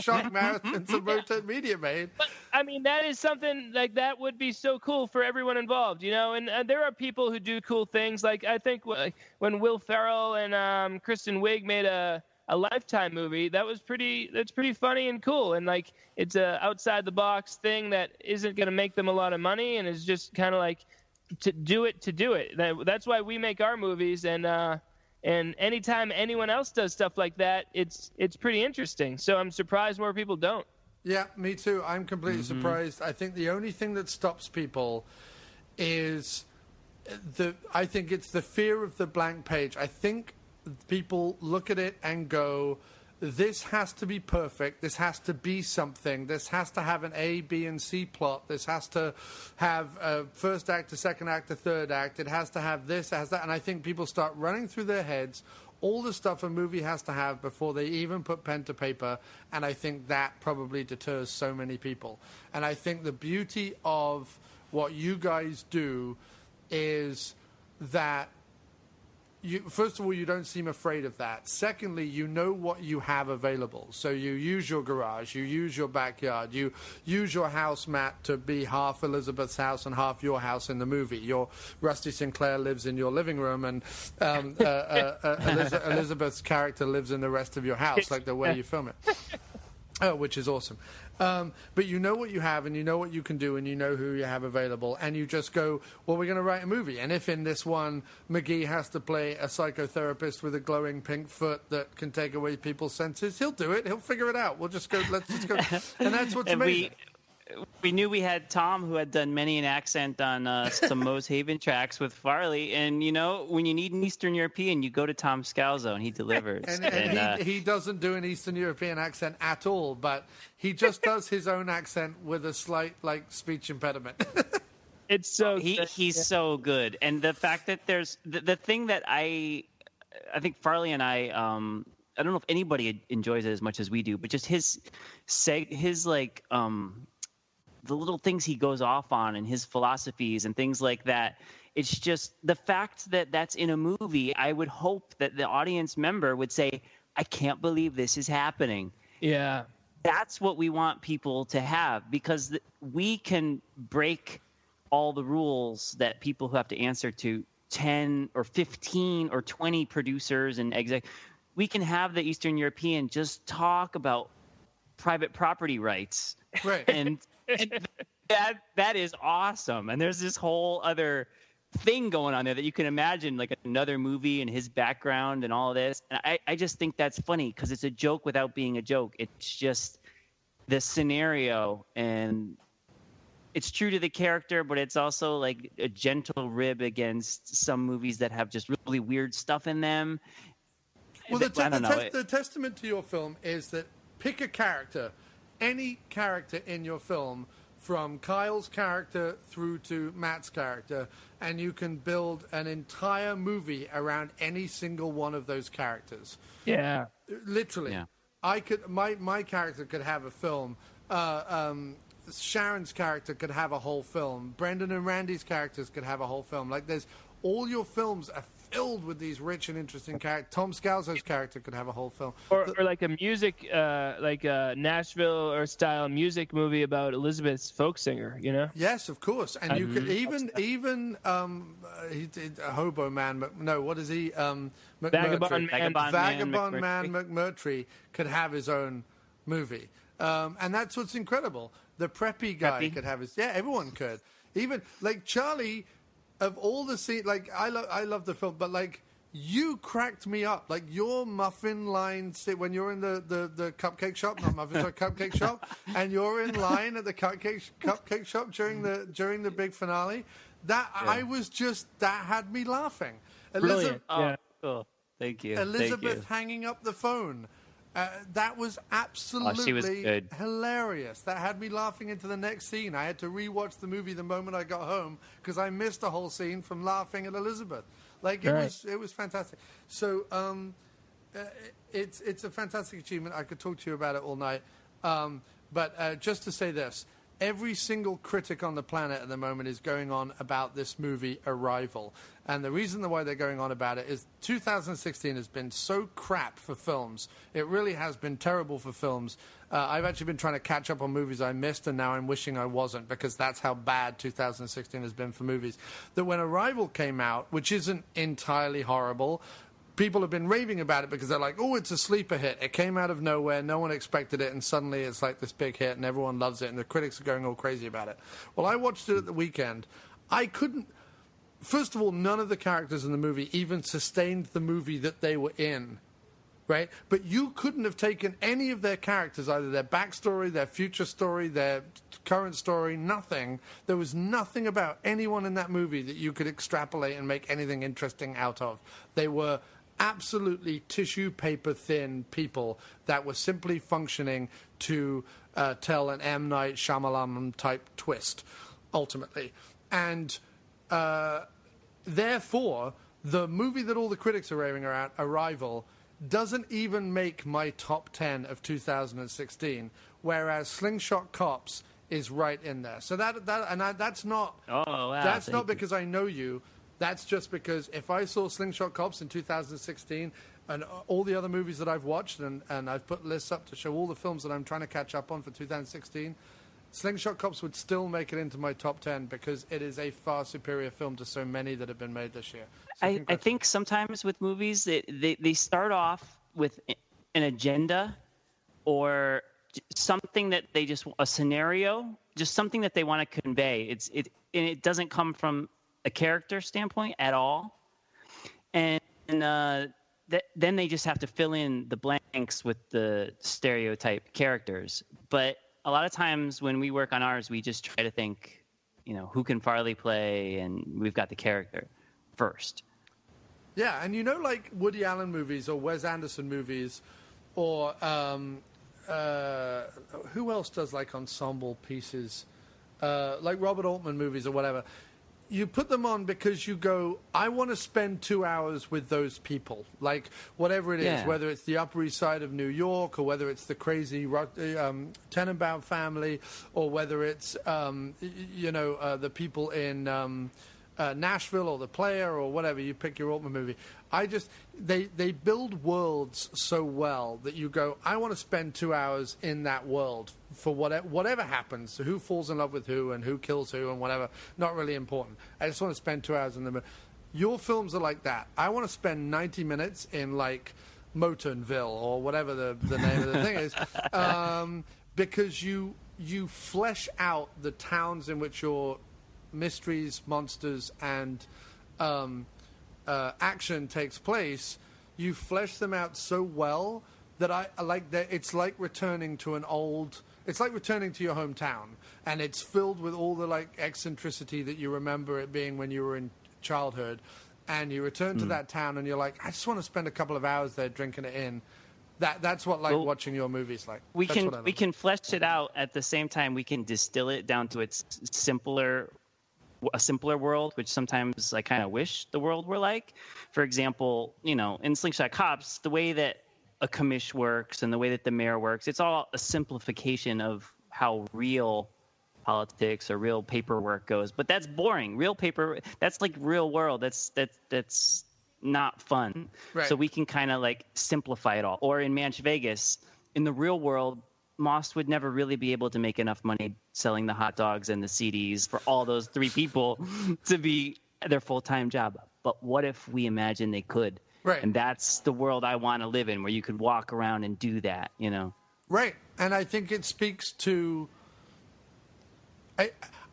[SPEAKER 2] Shock Marathons and motern-media made.
[SPEAKER 4] But, I mean, that is something like that would be so cool for everyone involved, you know? And there are people who do cool things. Like, I think when Will Ferrell and Kristen Wiig made a Lifetime movie, that's pretty funny and cool, and like it's a outside the box thing that isn't going to make them a lot of money, and is just kind of like to do it. That's why we make our movies, and anytime anyone else does stuff like that, it's pretty interesting. So I'm surprised more people don't.
[SPEAKER 2] Yeah, me too. I'm completely surprised. I think the only thing that stops people is I think it's the fear of the blank page. I think people look at it and go, this has to be perfect, this has to be something, this has to have an A, B, and C plot, this has to have a first act, a second act, a third act, it has to have this, it has that. And I think people start running through their heads all the stuff a movie has to have before they even put pen to paper, and I think that probably deters so many people. And I think the beauty of what you guys do is that first of all, you don't seem afraid of that. Secondly, you know what you have available. So you use your garage, you use your backyard, you use your house, Matt, to be half Elizabeth's house and half your house in the movie. Your Rusty Sinclair lives in your living room, and Elizabeth's character lives in the rest of your house, like the way you film it. Which is awesome. But you know what you have, and you know what you can do, and you know who you have available, and you just go, well, we're going to write a movie. And if in this one, McGee has to play a psychotherapist with a glowing pink foot that can take away people's senses, he'll do it. He'll figure it out. Let's just go. And that's what's amazing.
[SPEAKER 5] We knew we had Tom, who had done many an accent on some Moe's Haven tracks with Farley. And, you know, when you need an Eastern European, you go to Tom Scalzo, and he delivers.
[SPEAKER 2] And he doesn't do an Eastern European accent at all, but he just does his own accent with a slight, like, speech impediment.
[SPEAKER 4] It's so
[SPEAKER 5] he's so good. And the fact that there's the thing that I think Farley and I don't know if anybody enjoys it as much as we do, but just his like the little things he goes off on and his philosophies and things like that. It's just the fact that that's in a movie. I would hope that the audience member would say, I can't believe this is happening.
[SPEAKER 4] Yeah.
[SPEAKER 5] That's what we want people to have, because we can break all the rules that people who have to answer to 10 or 15 or 20 producers and exec. We can have the Eastern European just talk about private property rights.
[SPEAKER 2] Right.
[SPEAKER 5] And that is awesome. And there's this whole other thing going on there that you can imagine, like another movie and his background and all of this. And I just think that's funny, because it's a joke without being a joke. It's just the scenario, and it's true to the character, but it's also like a gentle rib against some movies that have just really weird stuff in them.
[SPEAKER 2] Well, the testament to your film is that pick a character, any character in your film, from Kyle's character through to Matt's character, and you can build an entire movie around any single one of those characters.
[SPEAKER 4] Yeah.
[SPEAKER 2] Literally.
[SPEAKER 5] Yeah.
[SPEAKER 2] I could, my character could have a film. Sharon's character could have a whole film. Brendan and Randy's characters could have a whole film. Like, there's all your films filled with these rich and interesting characters. Tom Scalzo's character could have a whole film.
[SPEAKER 4] Or like a music, like a Nashville or style music movie about Elizabeth's folk singer, you know?
[SPEAKER 2] Yes, of course. And you could even he did Hobo Man. No, what is he?
[SPEAKER 4] Vagabond Man
[SPEAKER 2] McMurtry could have his own movie. And that's what's incredible. The preppy guy could have his. Yeah, everyone could. Even like Charlie, of all the scenes, like I love the film, but like you cracked me up. Like your muffin line when you're in the cupcake shop, not muffin, sorry, cupcake shop, and you're in line at the cupcake shop during the big finale. That I was just that had me laughing.
[SPEAKER 4] Brilliant.
[SPEAKER 5] Oh, cool. Thank you.
[SPEAKER 2] Elizabeth hanging up the phone. That was absolutely hilarious. That had me laughing into the next scene. I had to rewatch the movie the moment I got home because I missed a whole scene from laughing at Elizabeth. Like it was fantastic. So it's a fantastic achievement. I could talk to you about it all night. But just to say this. Every single critic on the planet at the moment is going on about this movie, Arrival. And the reason why they're going on about it is 2016 has been so crap for films. It really has been terrible for films. I've actually been trying to catch up on movies I missed, and now I'm wishing I wasn't, because that's how bad 2016 has been for movies. That when Arrival came out, which isn't entirely horrible, people have been raving about it because they're like, oh, it's a sleeper hit. It came out of nowhere. No one expected it. And suddenly it's like this big hit and everyone loves it. And the critics are going all crazy about it. Well, I watched it at the weekend. I couldn't. First of all, none of the characters in the movie even sustained the movie that they were in. Right? But you couldn't have taken any of their characters, either their backstory, their future story, their current story, nothing. There was nothing about anyone in that movie that you could extrapolate and make anything interesting out of. They were absolutely tissue paper thin people that were simply functioning to tell an M. Night Shyamalan type twist, ultimately. And therefore, the movie that all the critics are raving about, Arrival, doesn't even make my top 10 of 2016, whereas Slingshot Cops is right in there. So that's not that's not because I know you. That's just because if I saw Slingshot Cops in 2016 and all the other movies that I've watched, and I've put lists up to show all the films that I'm trying to catch up on for 2016, Slingshot Cops would still make it into my top 10 because it is a far superior film to so many that have been made this year. So
[SPEAKER 5] I think sometimes with movies, they start off with an agenda or something that they a scenario, just something that they want to convey. And it doesn't come from a character standpoint at all, and then they just have to fill in the blanks with the stereotype characters. But a lot of times when we work on ours, we just try to think, who can Farley play, and we've got the character first.
[SPEAKER 2] Yeah, and like Woody Allen movies or Wes Anderson movies, or who else does like ensemble pieces, like Robert Altman movies or whatever. You put them on because you go, I want to spend 2 hours with those people. Like, whatever it is, whether it's the Upper East Side of New York, or whether it's the crazy Tenenbaum family, or whether it's, the people in Nashville, or The Player, or whatever. You pick your Altman movie. They build worlds so well that you go, I want to spend 2 hours in that world for whatever happens. So who falls in love with who and who kills who and whatever. Not really important. I just want to spend 2 hours in them. Your films are like that. I want to spend 90 minutes in like Moternville or whatever the name of the thing is, because you flesh out the towns in which your mysteries, monsters, and action takes place. You flesh them out so well that I like that. It's like returning to it's like returning to your hometown, and it's filled with all the like eccentricity that you remember it being when you were in childhood, and you return to that town and you're like, I just want to spend a couple of hours there drinking it in. That's what watching your movies like.
[SPEAKER 5] We can flesh it out at the same time. We can distill it down to its a simpler world, which sometimes I kind of wish the world were like. For example, in Slingshot Cops, the way that a commish works and the way that the mayor works, it's all a simplification of how real politics or real paperwork goes. But that's boring. Real paper, that's like real world. That's not fun.
[SPEAKER 2] Right.
[SPEAKER 5] So we can kind of like simplify it all. Or in Manch Vegas, in the real world, Moss would never really be able to make enough money selling the hot dogs and the CDs for all those 3 people to be their full-time job. But what if we imagine they could?
[SPEAKER 2] Right.
[SPEAKER 5] And that's the world I want to live in, where you could walk around and do that, you know?
[SPEAKER 2] Right. And I think it speaks to...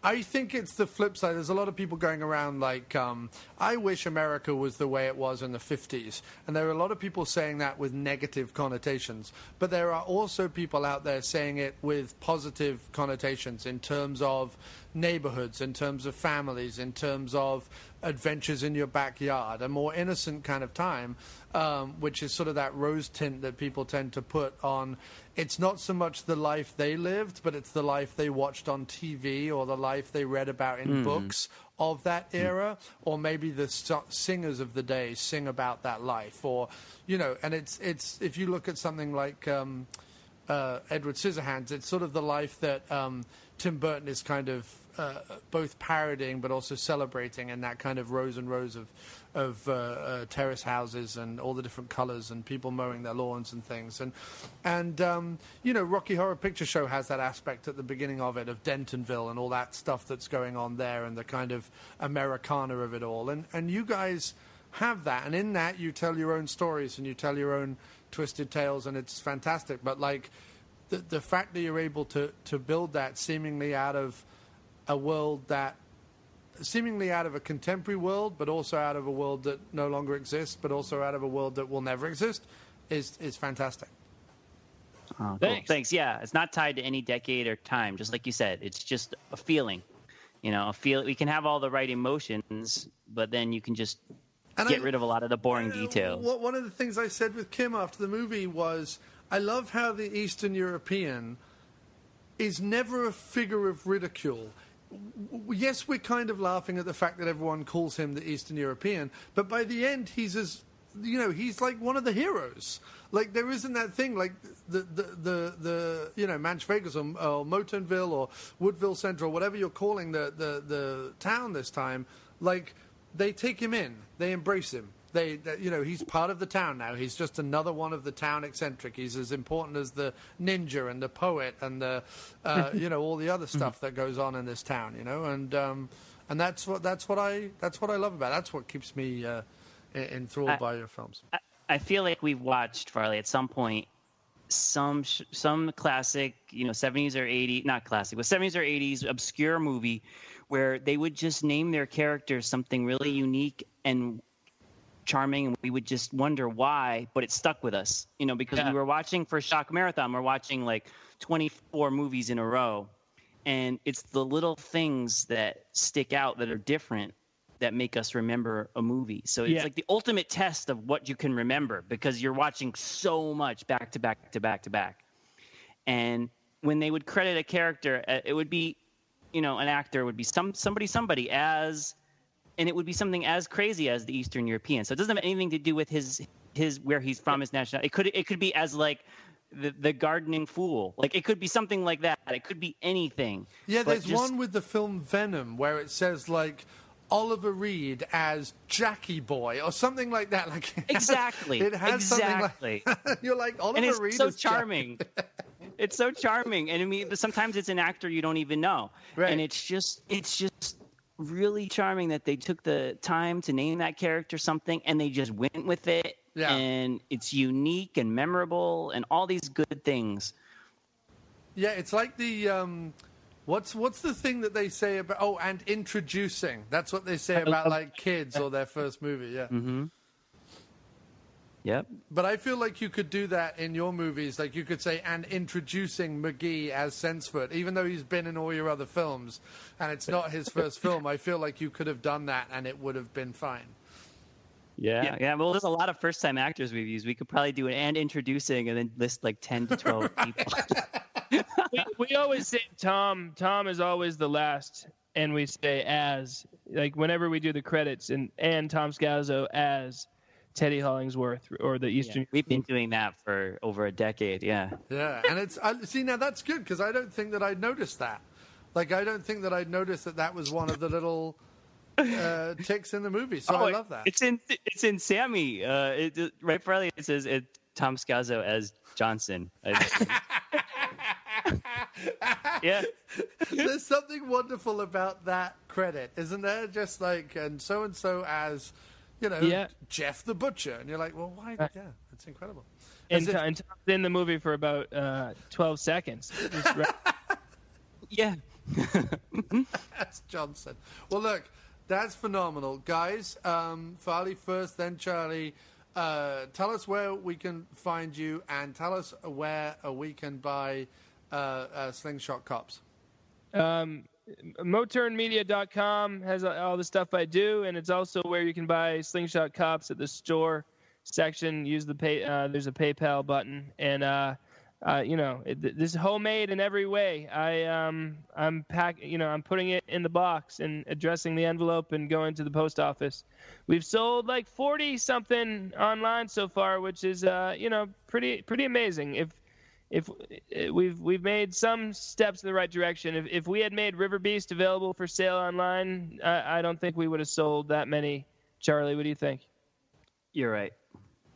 [SPEAKER 2] I think it's the flip side. There's a lot of people going around like, I wish America was the way it was in the 50s. And there are a lot of people saying that with negative connotations. But there are also people out there saying it with positive connotations in terms of neighborhoods, in terms of families, in terms of adventures in your backyard, a more innocent kind of time, which is sort of that rose tint that people tend to put on. It's not so much the life they lived, but it's the life they watched on TV or the life they read about in books of that era, or maybe the singers of the day sing about that life, or, you know, and it's if you look at something like Edward Scissorhands, it's sort of the life that Tim Burton is kind of both parodying but also celebrating, in that kind of rows and rows of terrace houses and all the different colors and people mowing their lawns and things. And you know, Rocky Horror Picture Show has that aspect at the beginning of it, of Dentonville and all that stuff that's going on there, and the kind of Americana of it all. And you guys have that, and in that you tell your own stories and you tell your own twisted tales, and it's fantastic. But like the fact that you're able to build that seemingly out of a world that, seemingly out of a contemporary world, but also out of a world that no longer exists, but also out of a world that will never exist, is fantastic.
[SPEAKER 5] Oh, cool. Thanks. Yeah, it's not tied to any decade or time. Just like you said, it's just a feeling. You know, we can have all the right emotions, but then you can just get rid of a lot of the boring details.
[SPEAKER 2] One of the things I said with Kim after the movie was, I love how the Eastern European is never a figure of ridicule. Yes, we're kind of laughing at the fact that everyone calls him the Eastern European, but by the end, he's as, you know, he's like one of the heroes. Like, there isn't that thing like the you know, Manch Vegas or Moternville or Woodville Central, whatever you're calling the town this time. Like, they take him in, they embrace him. They, you know, he's part of the town now. He's just another one of the town eccentric. He's as important as the ninja and the poet and the, you know, all the other stuff that goes on in this town. You know, and that's what I love about it. That's what keeps me enthralled by your films.
[SPEAKER 5] I feel like we've watched, Farley, at some point some classic, you know, 70s or 80s, not classic, but 70s or 80s obscure movie where they would just name their characters something really unique and charming, and we would just wonder why, but it stuck with us, you know, because we were watching for Shock Marathon, we're watching like 24 movies in a row, and it's the little things that stick out that are different that make us remember a movie. So it's like the ultimate test of what you can remember, because you're watching so much back to back to back to back. And when they would credit a character, it would be, you know, an actor would be somebody as, and it would be something as crazy as the Eastern European. So it doesn't have anything to do with his where he's from, his nationality. It could be as like the gardening fool. Like, it could be something like that. It could be anything.
[SPEAKER 2] Yeah, there's one with the film Venom where it says like Oliver Reed as Jackie Boy or something like that. Like,
[SPEAKER 5] exactly.
[SPEAKER 2] It has something like you're like, Oliver Reed
[SPEAKER 5] is so charming. It's so charming. And I mean, sometimes it's an actor you don't even know. Right. And it's just really charming that they took the time to name that character something and they just went with it. Yeah. And it's unique and memorable and all these good things.
[SPEAKER 2] Yeah, it's like the what's the thing that they say about and introducing. That's what they say about like kids or their first movie, yeah.
[SPEAKER 5] Mm-hmm. Yep.
[SPEAKER 2] But I feel like you could do that in your movies. Like, you could say, and introducing McGee as Sensford, even though he's been in all your other films, and it's not his first film. I feel like you could have done that, and it would have been fine.
[SPEAKER 5] Yeah. Well, there's a lot of first-time actors we've used. We could probably do it and introducing, and then list like 10 to 12 people.
[SPEAKER 4] we always say Tom. Tom is always the last, and we say as, like, whenever we do the credits, and Tom Scalzo as Teddy Hollingsworth or the Eastern.
[SPEAKER 5] Yeah, we've been doing that for over a decade. Yeah.
[SPEAKER 2] Yeah, and it's see, now that's good, because I don't think that I'd noticed that. Like, I don't think that I'd noticed that was one of the little ticks in the movie. So I love that.
[SPEAKER 5] It's in Sammy. Right, Farley. It says Tom Scazzo as Johnson. Yeah.
[SPEAKER 2] There's something wonderful about that credit, isn't there? Just like, and so as, Jeff the Butcher. And you're like, well, why? Yeah, it's incredible.
[SPEAKER 4] And Tom's in the movie for about 12 seconds.
[SPEAKER 5] Yeah.
[SPEAKER 2] That's Johnson. Well, look, that's phenomenal. Guys, Farley first, then Charlie. Tell us where we can find you, and tell us where we can buy Slingshot Cops.
[SPEAKER 4] motern-media.com has all the stuff I do, and it's also where you can buy Slingshot Cops at the store section. Use the there's a PayPal button, and this is homemade in every way. I'm putting it in the box and addressing the envelope and going to the post office. We've sold like 40 something online so far, which is pretty amazing. If we've made some steps in the right direction. If we had made River Beast available for sale online, I don't think we would have sold that many. Charlie, what do you think?
[SPEAKER 5] You're right.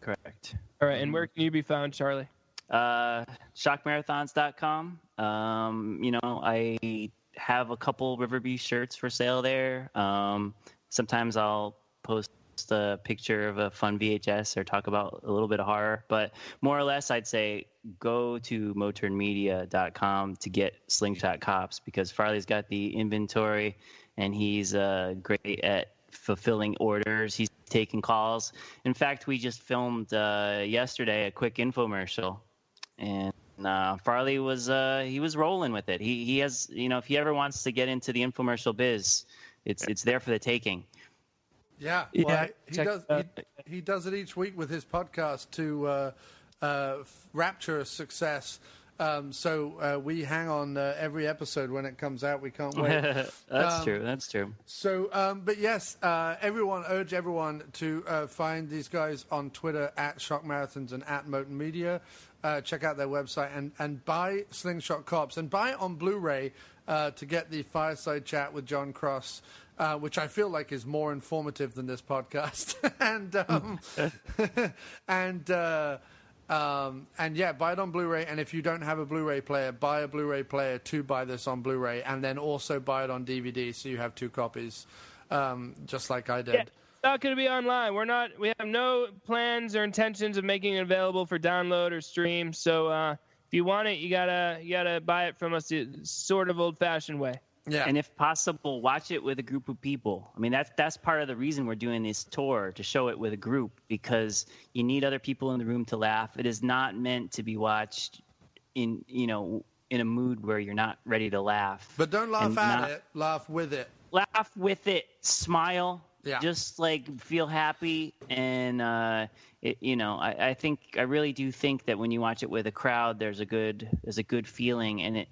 [SPEAKER 5] Correct.
[SPEAKER 4] All right, and where can you be found, Charlie?
[SPEAKER 5] shockmarathons.com. I have a couple River Beast shirts for sale there. Sometimes I'll post a picture of a fun VHS or talk about a little bit of horror, but more or less I'd say go to motern-media.com to get Slingshot Cops, because Farley's got the inventory and he's great at fulfilling orders. He's taking calls. In fact, we just filmed yesterday a quick infomercial, and Farley was rolling with it. He has, if he ever wants to get into the infomercial biz, it's there for the taking.
[SPEAKER 2] Yeah, well, he does it each week with his podcast to rapture success. So we hang on every episode when it comes out. We can't wait.
[SPEAKER 5] That's true.
[SPEAKER 2] So, but yes, urge everyone to find these guys on Twitter at Shock Marathons and at motern-media. Check out their website and buy Slingshot Cops and buy it on Blu-ray to get the fireside chat with Jon Cross. Which I feel like is more informative than this podcast, and yeah, buy it on Blu-ray. And if you don't have a Blu-ray player, buy a Blu-ray player to buy this on Blu-ray, and then also buy it on DVD, so you have two copies, just like I did.
[SPEAKER 4] Yeah, it's not going to be online. We have no plans or intentions of making it available for download or stream. So if you want it, you gotta buy it from us the sort of old-fashioned way.
[SPEAKER 2] Yeah.
[SPEAKER 5] And if possible, watch it with a group of people. I mean, that's part of the reason we're doing this tour, to show it with a group, because you need other people in the room to laugh. It is not meant to be watched in a mood where you're not ready to laugh.
[SPEAKER 2] But don't laugh at it, laugh with it.
[SPEAKER 5] Laugh with it, smile.
[SPEAKER 2] Yeah.
[SPEAKER 5] Just like feel happy. And I really do think that when you watch it with a crowd, there's a good feeling, and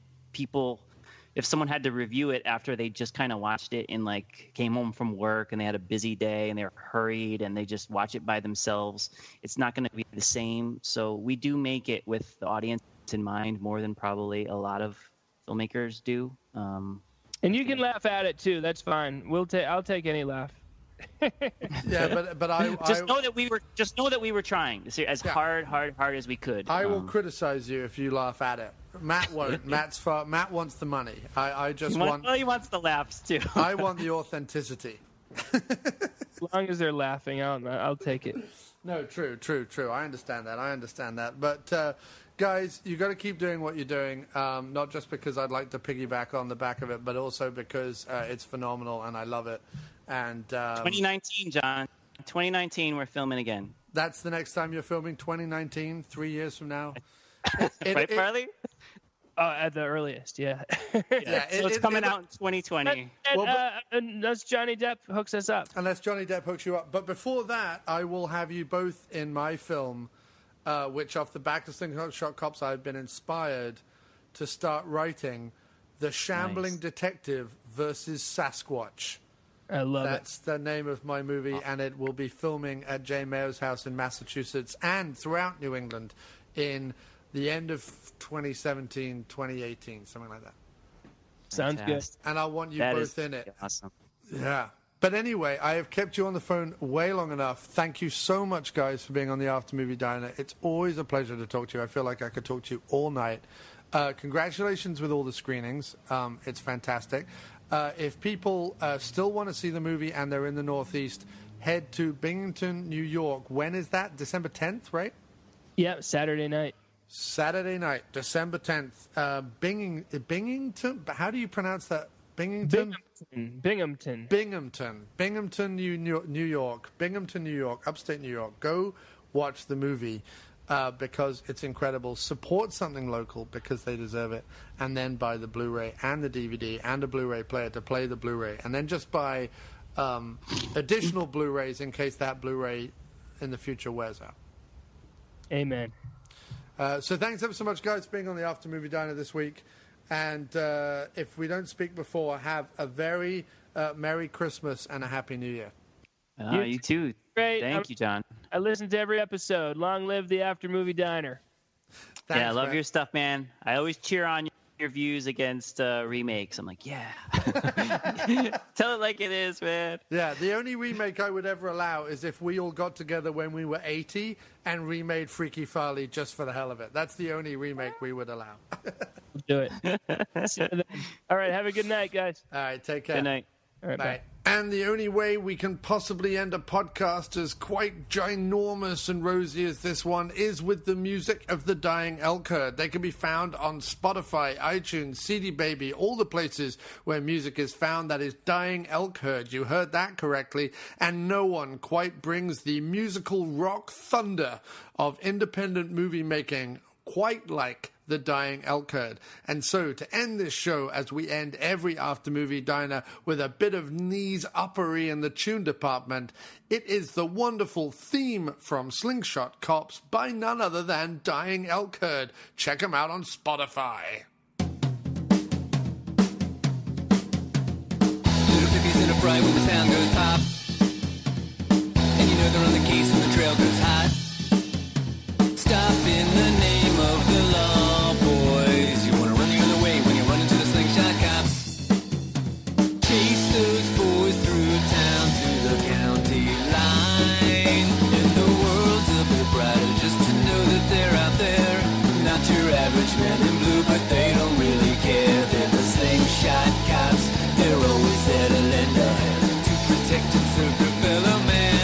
[SPEAKER 5] if someone had to review it after they just kind of watched it and like came home from work and they had a busy day and they were hurried and they just watch it by themselves, it's not going to be the same. So we do make it with the audience in mind more than probably a lot of filmmakers do.
[SPEAKER 4] And you can laugh at it too. That's fine. I'll take any laugh.
[SPEAKER 2] Yeah, but I
[SPEAKER 5] just know that we were trying as hard as we could.
[SPEAKER 2] I will criticize you if you laugh at it. Matt won't. Matt wants the money.
[SPEAKER 5] He wants the laughs too.
[SPEAKER 2] I want the authenticity.
[SPEAKER 4] As long as they're laughing, I'll take it.
[SPEAKER 2] No, true. I understand that. But guys, you got to keep doing what you're doing. Not just because I'd like to piggyback on the back of it, but also because it's phenomenal and I love it. And
[SPEAKER 5] 2019, John. 2019, we're filming again.
[SPEAKER 2] That's the next time you're filming. 2019, 3 years from now.
[SPEAKER 5] Right, Farley?
[SPEAKER 4] At the earliest, yeah.
[SPEAKER 5] So it's coming out in 2020.
[SPEAKER 4] Unless Johnny Depp hooks us up.
[SPEAKER 2] Unless Johnny Depp hooks you up. But before that, I will have you both in my film, which off the back of Slingshot Cops, I've been inspired to start writing The Shambling Detective versus Sasquatch.
[SPEAKER 4] I love
[SPEAKER 2] That's the name of my movie, and it will be filming at Jay Mayo's house in Massachusetts and throughout New England in the end of 2017, 2018, something like that.
[SPEAKER 4] Sounds good.
[SPEAKER 2] And I want you both in it.
[SPEAKER 5] Awesome.
[SPEAKER 2] Yeah. But anyway, I have kept you on the phone way long enough. Thank you so much, guys, for being on the After Movie Diner. It's always a pleasure to talk to you. I feel like I could talk to you all night. Congratulations with all the screenings. It's fantastic. If people still want to see the movie and they're in the Northeast, head to Binghamton, New York. When is that? December 10th, right?
[SPEAKER 4] Yeah, Saturday night.
[SPEAKER 2] Saturday night, December 10th. Binghamton? How do you pronounce that? Binghamton?
[SPEAKER 4] Binghamton,
[SPEAKER 2] New York. Binghamton, New York, upstate New York. Go watch the movie because it's incredible. Support something local because they deserve it. And then buy the Blu-ray and the DVD and a Blu-ray player to play the Blu-ray. And then just buy additional Blu-rays in case that Blu-ray in the future wears out.
[SPEAKER 4] Amen.
[SPEAKER 2] So thanks ever so much, guys, for being on the After Movie Diner this week. And if we don't speak before, have a very Merry Christmas and a Happy New Year.
[SPEAKER 5] You too.
[SPEAKER 4] Great.
[SPEAKER 5] Thank you, John.
[SPEAKER 4] I listened to every episode. Long live the After Movie Diner.
[SPEAKER 2] Thanks,
[SPEAKER 5] I love
[SPEAKER 2] man.
[SPEAKER 5] your stuff, man. I always cheer on your views against remakes. I'm like, yeah. Tell it like it is, man.
[SPEAKER 2] Yeah, the only remake I would ever allow is if we all got together when we were 80 and remade Freaky Farley just for the hell of it. That's the only remake we would allow.
[SPEAKER 4] Do it. See you then. All right. Have a good night, guys.
[SPEAKER 2] All right, take care.
[SPEAKER 5] Good night.
[SPEAKER 4] All right. Bye.
[SPEAKER 2] And the only way we can possibly end a podcast as quite ginormous and rosy as this one is with the music of the Dying Elk Herd. They can be found on Spotify, iTunes, CD Baby, all the places where music is found. That is Dying Elk Herd. You heard that correctly. And no one quite brings the musical rock thunder of independent movie making quite like the Dying Elk Herd. And so to end this show, as we end every After Movie Diner with a bit of knees uppery in the tune department, it is the wonderful theme from Slingshot Cops by none other than Dying Elk Herd. Check them out on Spotify.
[SPEAKER 6] Little pippies in a fry when the sound goes pop. And you know they're on the case when the trail goes hot. Stop in the name of the law, boys. You wanna run the other way when you run into the Slingshot Cops. Chase those boys through town to the county line. And the world's a bit brighter just to know that they're out there. Not your average man in blue, but they don't really care. They're the Slingshot Cops. They're always there to lend a hand to protect and serve their fellow man.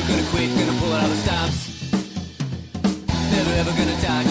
[SPEAKER 6] Gonna quit, gonna pull out the stops. Never ever gonna die.